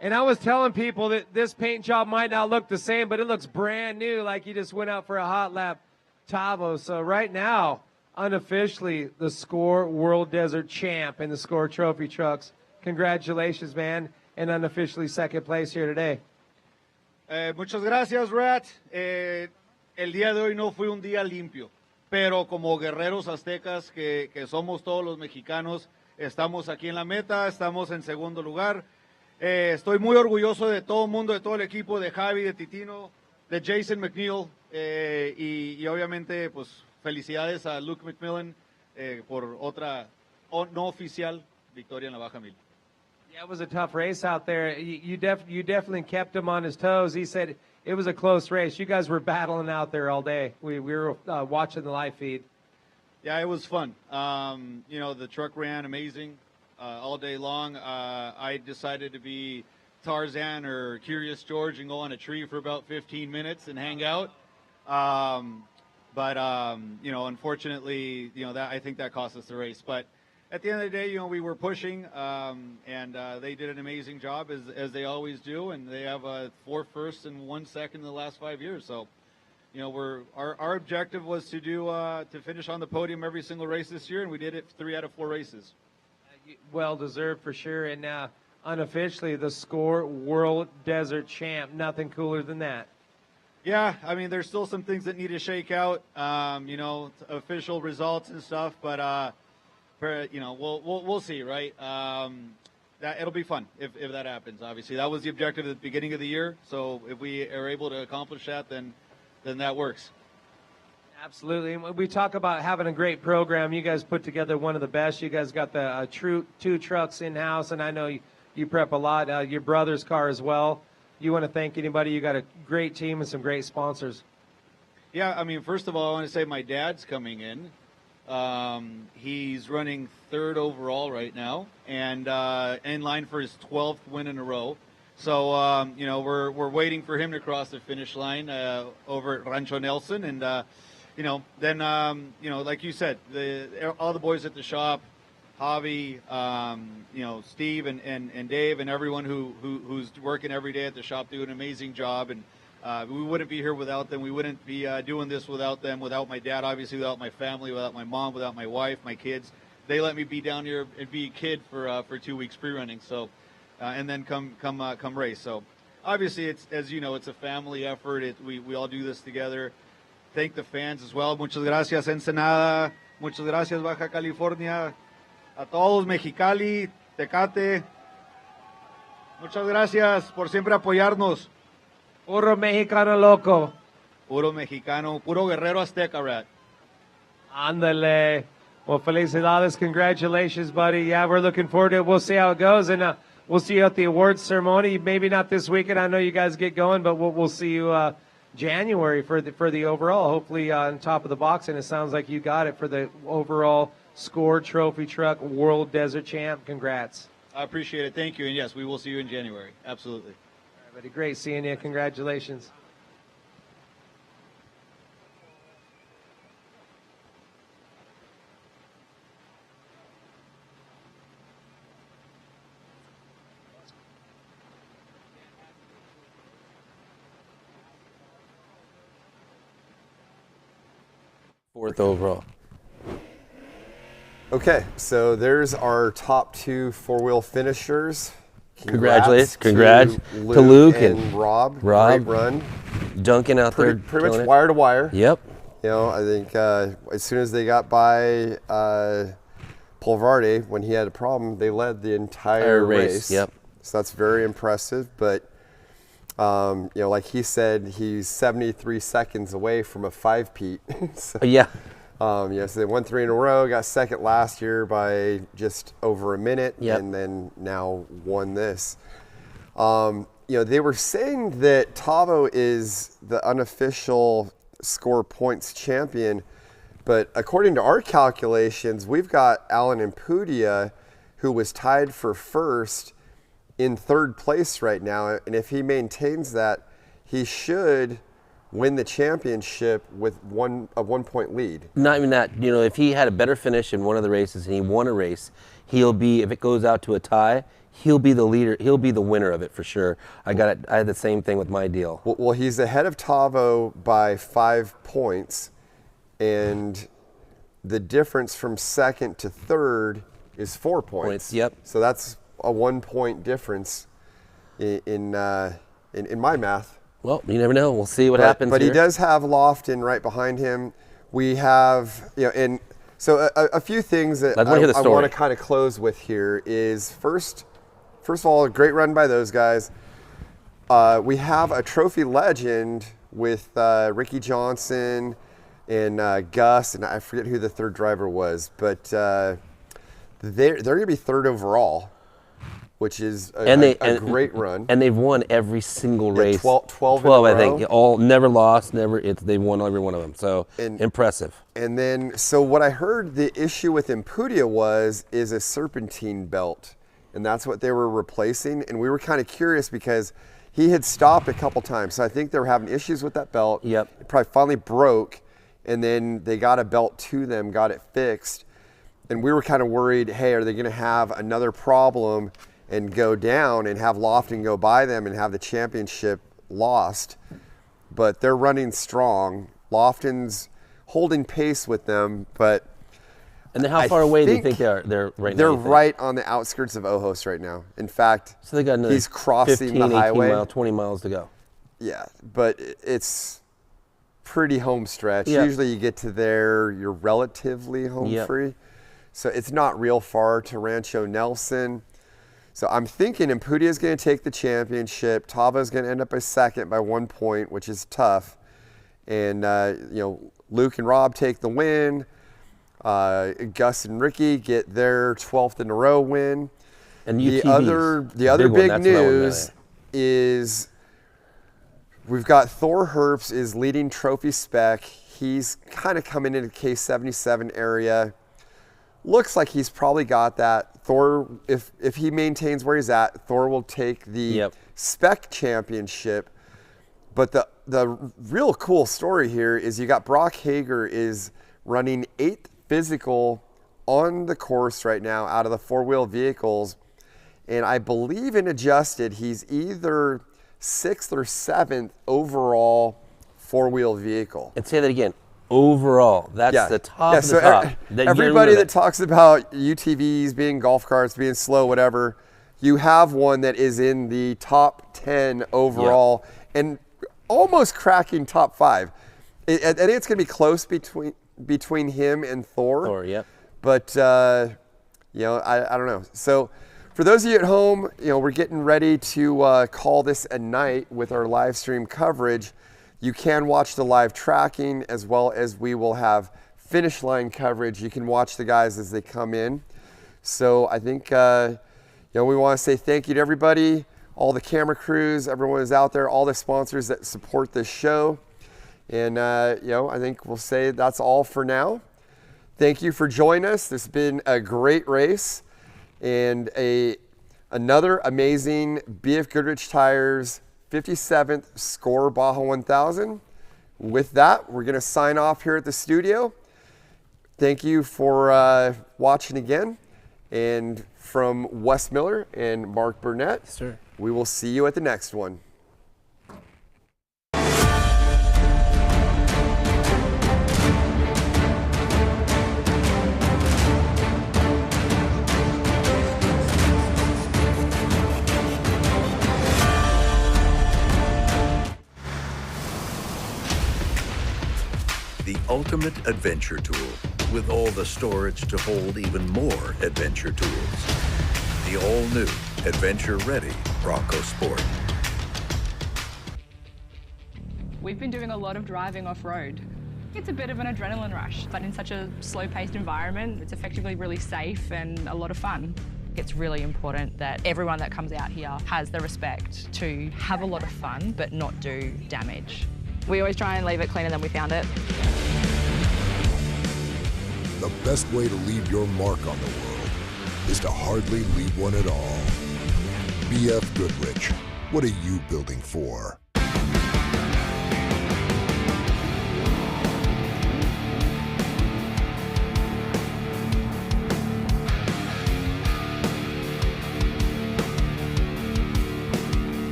And I was telling people that this paint job might not look the same, but it looks brand new, like you just went out for a hot lap, Tavo. So right now, unofficially, the SCORE World Desert Champ in the SCORE Trophy Trucks. Congratulations, man, and unofficially second place here today. Muchas gracias, Rat. El día de hoy no fue un día limpio, pero como guerreros aztecas que somos todos los mexicanos, estamos aquí en la meta, estamos en segundo lugar. Estoy muy orgulloso de todo el mundo, de todo el equipo, de Javi, de Titino, de Jason McNeil, y obviamente pues felicidades a Luke McMillan por otra no oficial victoria en la Baja 1000. Yeah, it was a tough race out there. You definitely kept him on his toes. He said it was a close race. You guys were battling out there all day. We were watching the live feed. Yeah, it was fun. The truck ran amazing. all day long. I decided to be Tarzan or Curious George and go on a tree for about 15 minutes and hang out. You know, unfortunately, you know, that I think that cost us the race. But at the end of the day, you know, we were pushing, and they did an amazing job as they always do, and they have 4 firsts and 1 second in the last 5 years. So, you know, our objective was to do to finish on the podium every single race this year, and we did it 3 out of 4 races. Well deserved for sure, and unofficially the SCORE World Desert Champ. Nothing cooler than that. Yeah, I mean, there's still some things that need to shake out, you know, official results and stuff, but you know, we'll see, right? That it'll be fun if that happens. Obviously, that was the objective at the beginning of the year. So if we are able to accomplish that, then that works. Absolutely. And when we talk about having a great program, you guys put together one of the best. You guys got the two trucks in-house, and I know you prep a lot. Your brother's car as well. You want to thank anybody? You got a great team and some great sponsors. Yeah, I mean, first of all, I want to say my dad's coming in. He's running 3rd overall right now, and in line for his 12th win in a row. So you know, we're waiting for him to cross the finish line over at Rancho Nelson, and you know, then you know, like you said, all the boys at the shop, Javi, you know, Steve and Dave and everyone who's working every day at the shop do an amazing job, and we wouldn't be here without them. We wouldn't be doing this without them, without my dad, obviously, without my family, without my mom, without my wife, my kids. They let me be down here and be a kid for 2 weeks pre-running, so and then come race. So obviously, it's, as you know, it's a family effort. We all do this together. Thank the fans as well. Muchas gracias, Ensenada. Muchas gracias, Baja California. A todos, Mexicali, Tecate. Muchas gracias por siempre apoyarnos. Puro mexicano loco. Puro mexicano, puro guerrero azteca, Rat. Ándale. Well, felicidades, congratulations, buddy. Yeah, we're looking forward to it. We'll see how it goes, and we'll see you at the awards ceremony. Maybe not this weekend. I know you guys get going, but we'll see you January for the overall. Hopefully on top of the box, and it sounds like you got it for the overall SCORE Trophy Truck World Desert Champ. Congrats. I appreciate it. Thank you. And yes, we will see you in January. Absolutely. All right, buddy. Great seeing you. Congratulations. Fourth overall. Okay, so there's our top 2 four-wheel finishers. Congrats to Luke and Rob. Great run. Duncan out there. Pretty much wire to wire. Yep. You know, I think as soon as they got by Polvarde, when he had a problem, they led the entire race. Yep. So that's very impressive. But, you know, like he said, he's 73 seconds away from a 5-peat. So, yeah. Yeah, so they won 3 in a row, got second last year by just over a minute, and then now won this. You know, they were saying that Tavo is the unofficial SCORE points champion, but according to our calculations, we've got Alan Impudia, who was tied for first, in 3rd place right now, and if he maintains that, he should win the championship with a 1-point lead. Not even that. You know, if he had a better finish in one of the races and he won a race, he'll be, if it goes out to a tie, he'll be the leader. He'll be the winner of it for sure. I had the same thing with my deal. Well, he's ahead of Tavo by 5 points, and the difference from 2nd to 3rd is 4 points. Yep. So that's a 1-point difference in my math. Well, you never know. We'll see what happens. But here. he does have Lofton right behind him. We have, you know, and so a few things that I want to kind of close with here is first of all, a great run by those guys. We have a trophy legend with Ricky Johnson and Gus, and I forget who the 3rd driver was, but they're going to be 3rd overall, which is a great run. And they've won every single race. 12 I think. All never lost, they've won every one of them. So impressive. And then, so what I heard the issue with Impudia is a serpentine belt, and that's what they were replacing. And we were kind of curious because he had stopped a couple times, so I think they were having issues with that belt. Yep. It probably finally broke, and then they got a belt to them, got it fixed, and we were kind of worried, hey, are they going to have another problem and go down and have Lofton go by them and have the championship lost? But they're running strong. Lofton's holding pace with them, but and then how far away do you think they're right now? They're right on the outskirts of Ojos right now. In fact, so they got another he's crossing 15, the highway. 20 miles to go. Yeah, but it's pretty home stretch. Yep. Usually you get to there, you're relatively home free. So it's not real far to Rancho Nelson. So I'm thinking Impudia is going to take the championship. Tava is going to end up a second by 1 point, which is tough. And, Luke and Rob take the win. Gus and Ricky get their 12th in a row win. And the other big news is we've got Thor Herps is leading trophy spec. He's kind of coming into K77 area. Looks like he's probably got that. Thor, if he maintains where he's at, Thor will take the spec championship. But the real cool story here is you got Brock Hager is running 8th physical on the course right now out of the 4-wheel vehicles. And I believe in adjusted, he's either 6th or 7th overall 4-wheel vehicle. And say that again. Overall, that's the top of the top. Everybody that talks about UTVs being golf carts, being slow, whatever, you have one that is in the top 10 overall and almost cracking top 5. I think it's going to be close between him and Thor. But, I don't know. So for those of you at home, we're getting ready to call this a night with our live stream coverage. You can watch the live tracking as well as we will have finish line coverage. You can watch the guys as they come in. So I think, we want to say thank you to everybody, all the camera crews, everyone who's out there, all the sponsors that support this show. And, I think we'll say that's all for now. Thank you for joining us. This has been a great race and another amazing BF Goodrich Tires 57th Score Baja 1000. With that, we're going to sign off here at the studio. Thank you for watching again. And from Wes Miller and Mark Burnett, we will see you at the next one. The ultimate adventure tool with all the storage to hold even more adventure tools. The all-new, adventure-ready Bronco Sport. We've been doing a lot of driving off-road. It's a bit of an adrenaline rush, but in such a slow-paced environment, it's effectively really safe and a lot of fun. It's really important that everyone that comes out here has the respect to have a lot of fun, but not do damage. We always try and leave it cleaner than we found it. The best way to leave your mark on the world is to hardly leave one at all. BF Goodrich, what are you building for?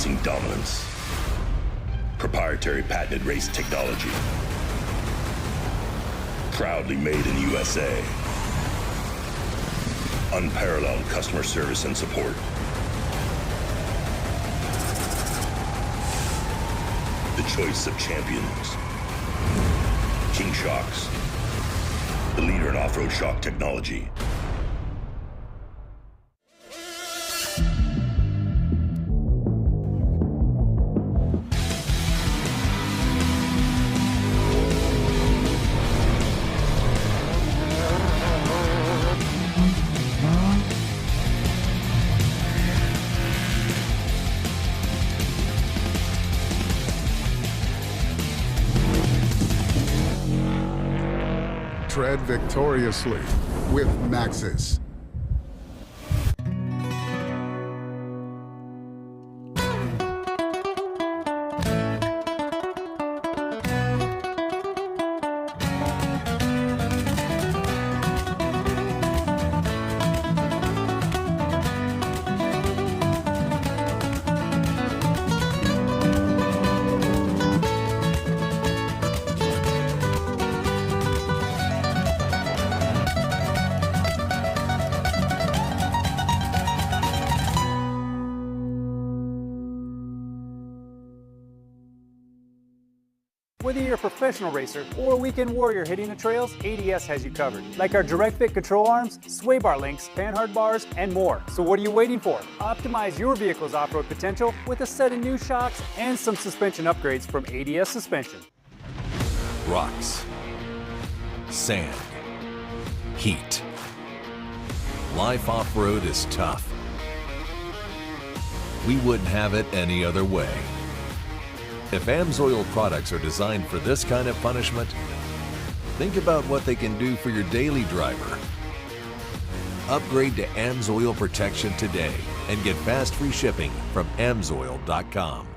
racing dominance. Proprietary patented race technology. Proudly made in the USA. Unparalleled customer service and support. The choice of champions. KingShocks, the leader in off-road shock technology. Tread victoriously with Maxxis. Whether you're a professional racer or a weekend warrior hitting the trails, ADS has you covered. Like our direct fit control arms, sway bar links, panhard bars, and more. So what are you waiting for? Optimize your vehicle's off-road potential with a set of new shocks and some suspension upgrades from ADS Suspension. Rocks, sand, heat. Life off-road is tough. We wouldn't have it any other way. If AMSOIL products are designed for this kind of punishment, think about what they can do for your daily driver. Upgrade to AMSOIL protection today and get fast free shipping from AMSOIL.com.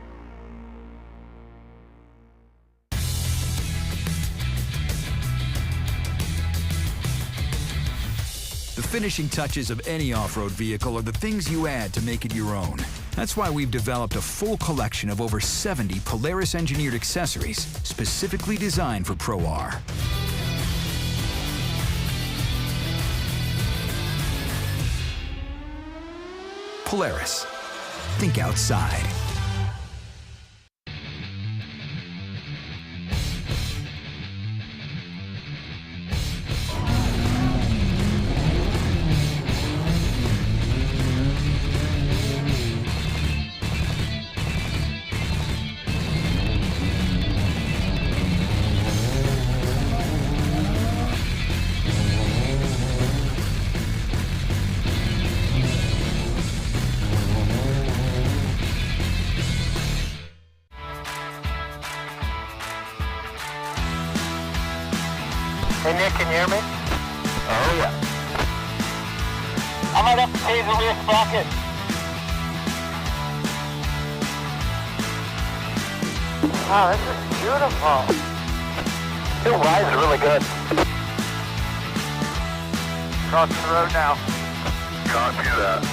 The finishing touches of any off-road vehicle are the things you add to make it your own. That's why we've developed a full collection of over 70 Polaris-engineered accessories specifically designed for Pro R. Polaris. Think outside. Hey Nick, can you hear me? Oh yeah. I might have to pay the rear sprocket. Wow, this is beautiful. It rides really good. Crossing the road now. Copy that.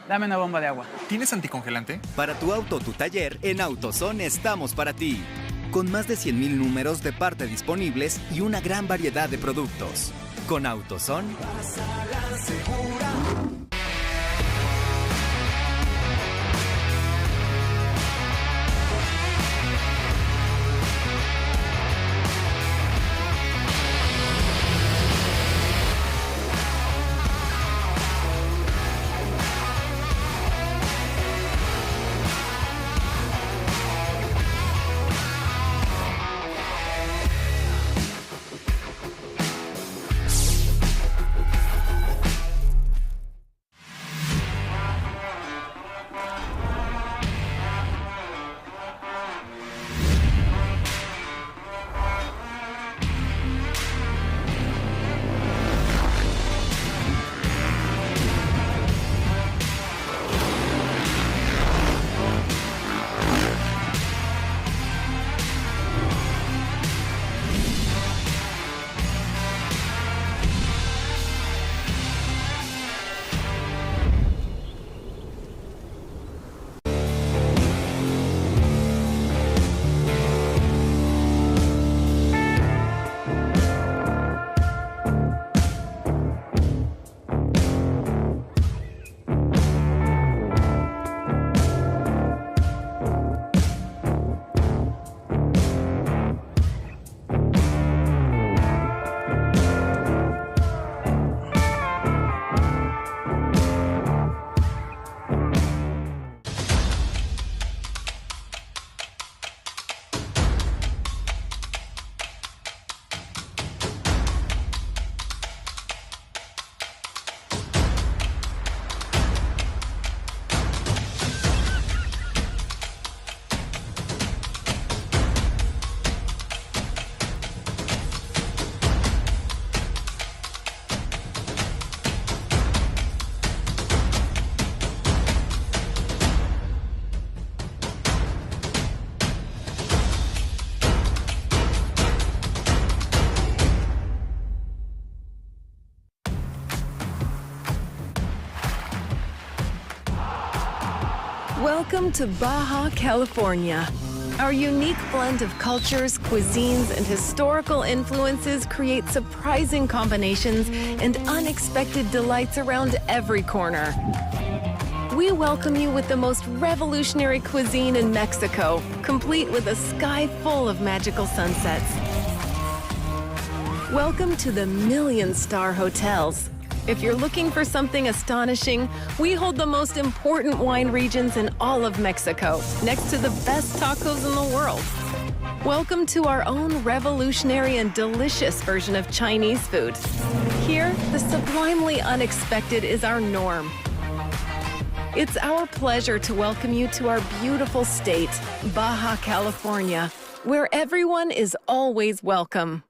Dame una bomba de agua. ¿Tienes anticongelante? Para tu auto o tu taller, en AutoZone estamos para ti. Con más de 100,000 números de parte disponibles y una gran variedad de productos. Con AutoZone, Welcome to Baja California. Our unique blend of cultures, cuisines, and historical influences create surprising combinations and unexpected delights around every corner. We welcome you with the most revolutionary cuisine in Mexico, complete with a sky full of magical sunsets. Welcome to the million-star hotels. If you're looking for something astonishing, we hold the most important wine regions in all of Mexico, next to the best tacos in the world. Welcome to our own revolutionary and delicious version of Chinese food. Here, the sublimely unexpected is our norm. It's our pleasure to welcome you to our beautiful state, Baja California, where everyone is always welcome.